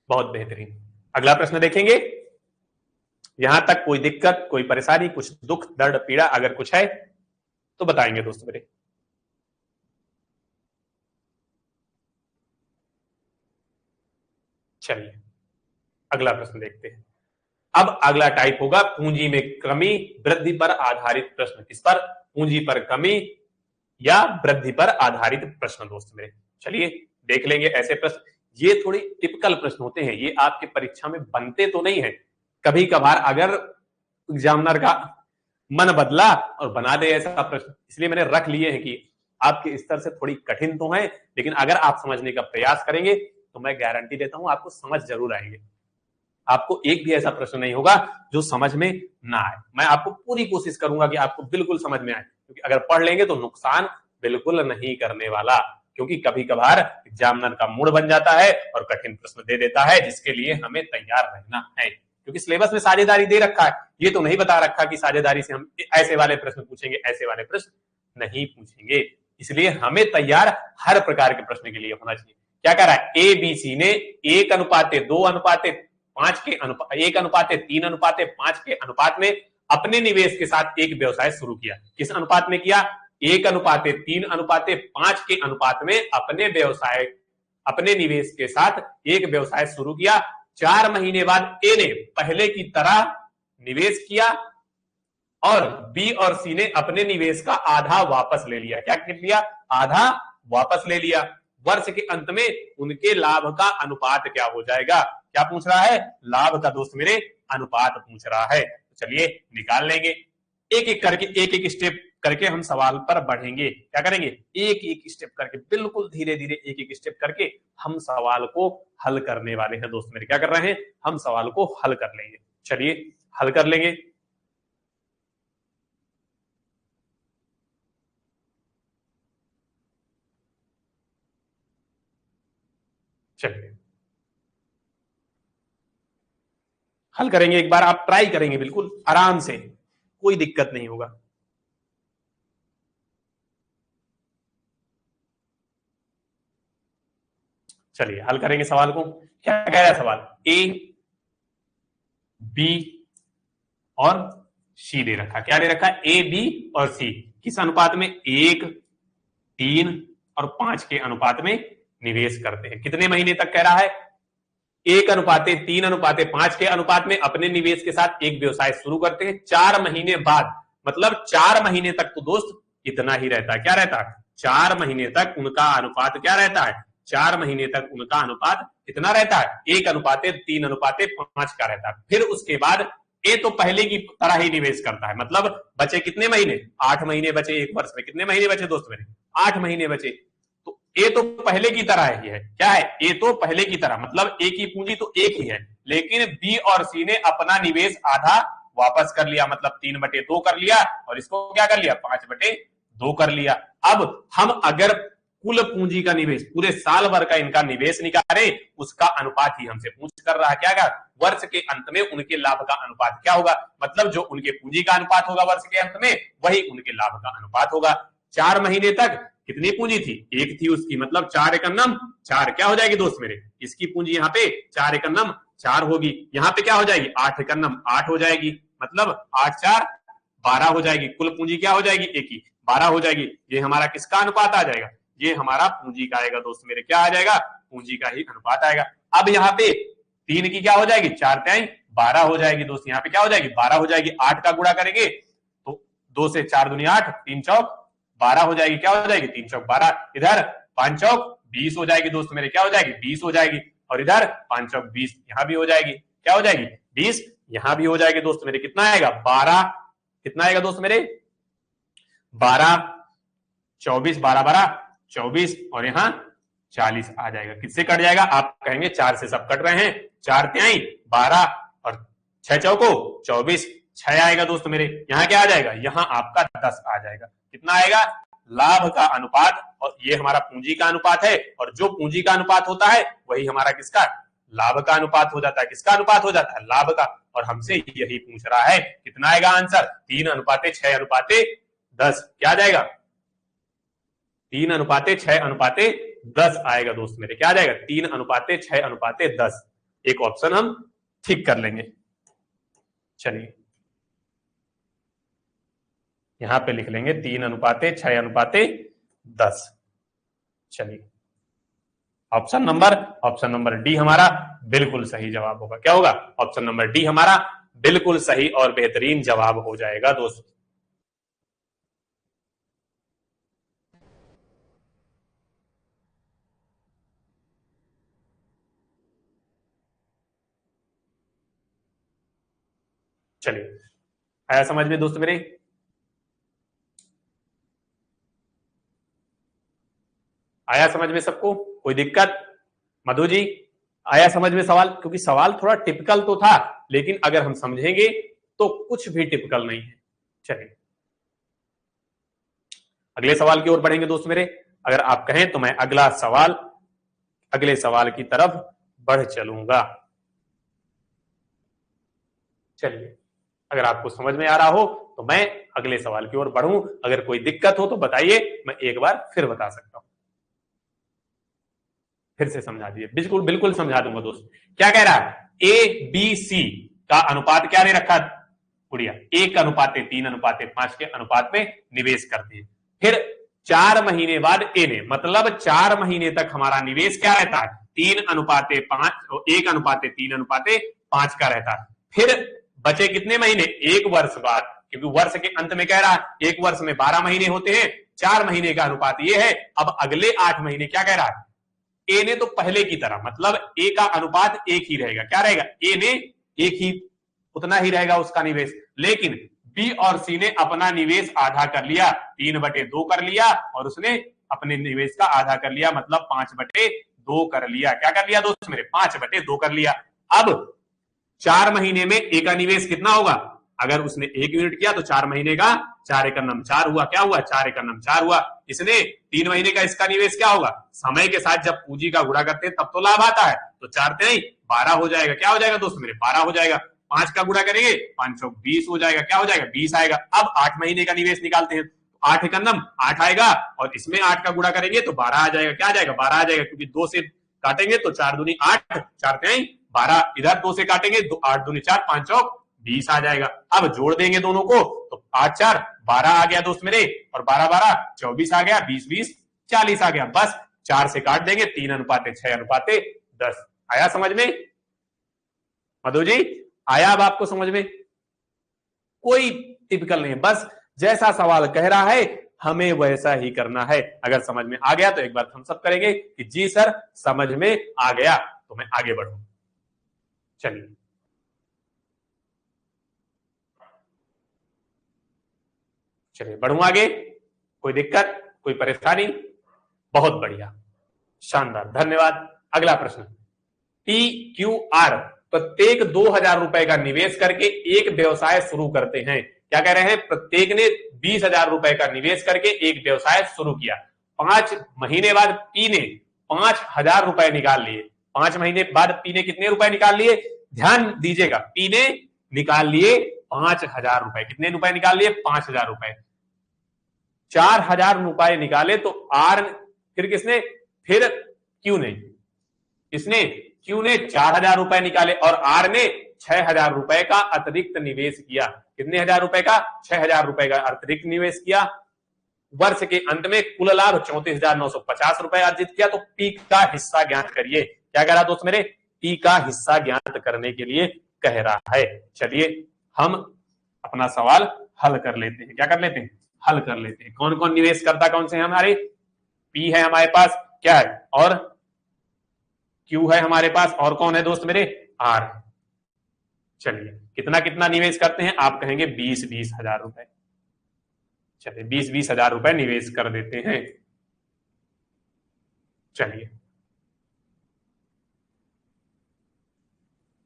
बहुत बेहतरीन, अगला प्रश्न देखेंगे। यहां तक कोई दिक्कत, कोई परेशानी, कुछ दुख दर्द पीड़ा अगर कुछ है तो बताएंगे दोस्त मेरे। चलिए अगला प्रश्न देखते हैं। अब अगला टाइप होगा पूंजी में कमी वृद्धि पर आधारित प्रश्न। किस पर? पूंजी पर कमी या वृद्धि पर आधारित प्रश्न दोस्त मेरे। चलिए देख लेंगे ऐसे प्रश्न। ये थोड़ी टिपिकल प्रश्न होते हैं, ये आपके परीक्षा में बनते तो नहीं है। कभी कभार अगर एग्जामिनर का मन बदला और बना दे ऐसा प्रश्न, इसलिए मैंने रख लिए हैं कि आपके स्तर से थोड़ी कठिन तो है, लेकिन अगर आप समझने का प्रयास करेंगे तो मैं गारंटी देता हूं आपको समझ जरूर आएंगे। आपको एक भी ऐसा प्रश्न नहीं होगा जो समझ में ना आए। मैं आपको पूरी कोशिश करूंगा कि आपको बिल्कुल समझ में आए, क्योंकि अगर पढ़ लेंगे तो नुकसान बिल्कुल नहीं करने वाला। क्योंकि कभी कभार एग्जामिनर का मूड बन जाता है और कठिन प्रश्न दे देता है, जिसके लिए हमें तैयार रहना है। क्योंकि सिलेबस में साझेदारी दे रखा है, ये तो नहीं बता रखा कि साझेदारी से हम ऐसे वाले प्रश्न पूछेंगे, ऐसे वाले प्रश्न नहीं पूछेंगे। इसलिए हमें तैयार हर प्रकार के प्रश्न के लिए होना चाहिए। क्या कह रहा है, ए बी सी ने 1:2:5 के 1:3:5 के अनुपात में अपने निवेश के साथ एक व्यवसाय शुरू किया। किस अनुपात में किया? 1:3:5 के अनुपात में अपने निवेश के साथ एक व्यवसाय शुरू किया। 4 महीने बाद ए ने पहले की तरह निवेश किया और बी और सी ने अपने निवेश का आधा वापस ले लिया। क्या कर लिया? आधा वापस ले लिया। वर्ष के अंत में उनके लाभ का अनुपात क्या हो जाएगा? क्या पूछ रहा है? लाभ का दोस्त मेरे अनुपात पूछ रहा है। तो चलिए निकाल लेंगे, एक एक करके, एक एक स्टेप करके हम सवाल पर बढ़ेंगे। क्या करेंगे? एक एक स्टेप करके, बिल्कुल धीरे धीरे एक एक स्टेप करके हम सवाल को हल करने वाले हैं दोस्त मेरे। क्या कर रहे हैं? हम सवाल को हल कर लेंगे। चलिए हल कर लेंगे। चलिए हल करेंगे, एक बार आप ट्राई करेंगे, बिल्कुल आराम से, कोई दिक्कत नहीं होगा। चलिए हल करेंगे सवाल को। क्या कह रहा है सवाल? ए बी और सी दे रखा। क्या दे रखा? ए बी और सी किस अनुपात में? 1, 3 और 5 के अनुपात में निवेश करते हैं। कितने महीने तक कह रहा है? 1:3:5 के अनुपात में अपने निवेश के साथ एक व्यवसाय शुरू करते हैं। 4 महीने बाद, मतलब 4 महीने तक तो दोस्त इतना ही रहता है। क्या रहता है? 4 महीने तक उनका अनुपात क्या रहता है? 4 महीने तक उनका अनुपात कितना रहता है? 1:3:5 का रहता है। फिर उसके बाद ए तो पहले की तरह ही निवेश करता है, मतलब बचे कितने महीने? 8 महीने बचे। एक वर्ष में कितने महीने बचे दोस्त मेरे? 8 महीने बचे। तो ए तो पहले की तरह ही है। क्या है? ए तो पहले की तरह, मतलब ए की पूंजी तो एक ही है, लेकिन बी और सी ने अपना निवेश आधा वापस कर लिया, मतलब 3/2 कर लिया, और इसको क्या कर लिया? 5/2 कर लिया। अब हम अगर कुल पूंजी का निवेश, पूरे साल भर का इनका निवेश निकालें, उसका अनुपात ही हमसे पूछ कर रहा है। क्या? वर्ष के अंत में उनके लाभ का अनुपात क्या होगा? मतलब जो उनके पूंजी का अनुपात होगा वर्ष के अंत में, वही उनके लाभ का अनुपात होगा। 4 महीने तक कितनी पूंजी थी? 1 थी उसकी, मतलब 4 एकम 4 क्या हो जाएगी दोस्त मेरे? इसकी पूंजी यहाँ पे 4 एकम 4 होगी। यहाँ पे क्या हो जाएगी? 8 एकम 8 हो जाएगी, मतलब 8×4 12 हो जाएगी। कुल पूंजी क्या हो जाएगी? एक ही 12 हो जाएगी। ये हमारा किसका अनुपात आ जाएगा? ये हमारा पूंजी का आएगा दोस्त मेरे। क्या आ जाएगा? पूंजी का ही अनुपात आएगा। अब यहाँ पे 3 की क्या हो जाएगी? 4×3 12 हो जाएगी दोस्त। यहाँ पे क्या हो जाएगी? 12 हो जाएगी। 8 का गुणा करेंगे तो 2 से 4 दूनी 8, 3 चौक 12 हो जाएगी। क्या हो जाएगी? 3 चौक 12। इधर 5 चौक 20 हो जाएगी दोस्त मेरे। क्या हो जाएगी? 20 हो जाएगी। और इधर 5 चौक 20, यहां भी हो जाएगी। क्या हो जाएगी? 20, यहां भी हो जाएगी दोस्त मेरे। कितना आएगा? 12। कितना आएगा दोस्त मेरे? 12, 24, 12 24, और यहां 40 आ जाएगा। किससे कट जाएगा? आप कहेंगे 4 से सब कट रहे हैं। 4×3 12 और 6 चौको 24, 6 आएगा दोस्त मेरे। यहां क्या आ जाएगा? यहां आपका 10 आ जाएगा। कितना आएगा? लाभ का अनुपात, और ये हमारा पूंजी का अनुपात है, और जो पूंजी का अनुपात होता है वही हमारा किसका? लाभ का अनुपात हो जाता है। किसका अनुपात हो जाता है? लाभ का। और हमसे यही पूछ रहा है। कितना आएगा आंसर? 3:6:10। क्या आ जाएगा? 3:6:10 आएगा दोस्त मेरे। क्या आ जाएगा? 3:6:10। एक ऑप्शन हम ठीक कर लेंगे। चलिए यहां पे लिख लेंगे 3:6:10। चलिए ऑप्शन नंबर डी हमारा बिल्कुल सही जवाब होगा। क्या होगा? ऑप्शन नंबर डी हमारा बिल्कुल सही और बेहतरीन जवाब हो जाएगा दोस्त। चलिए आया समझ में दोस्त मेरे? आया समझ में सबको? कोई दिक्कत? मधु जी आया समझ में सवाल? क्योंकि सवाल थोड़ा टिपिकल तो था, लेकिन अगर हम समझेंगे तो कुछ भी टिपिकल नहीं है। चलिए अगले सवाल की ओर बढ़ेंगे दोस्त मेरे। अगर आप कहें तो मैं अगले सवाल की तरफ बढ़ चलूंगा। चलिए, अगर आपको समझ में आ रहा हो तो मैं अगले सवाल की ओर बढ़ूं। अगर कोई दिक्कत हो तो बताइए, मैं एक बार फिर बता सकता हूं। फिर से समझा दीजिए, बिल्कुल बिल्कुल समझा दूंगा दोस्त। क्या कह रहा है? ए बी सी का अनुपात क्या दे रखा गुड़िया? 1:3:5 के अनुपात में निवेश करते हैं। फिर 4 महीने बाद ए ने, मतलब 4 महीने तक हमारा निवेश क्या रहता है? 3:5, 1:3:5 का रहता है। फिर बचे कितने महीने? 1 वर्ष बाद, क्योंकि वर्ष के अंत में कह रहा है 1 वर्ष में 12 महीने होते हैं, 4 महीने का अनुपात ये है। अब अगले 8 महीने क्या कह रहा है? ए ने तो पहले की तरह, मतलब ए का अनुपात एक ही रहेगा। क्या रहेगा? ए ने एक ही, उतना ही रहेगा उसका निवेश। लेकिन बी और सी ने अपना निवेश आधा कर लिया, 3/2 कर लिया, और उसने अपने निवेश का आधा कर लिया, मतलब 5/2 कर लिया। क्या कर लिया दोस्त मेरे? 5/2 कर लिया। अब 4 महीने में ए का निवेश कितना होगा? अगर उसने 1 यूनिट किया तो 4 महीने का 4 एकम 4 हुआ। क्या हुआ? 4 एकम 4 हुआ। इसने 3 महीने का, इसका निवेश क्या होगा? समय के साथ जब पूंजी का गुणा करते हैं तब तो लाभ आता है, तो 4 3 12 हो जाएगा। क्या हो जाएगा दोस्त मेरे? 12 हो जाएगा। 5 का गुणा करेंगे, 5 चौक 20 हो जाएगा। क्या हो जाएगा? 20 आएगा। अब 8 महीने का निवेश निकालते हैं, 8 एकम 8 आएगा, और इसमें 8 का गुणा करेंगे तो 12 आ जाएगा। क्या आ जाएगा? 12 आ जाएगा, क्योंकि 2 से काटेंगे तो 4 दूनी 8, 4 3 12, इधर 2 से काटेंगे 8 दूनी 4, 5 चौक 20 आ जाएगा। अब जोड़ देंगे दोनों को तो 8 4 12 आ गया दोस्त मेरे, और 12 12 24 आ गया, 20 20 40 आ गया। बस 4 से काट देंगे, 3:6:10। आया समझ में मधु जी? आया अब आपको समझ में? कोई टिपिकल नहीं है, बस जैसा सवाल कह रहा है हमें वैसा ही करना है। अगर समझ में आ गया तो एक बार हम सब करेंगे कि जी सर समझ में आ गया, तो मैं आगे बढ़ूं। चलिए, चलिए बढ़ूं आगे। कोई दिक्कत, कोई परेशानी? बहुत बढ़िया, शानदार, धन्यवाद। अगला प्रश्न, TQR प्रत्येक 2000 रुपए का निवेश करके एक व्यवसाय शुरू करते हैं। क्या कह रहे हैं? प्रत्येक ने 20,000 रुपए का निवेश करके एक व्यवसाय शुरू किया। 5 महीने बाद पी ने 5,000 रुपए निकाल लिए। 5 महीने बाद पी ने कितने रुपए निकाल लिए? ध्यान दीजिएगा, पी ने निकाल लिए 5,000 रुपए। कितने रुपए निकाल लिए? 5,000 रुपए। 4,000 रुपए निकाले तो आर, फिर किसने? फिर क्यू ने, इसने क्यू ने 4,000 रुपए निकाले, और आर ने 6,000 रुपए का अतिरिक्त निवेश किया। कितने हजार रुपए का? 6,000 रुपए का अतिरिक्त निवेश किया। वर्ष के अंत में कुल लाभ 34,950 रुपए अर्जित किया। तो पी का हिस्सा ज्ञात करिए। क्या कह रहा दोस्त मेरे? पी का हिस्सा ज्ञात करने के लिए कह रहा है। चलिए हम अपना सवाल हल कर लेते हैं। क्या कर लेते हैं? हल कर लेते हैं। कौन कौन निवेश करता, कौन से हमारे? पी है हमारे पास, क्या है, और क्यू है हमारे पास, और कौन है दोस्त मेरे? आर। चलिए कितना कितना निवेश करते हैं? आप कहेंगे 20-20 हजार रुपए। चलिए 20-20 हजार रुपए निवेश कर देते हैं। चलिए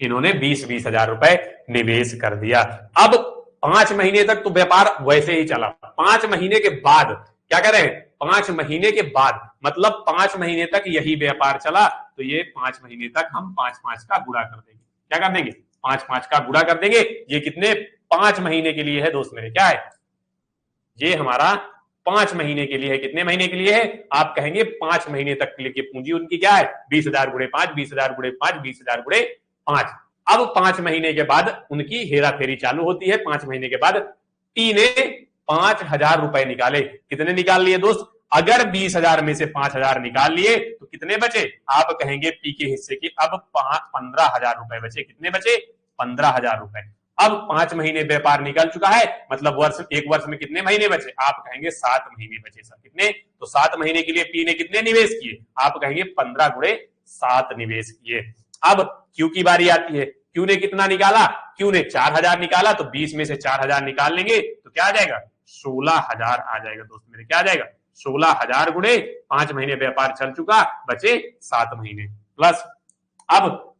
इन्होंने 20-20 हजार रुपए निवेश कर दिया। अब 5 महीने तक तो व्यापार वैसे ही चला। 5 महीने के बाद क्या कर रहे हैं? 5 महीने के बाद, मतलब 5 महीने तक यही व्यापार चला, तो ये 5 महीने तक हम 5-5 का गुणा कर देंगे। क्या कर देंगे? 5-5 का गुणा कर देंगे। ये कितने? 5 महीने के लिए है दोस्त मेरे। क्या है? ये हमारा 5 महीने के लिए है। कितने महीने के लिए है? आप कहेंगे 5 महीने तक के लिए। पूंजी उनकी क्या है? 20,000 गुणे 5, 20,000 गुणे 5, 20,000 गुणे 5। अब 5 महीने के बाद उनकी हेरा फेरी चालू होती है। 5 महीने के बाद टी ने 5,000 रुपए निकाले। कितने निकाल लिए दोस्त? अगर 20,000 में से 5,000 निकाल लिए तो कितने बचे? आप कहेंगे पी के हिस्से की अब 15,000 रुपए बचे। कितने बचे? 15,000 रुपए। अब 5 महीने व्यापार निकल चुका है, मतलब एक वर्ष में कितने महीने बचे? आप कहेंगे 7 महीने बचे। सर कितने? तो 7 महीने के लिए पी ने कितने निवेश किए? आप कहेंगे 15 गुणे 7 निवेश किए। अब क्यू की बारी आती है। क्यू ने कितना निकाला? क्यू ने 4,000 निकाला, तो 20 में से 4,000 निकाल लेंगे तो क्या आ जाएगा? 16,000 आ जाएगा दोस्त मेरे। क्या आ जाएगा? 16,000 गुणे 5 महीने व्यापार चल चुका, बचे 7 महीने प्लस। अब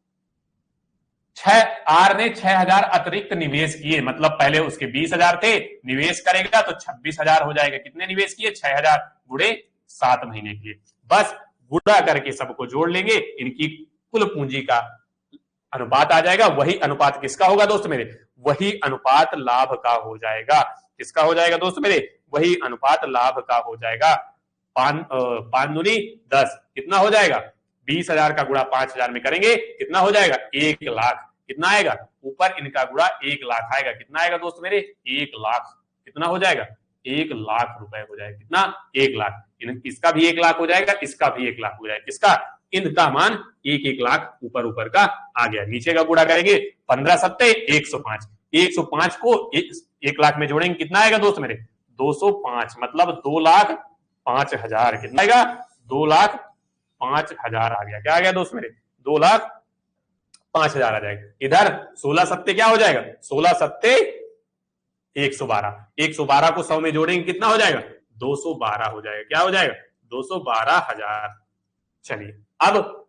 आर ने 6,000 अतिरिक्त निवेश किए, मतलब पहले उसके 20,000 थे, निवेश करेगा तो 26,000 हो जाएगा। कितने निवेश किए? 6,000 गुणे 7 महीने के लिए। बस गुणा करके सबको जोड़ लेंगे, इनकी कुल पूंजी का अनुपात आ जाएगा। वही अनुपात किसका होगा दोस्त मेरे? वही अनुपात लाभ का हो जाएगा। किसका हो जाएगा दोस्त मेरे? वही अनुपात लाभ का हो जाएगा। 5 दूनी 10, कितना हो जाएगा? 20,000 का गुणा 5,000 में करेंगे कितना हो जाएगा? 1 लाख। कितना आएगा? ऊपर इनका गुणा 1 लाख आएगा। कितना आएगा दोस्त मेरे? 1 लाख। कितना हो जाएगा? 1 लाख रुपए हो जाएगा। कितना? 1 लाख। इसका भी 1 लाख हो जाएगा, इसका भी 1 लाख हो जाएगा। किसका? इनका मान 1 लाख ऊपर ऊपर का आ गया। नीचे का गुणा करेंगे 15 सत्ते 105। 105 को 1 लाख में जोड़ेंगे कितना आएगा दोस्त मेरे? 205, मतलब 2,05,000। कितना आएगा? 2,05,000 आ गया। क्या आ गया दोस्त मेरे? 2,05,000 आ जाएगा। इधर 16 सत्ते क्या हो जाएगा? 16 सत्ते 112। 112 को 100 में जोड़ेंगे कितना हो जाएगा? 212 हो जाएगा। क्या हो जाएगा? 212,000। चलिए अब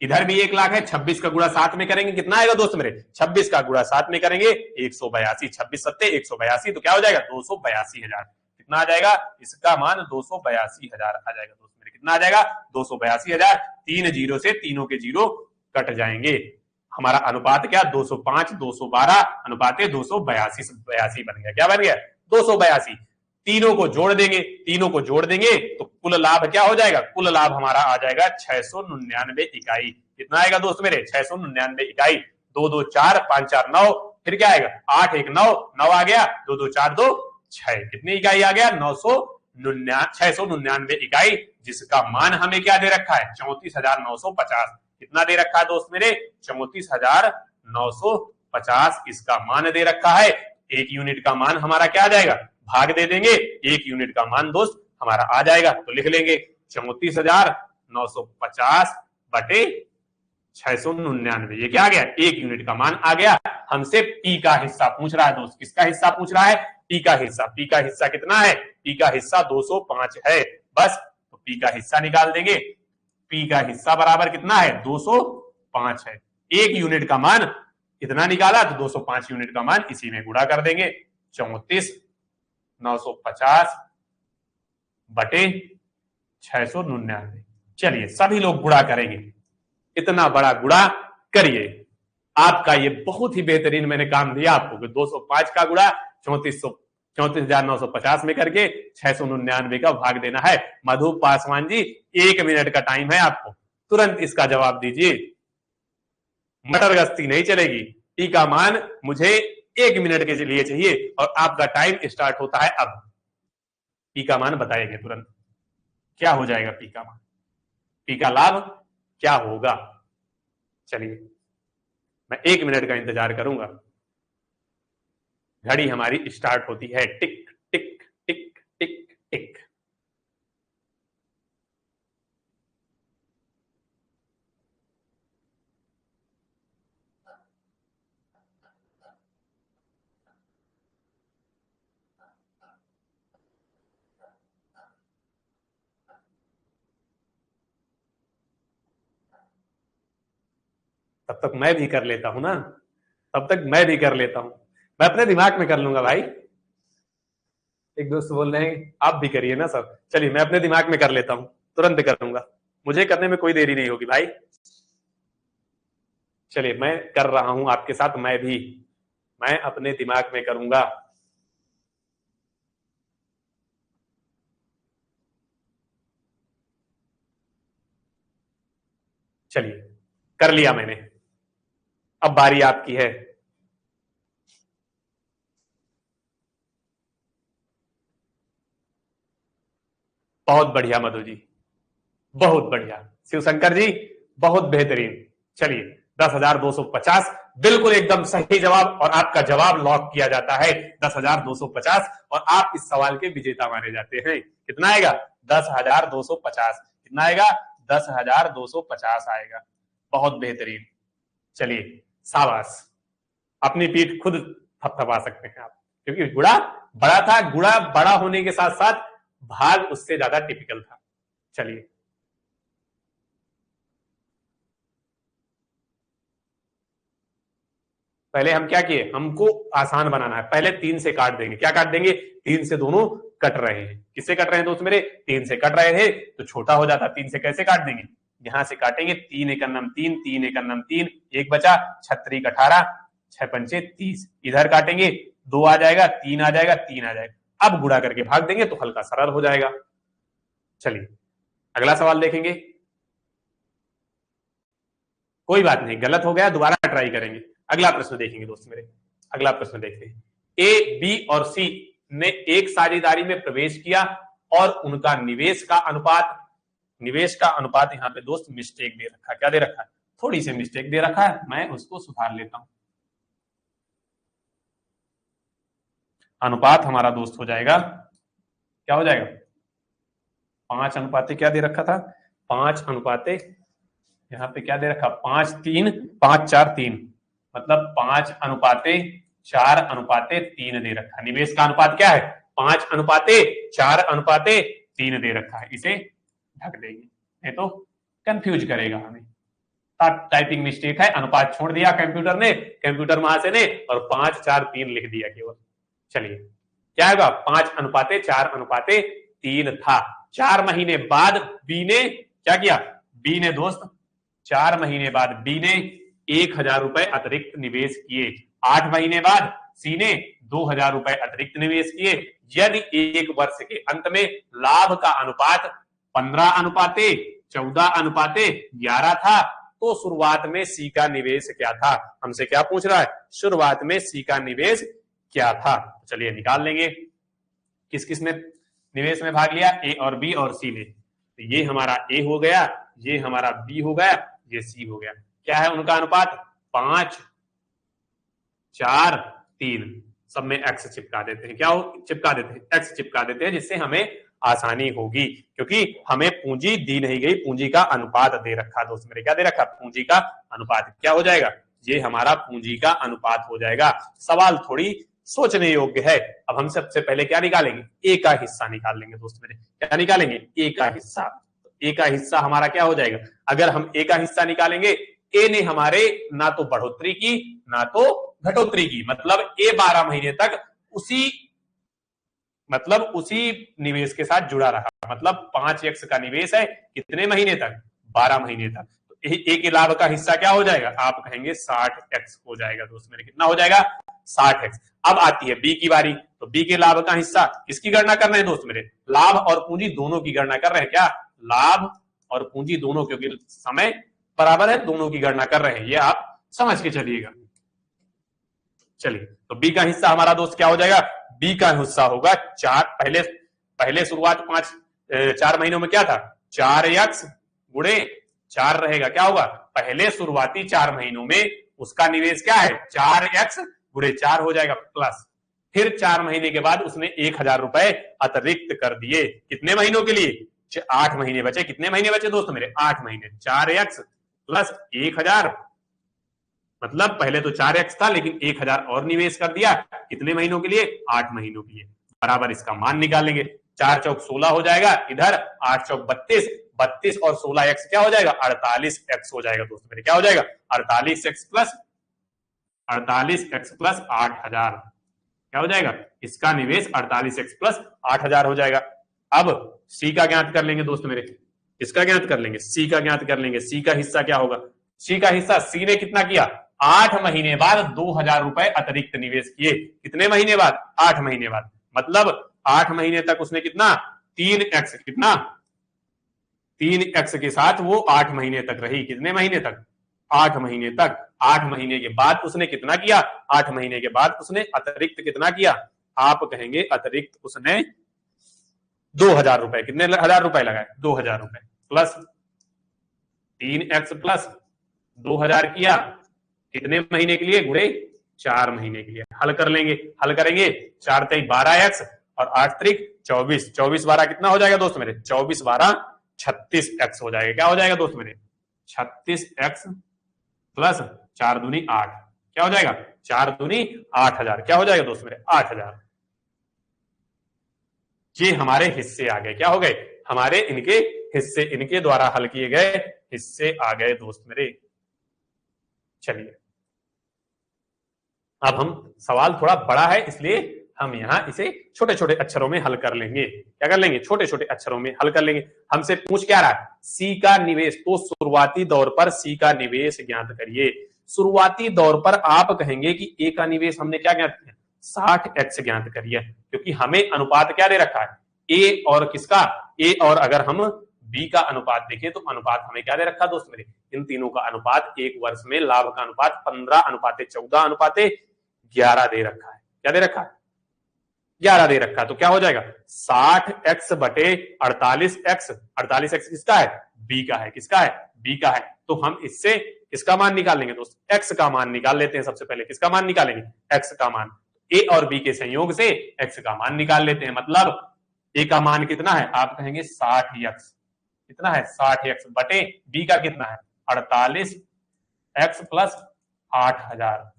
इधर भी 1 लाख है। 26 का गुणा 7 में करेंगे कितना आएगा दोस्त मेरे? 26 का गुणा 7 में करेंगे 182। 26 सत्ते 182, तो क्या हो जाएगा? 282,000। कितना आ जाएगा? इसका मान 282,000 आ जाएगा दोस्त मेरे। कितना आ जाएगा? 282,000। 3 जीरो से तीनों के जीरो कट जाएंगे। हमारा अनुपात क्या? 205 212 अनुपात 282 बन गया। क्या बन गया? 282। तीनों को जोड़ देंगे, तीनों को जोड़ देंगे तो कुल लाभ क्या हो जाएगा? कुल लाभ हमारा आ जाएगा 699 इकाई। कितना आएगा दोस्त मेरे? 699 इकाई। 2 2 4 5 4 9, फिर क्या आएगा? 8 1 9 9 आ गया। 2 2 4 2 6, कितनी इकाई आ गया? 699 इकाई, जिसका मान हमें क्या दे रखा है? 34,950। कितना दे रखा है दोस्त मेरे? 34,950 इसका मान दे रखा है। एक यूनिट का मान हमारा क्या आ जाएगा? भाग दे देंगे, एक यूनिट का मान दोस्त हमारा आ जाएगा। तो लिख लेंगे 34,950 बटे 699। ये क्या आ गया? एक यूनिट का मान आ गया। हमसे पी का हिस्सा पूछ रहा है दोस्त। किसका हिस्सा पूछ रहा है? पी का हिस्सा। पी का हिस्सा कितना है? पी का हिस्सा 205 है। बस तो पी का हिस्सा निकाल देंगे। पी का हिस्सा बराबर कितना है? 205 है। एक यूनिट का मान इतना निकाला तो 205 यूनिट का मान इसी में गुणा कर देंगे। 34,950 बटे 699। चलिए सभी लोग गुणा करेंगे। इतना बड़ा गुणा करिए। आपका ये बहुत ही बेहतरीन मैंने काम दिया आपको कि 205 का गुणा 34,950 में करके 699 का भाग देना है। मधु पासवान जी 1 मिनट का टाइम है आपको, तुरंत इसका जवाब दीजिए। मटर गश्ती नहीं चलेगी। टी का मान मुझे 1 मिनट के लिए चाहिए और आपका टाइम स्टार्ट होता है अब। पी का मान बताएंगे तुरंत। क्या हो जाएगा पी का मान? पी का लाभ क्या होगा? चलिए मैं 1 मिनट का इंतजार करूंगा। घड़ी हमारी स्टार्ट होती है। टिक टिक टिक टिक टिक। तब तक मैं भी कर लेता हूं ना, तब तक मैं भी कर लेता हूं। मैं अपने दिमाग में कर लूंगा भाई। एक दोस्त बोल रहे हैं आप भी करिए ना सर। चलिए मैं अपने दिमाग में कर लेता हूं, तुरंत करूंगा। मुझे करने में कोई देरी नहीं होगी भाई। चलिए मैं कर रहा हूं आपके साथ। मैं अपने दिमाग में करूंगा। चलिए कर लिया मैंने। अब बारी आपकी है। बहुत बढ़िया मधु जी, बहुत बढ़िया। शिवशंकर जी बहुत बेहतरीन। चलिए 10,250 बिल्कुल एकदम सही जवाब और आपका जवाब लॉक किया जाता है 10,250 और आप इस सवाल के विजेता माने जाते हैं। कितना आएगा? 10,250। कितना आएगा? 10,250 आएगा। बहुत बेहतरीन। चलिए शाबाश। अपनी पीठ खुद थपथपा सकते हैं आप, क्योंकि गुणा बड़ा था। गुणा बड़ा होने के साथ साथ भाग उससे ज्यादा टिपिकल था। चलिए पहले हम क्या किए? हमको आसान बनाना है। पहले 3 से काट देंगे। क्या काट देंगे? 3 से दोनों कट रहे हैं। किससे कट रहे हैं दोस्त मेरे? 3 से कट रहे थे तो छोटा हो जाता। 3 से कैसे काट देंगे? यहां से काटेंगे। 3 एकन्नम 3, 3 एकन्नम 3, एक बचा। 6 3 18, 6 पंचे 30, इधर काटेंगे 2 आ जाएगा, 3 आ जाएगा, 3 आ जाएगा। अब गुणा करके भाग देंगे तो हल्का सरल हो जाएगा। चलिए अगला सवाल देखेंगे। कोई बात नहीं, गलत हो गया, दोबारा ट्राई करेंगे। अगला प्रश्न देखेंगे दोस्त मेरे, अगला प्रश्न देखते हैं। ए, बी और सी ने एक साझेदारी में प्रवेश किया और उनका निवेश का अनुपात यहां पे दोस्त मिस्टेक दे रखा है। क्या दे रखा है? थोड़ी सी मिस्टेक दे रखा है, मैं उसको सुधार लेता हूं। अनुपात हमारा दोस्त हो जाएगा, क्या हो जाएगा? 5 अनुपाते क्या दे रखा था? 5 अनुपाते, यहाँ पे क्या दे रखा? 5 3 5 4 3, मतलब 5 अनुपाते 4 अनुपाते 3 दे रखा। निवेश का अनुपात क्या है? 5 अनुपाते 4 अनुपाते 3 दे रखा है। इसे ढक देंगे, नहीं तो कंफ्यूज करेगा हमें। टाइपिंग मिस्टेक है, अनुपात छोड़ दिया कंप्यूटर महाशय ने और 5 4 3 लिख दिया केवल। चलिए क्या होगा? 5 अनुपाते 4 अनुपाते 3 था। 4 महीने बाद बी ने क्या किया? बी ने दोस्त 4 महीने बाद बी ने 1000 रुपए अतिरिक्त निवेश किए। 8 महीने बाद सी ने 2000 रुपए अतिरिक्त निवेश किए। यदि एक वर्ष के अंत में लाभ का अनुपात 15 अनुपाते 14 अनुपाते 11 था तो शुरुआत में सी का निवेश क्या था? हमसे क्या पूछ रहा है? शुरुआत में सी का निवेश क्या था? चलिए निकाल लेंगे। किस किस ने निवेश में भाग लिया? ए और बी और सी ने। तो ये हमारा ए हो गया, ये हमारा बी हो गया, ये सी हो गया। क्या है उनका अनुपात? 5 4 3। सब में एक्स चिपका देते हैं। क्या चिपका देते हैं? एक्स चिपका देते हैं, जिससे हमें आसानी होगी, क्योंकि हमें पूंजी दी नहीं गई, पूंजी का अनुपात दे रखा। दोस्त मेरे क्या दे रखा? पूंजी का अनुपात। क्या हो जाएगा? ये हमारा पूंजी का अनुपात हो जाएगा। सवाल थोड़ी सोचने योग्य है। अब हम सबसे पहले क्या निकालेंगे? ए का हिस्सा निकाल लेंगे दोस्त मेरे। क्या निकालेंगे? ए का हिस्सा। ए का हिस्सा हमारा क्या हो जाएगा? अगर हम ए का हिस्सा निकालेंगे, ए ने हमारे ना तो बढ़ोतरी की ना तो घटोतरी की, मतलब ए 12 महीने तक उसी निवेश के साथ जुड़ा रहा। मतलब 5x का निवेश है, कितने महीने तक? 12 महीने तक। तो ए के लाभ का हिस्सा क्या हो जाएगा? आप कहेंगे 60x हो जाएगा दोस्त मेरे। कितना हो जाएगा? 60x। अब आती है बी की बारी। तो बी के लाभ का हिस्सा किसकी गणना कर रहे हैं दोस्त मेरे? लाभ और पूंजी दोनों की गणना कर रहे हैं। क्या? लाभ और पूंजी दोनों, क्योंकि समय बराबर है, दोनों की गणना कर रहे हैं। ये आप समझ के चलिएगा। चलिए तो बी का हिस्सा हमारा दोस्त क्या हो जाएगा? बी का हिस्सा होगा 4। पहले शुरुआत 4 महीनों में क्या था? 4x गुणे 4 रहेगा। क्या होगा? पहले शुरुआती 4 महीनों में उसका निवेश क्या है? 4x गुणे 4 हो जाएगा, प्लस फिर 4 महीने के बाद उसने 1000 रुपए अतिरिक्त कर दिए। कितने महीनों के लिए? 8 महीने बचे। कितने महीने बचे दोस्त मेरे? 8 महीने। 4x प्लस 1000, मतलब पहले तो 4x था लेकिन 1000 और निवेश कर दिया। कितने महीनों के लिए? 8 महीनों के लिए। बराबर इसका मान निकाल लेंगे। 4 चौक 16 हो जाएगा, इधर 8 चौक 32, 32 और 16x क्या हो जाएगा? 48x हो जाएगा दोस्त मेरे। क्या हो जाएगा? 48x plus 8000। क्या हो जाएगा? इसका निवेश 48x प्लस 8000 हो जाएगा। अब सी का ज्ञात कर लेंगे दोस्त मेरे। इसका ज्ञात कर लेंगे, सी का ज्ञात कर लेंगे। सी का हिस्सा क्या होगा? सी का हिस्सा, सी ने कितना किया? 8 महीने बाद 2000 रुपए अतिरिक्त निवेश किए। कितने महीने बाद? 8 महीने बाद। मतलब 8 महीने तक उसने कितना? 3x। कितना? 3x के साथ वो 8 महीने तक रही। कितने महीने तक? 8 महीने तक। 8 महीने के बाद उसने कितना किया? 8 महीने के बाद उसने अतिरिक्त कितना किया? आप कहेंगे अतिरिक्त उसने 2000 रुपए। कितने हजार रुपए लगाए? 2000 रुपए प्लस 3x प्लस 2000 किया। कितने महीने के लिए? गुणे 4 महीने के लिए। हल कर लेंगे, हल करेंगे। 4 3 12x और 8 3 24। 24 12 कितना हो जाएगा दोस्त मेरे? 24 12 36x हो जाएगा। क्या हो जाएगा दोस्त मेरे? 36x प्लस 4 दूनी 8। क्या हो जाएगा? 4 दूनी 8000। क्या हो जाएगा दोस्त मेरे? 8000। ये हमारे हिस्से आ गए। क्या हो गए? हमारे इनके हिस्से, इनके द्वारा हल किए गए हिस्से आ गए दोस्त मेरे। चलिए अब हम, सवाल थोड़ा बड़ा है इसलिए हम यहां इसे छोटे छोटे अक्षरों में हल कर लेंगे। क्या कर लेंगे? छोटे छोटे अक्षरों में हल कर लेंगे। हमसे पूछ क्या रहा है? सी का निवेश। तो शुरुआती दौर पर सी का निवेश ज्ञात करिए। शुरुआती दौर पर आप कहेंगे कि ए का निवेश हमने क्या ज्ञात किया, 60x ज्ञात करिए, क्योंकि हमें अनुपात क्या दे रखा है, ए और किसका, ए और अगर हम बी का अनुपात देखें तो अनुपात हमें क्या दे रखा दोस्त मेरे, इन तीनों का अनुपात एक वर्ष में लाभ का अनुपात 15:14:11 दे रखा है। क्या दे रखा है, 11 दे रखा है। तो क्या हो जाएगा 60x बटे 48x, 48x किसका है, बी का है, किसका है, बी का है। तो हम इससे किसका मान निकालेंगे दोस्त, x का मान निकाल लेते हैं। सबसे पहले किसका मान निकालेंगे, x का मान। a और b के संयोग से x का मान निकाल लेते हैं। मतलब a का मान कितना है, आप कहेंगे 60x, कितना है 60x बटे b का कितना है 48x प्लस 8000।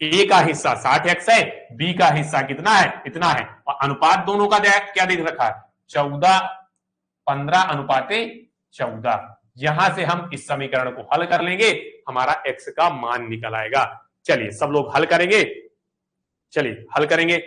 ए का हिस्सा 60x है, बी का हिस्सा कितना है, इतना है। और अनुपात दोनों का क्या दिख रखा है, 14:15:14। यहां से हम इस समीकरण को हल कर लेंगे, हमारा x का मान निकल आएगा। चलिए सब लोग हल करेंगे, चलिए हल करेंगे।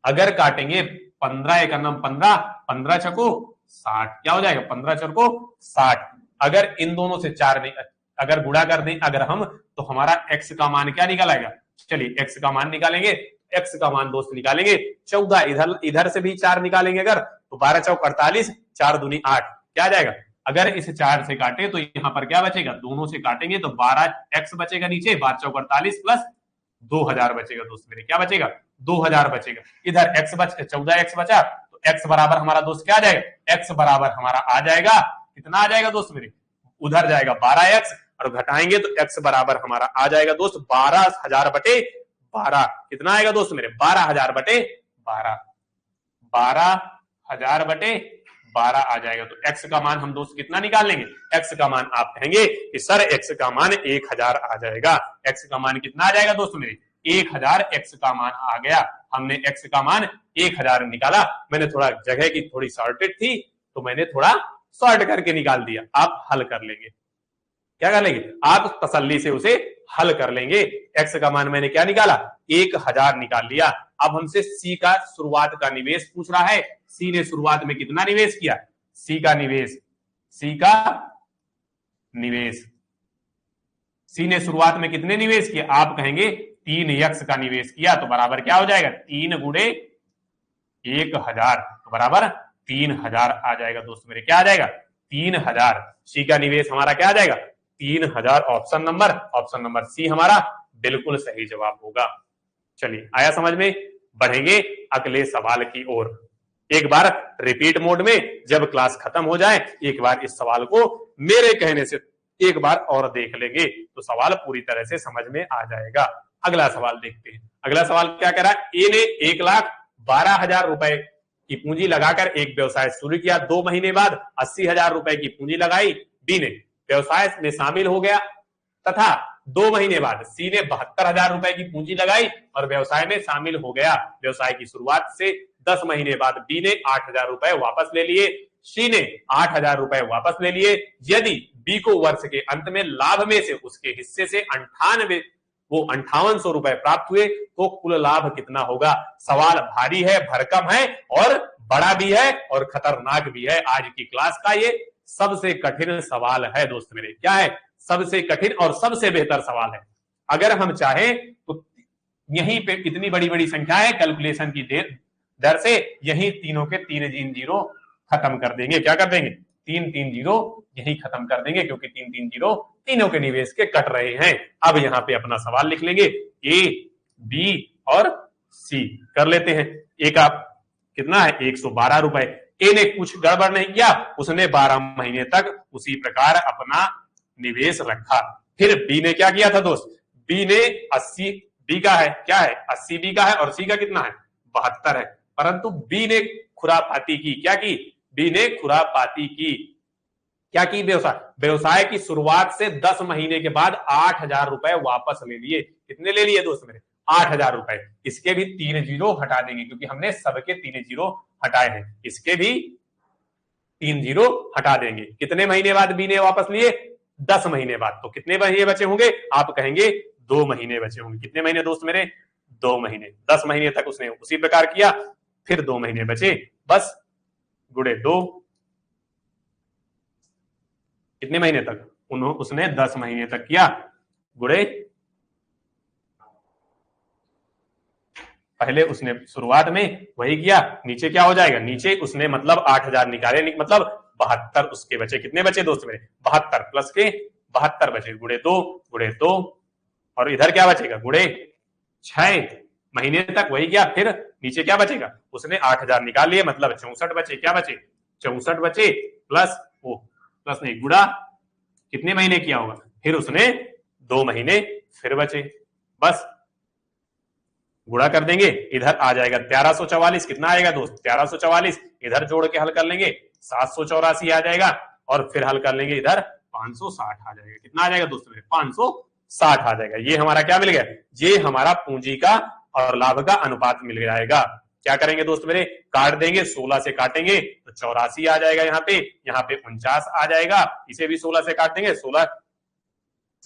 अगर काटेंगे 15 एक नम 15, 15 छको 60, क्या हो जाएगा 15 छको 60। अगर इन दोनों से 4 नहीं, अगर गुणा कर दें अगर हम, तो हमारा x का मान क्या निकल आएगा। चलिए x का मान निकालेंगे, x का मान दोस्त निकालेंगे 14, इधर से भी 4 निकालेंगे अगर, तो 12 चौक 48, 4 दूनी 8, क्या आ जाएगा। अगर इस 4 से काटे तो यहां पर क्या बचेगा, दोनों से काटेंगे तो 12x बचेगा नीचे, 12 चौक 48 प्लस 2000 बचेगा दोस्त मेरे, क्या बचेगा 2000 बचेगा। इधर x 14x बचा, तो x बराबर हमारा दोस्त क्या आ जाएगा, x बराबर हमारा आ जाएगा, कितना आ जाएगा दोस्त मेरे, उधर जाएगा 12x और घटाएंगे तो x बराबर हमारा आ जाएगा दोस्त 12000 बटे 12। कितना आएगा दोस्त मेरे, 12000 बटे 12, 12000 बटे 12 आ जाएगा। तो x का मान हम दोस्त कितना निकाल लेंगे, x का मान आप कहेंगे कि सर x का मान 1000 आ जाएगा। x का मान कितना आ जाएगा दोस्त मेरे, 1000 x का मान आ गया। हमने x का मान 1000 निकाला। मैंने थोड़ा जगह की थोड़ी शॉर्टेज थी तो मैंने थोड़ा शॉर्ट करके निकाल दिया। आप हल कर लेंगे, क्या कर लेंगे, आप तसल्ली से उसे हल कर लेंगे। x का मान मैंने क्या निकाला, 1000 निकाल लिया। अब हमसे c का शुरुआत का निवेश पूछ रहा है। c ने शुरुआत में कितना निवेश किया, c का निवेश, c ने शुरुआत में कितने निवेश किया, आप कहेंगे 3x का निवेश किया। तो बराबर क्या हो जाएगा, 3 गुणे 1000, तो बराबर 3000 आ जाएगा दोस्त मेरे, क्या आ जाएगा 3000। सी का निवेश हमारा क्या आ जाएगा 3000। ऑप्शन नंबर सी हमारा बिल्कुल सही जवाब होगा। चलिए आया समझ में, बढ़ेंगे अगले सवाल की ओर। एक बार रिपीट मोड में जब क्लास खत्म हो जाए, एक बार इस सवाल को मेरे कहने से एक बार और देख लेंगे तो सवाल पूरी तरह से समझ में आ जाएगा। अगला सवाल देखते हैं। अगला सवाल क्या कह रहा है, ए ने 1,12,000 रुपए की पूंजी लगाकर एक व्यवसाय शुरू किया। 2 महीने बाद 80,000 रुपए की पूंजी लगाई। बी ने व्यवसाय में शामिल हो गया तथा 2 महीने बाद सी ने 72,000 रुपए की पूंजी लगाई और व्यवसाय में शामिल हो गया। व्यवसाय की शुरुआत से 10 महीने बाद बी ने 8,000 रुपए वापस ले लिए, सी ने 8,000 रुपए वापस ले लिए। यदि बी को वर्ष के अंत में लाभ में से उसके हिस्से से 5800 रुपए प्राप्त हुए तो कुल लाभ कितना होगा। सवाल भारी है, भरकम है और बड़ा भी है और खतरनाक भी है। आज की क्लास का ये सबसे कठिन सवाल है दोस्त मेरे। क्या है, सबसे कठिन और सबसे बेहतर सवाल है। अगर हम चाहें तो यहीं पे इतनी बड़ी बड़ी संख्या है, कैलकुलेशन की दर से यहीं तीनों के 3 जीरो खत्म कर देंगे। क्या कर देंगे, 3 जीरो यही खत्म कर देंगे, क्योंकि 3 जीरो तीनों के निवेश के कट रहे हैं। अब यहाँ पे अपना सवाल लिख लेंगे, ए बी और सी कर लेते हैं। ए का कितना है 112 रुपए। ए ने कुछ गड़बड़ नहीं किया, उसने 12 महीने तक उसी प्रकार अपना निवेश रखा। फिर बी ने क्या किया था दोस्त, बी ने 80 बी का है, क्या है 80 बी का है और सी का कितना है 72 है। परंतु बी ने खुरापाती की, क्या की, बी ने खुरापाती की, क्या की, व्यवसाय की शुरुआत से 10 महीने के बाद 8,000 रुपए वापस ले लिए। कितने ले लिए दोस्त मेरे, 8,000 रुपए। इसके भी 3 जीरो हटा देंगे क्योंकि हमने सबके 3 जीरो हटाए हैं। इसके भी 3 जीरो हटा देंगे। कितने महीने बाद बी ने वापस लिए, 10 महीने बाद। तो कितने महीने बचे होंगे, आप कहेंगे 2 महीने बचे होंगे। कितने महीने दोस्त मेरे, 2 महीने। 10 महीने तक उसने उसी प्रकार किया, फिर 2 महीने बचे, बस गुणे 2। कितने महीने तक, उसने 10 महीने तक किया। गुणे, पहले उसने शुरुआत में वही किया, नीचे क्या हो जाएगा, नीचे उसने मतलब 8000 निकाले, मतलब 72 उसके बचे, कितने बचे दोस्त मेरे, 72 प्लस के 72 बचे, गुणे 2 और इधर क्या बचेगा, गुणे 6 महीने तक वही किया, फिर नीचे क्या बचेगा, उसने 8000 निकाल लिए, मतलब 64 बचे, क्या बचे 64 बचे, प्लस वो प्लस नहीं गुणा कितने महीने किया होगा, फिर उसने 2 महीने फिर बचे, बस गुणा कर देंगे, इधर आ जाएगा 1344, कितना आएगा दोस्त 1344, इधर जोड़ के हल कर लेंगे 784 आ जाएगा, और फिर हल कर लेंगे इधर 560 आ जाएगा, कितना आ जाएगा दोस्त मेरे 560 आ जाएगा। ये हमारा क्या मिल गया, ये हमारा पूंजी का और लाभ का अनुपात मिल जाएगा। क्या करेंगे दोस्त मेरे, काट देंगे, 16 से काटेंगे तो 84 आ जाएगा, यहाँ पे 49 आ जाएगा, इसे भी 16 से काट देंगे, 16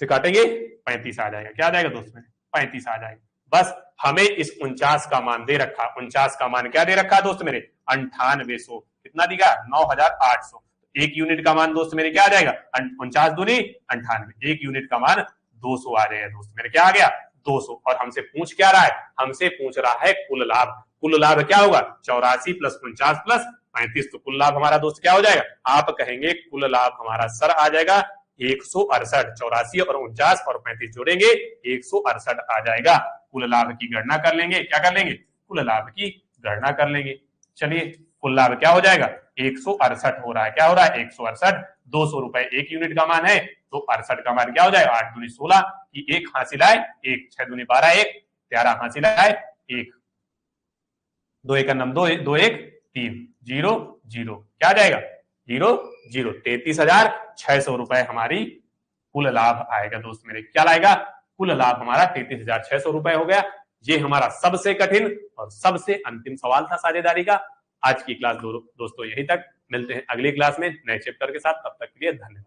से काटेंगे 35 आ जाएगा, क्या आ जाएगा दोस्त मेरे 35 आ जाएगा। बस हमें इस 49 का मान दे रखा, 49 का मान क्या दे रखा दोस्त मेरे 9800, कितना दिखा 9800, एक यूनिट का मान दोस्त मेरे क्या आ जाएगा 49 दूनी 98, एक यूनिट का मान 200 आ जाएगा दोस्त मेरे, क्या आ गया 200। और हमसे पूछ क्या रहा है, हमसे पूछ रहा है कुल लाभ, कुल लाभ क्या होगा 84 प्लस 49 प्लस 35, तो कुल लाभ हमारा दोस्त क्या हो जाएगा, आप कहेंगे कुल लाभ हमारा सर आ जाएगा 168, 84 और 49 और 35 जोड़ेंगे 168 आ जाएगा। कुल लाभ की गणना कर लेंगे, क्या कर लेंगे, कुल लाभ की गणना कर लेंगे। चलिए कुल लाभ क्या हो जाएगा 168 हो रहा है, क्या हो रहा है 168, 200 रुपए एक यूनिट का मान है, तो 68 का मान क्या हो जाएगा 8 दूनी 16 की एक हासिल आए, एक 6 दूनी 12 एक 13 हासिल आए, एक 2 एक नम 2 2 1 3 0 0, क्या आ जाएगा 0 0, 33,600 रुपए हमारी कुल लाभ आएगा दोस्त मेरे, क्या लाएगा कुल लाभ हमारा 33,600 रुपए हो गया। ये हमारा सबसे कठिन और सबसे अंतिम सवाल था साझेदारी का। आज की क्लास दोस्तों यहीं तक, मिलते हैं अगली क्लास में नए चैप्टर के साथ, तब तक के लिए धन्यवाद।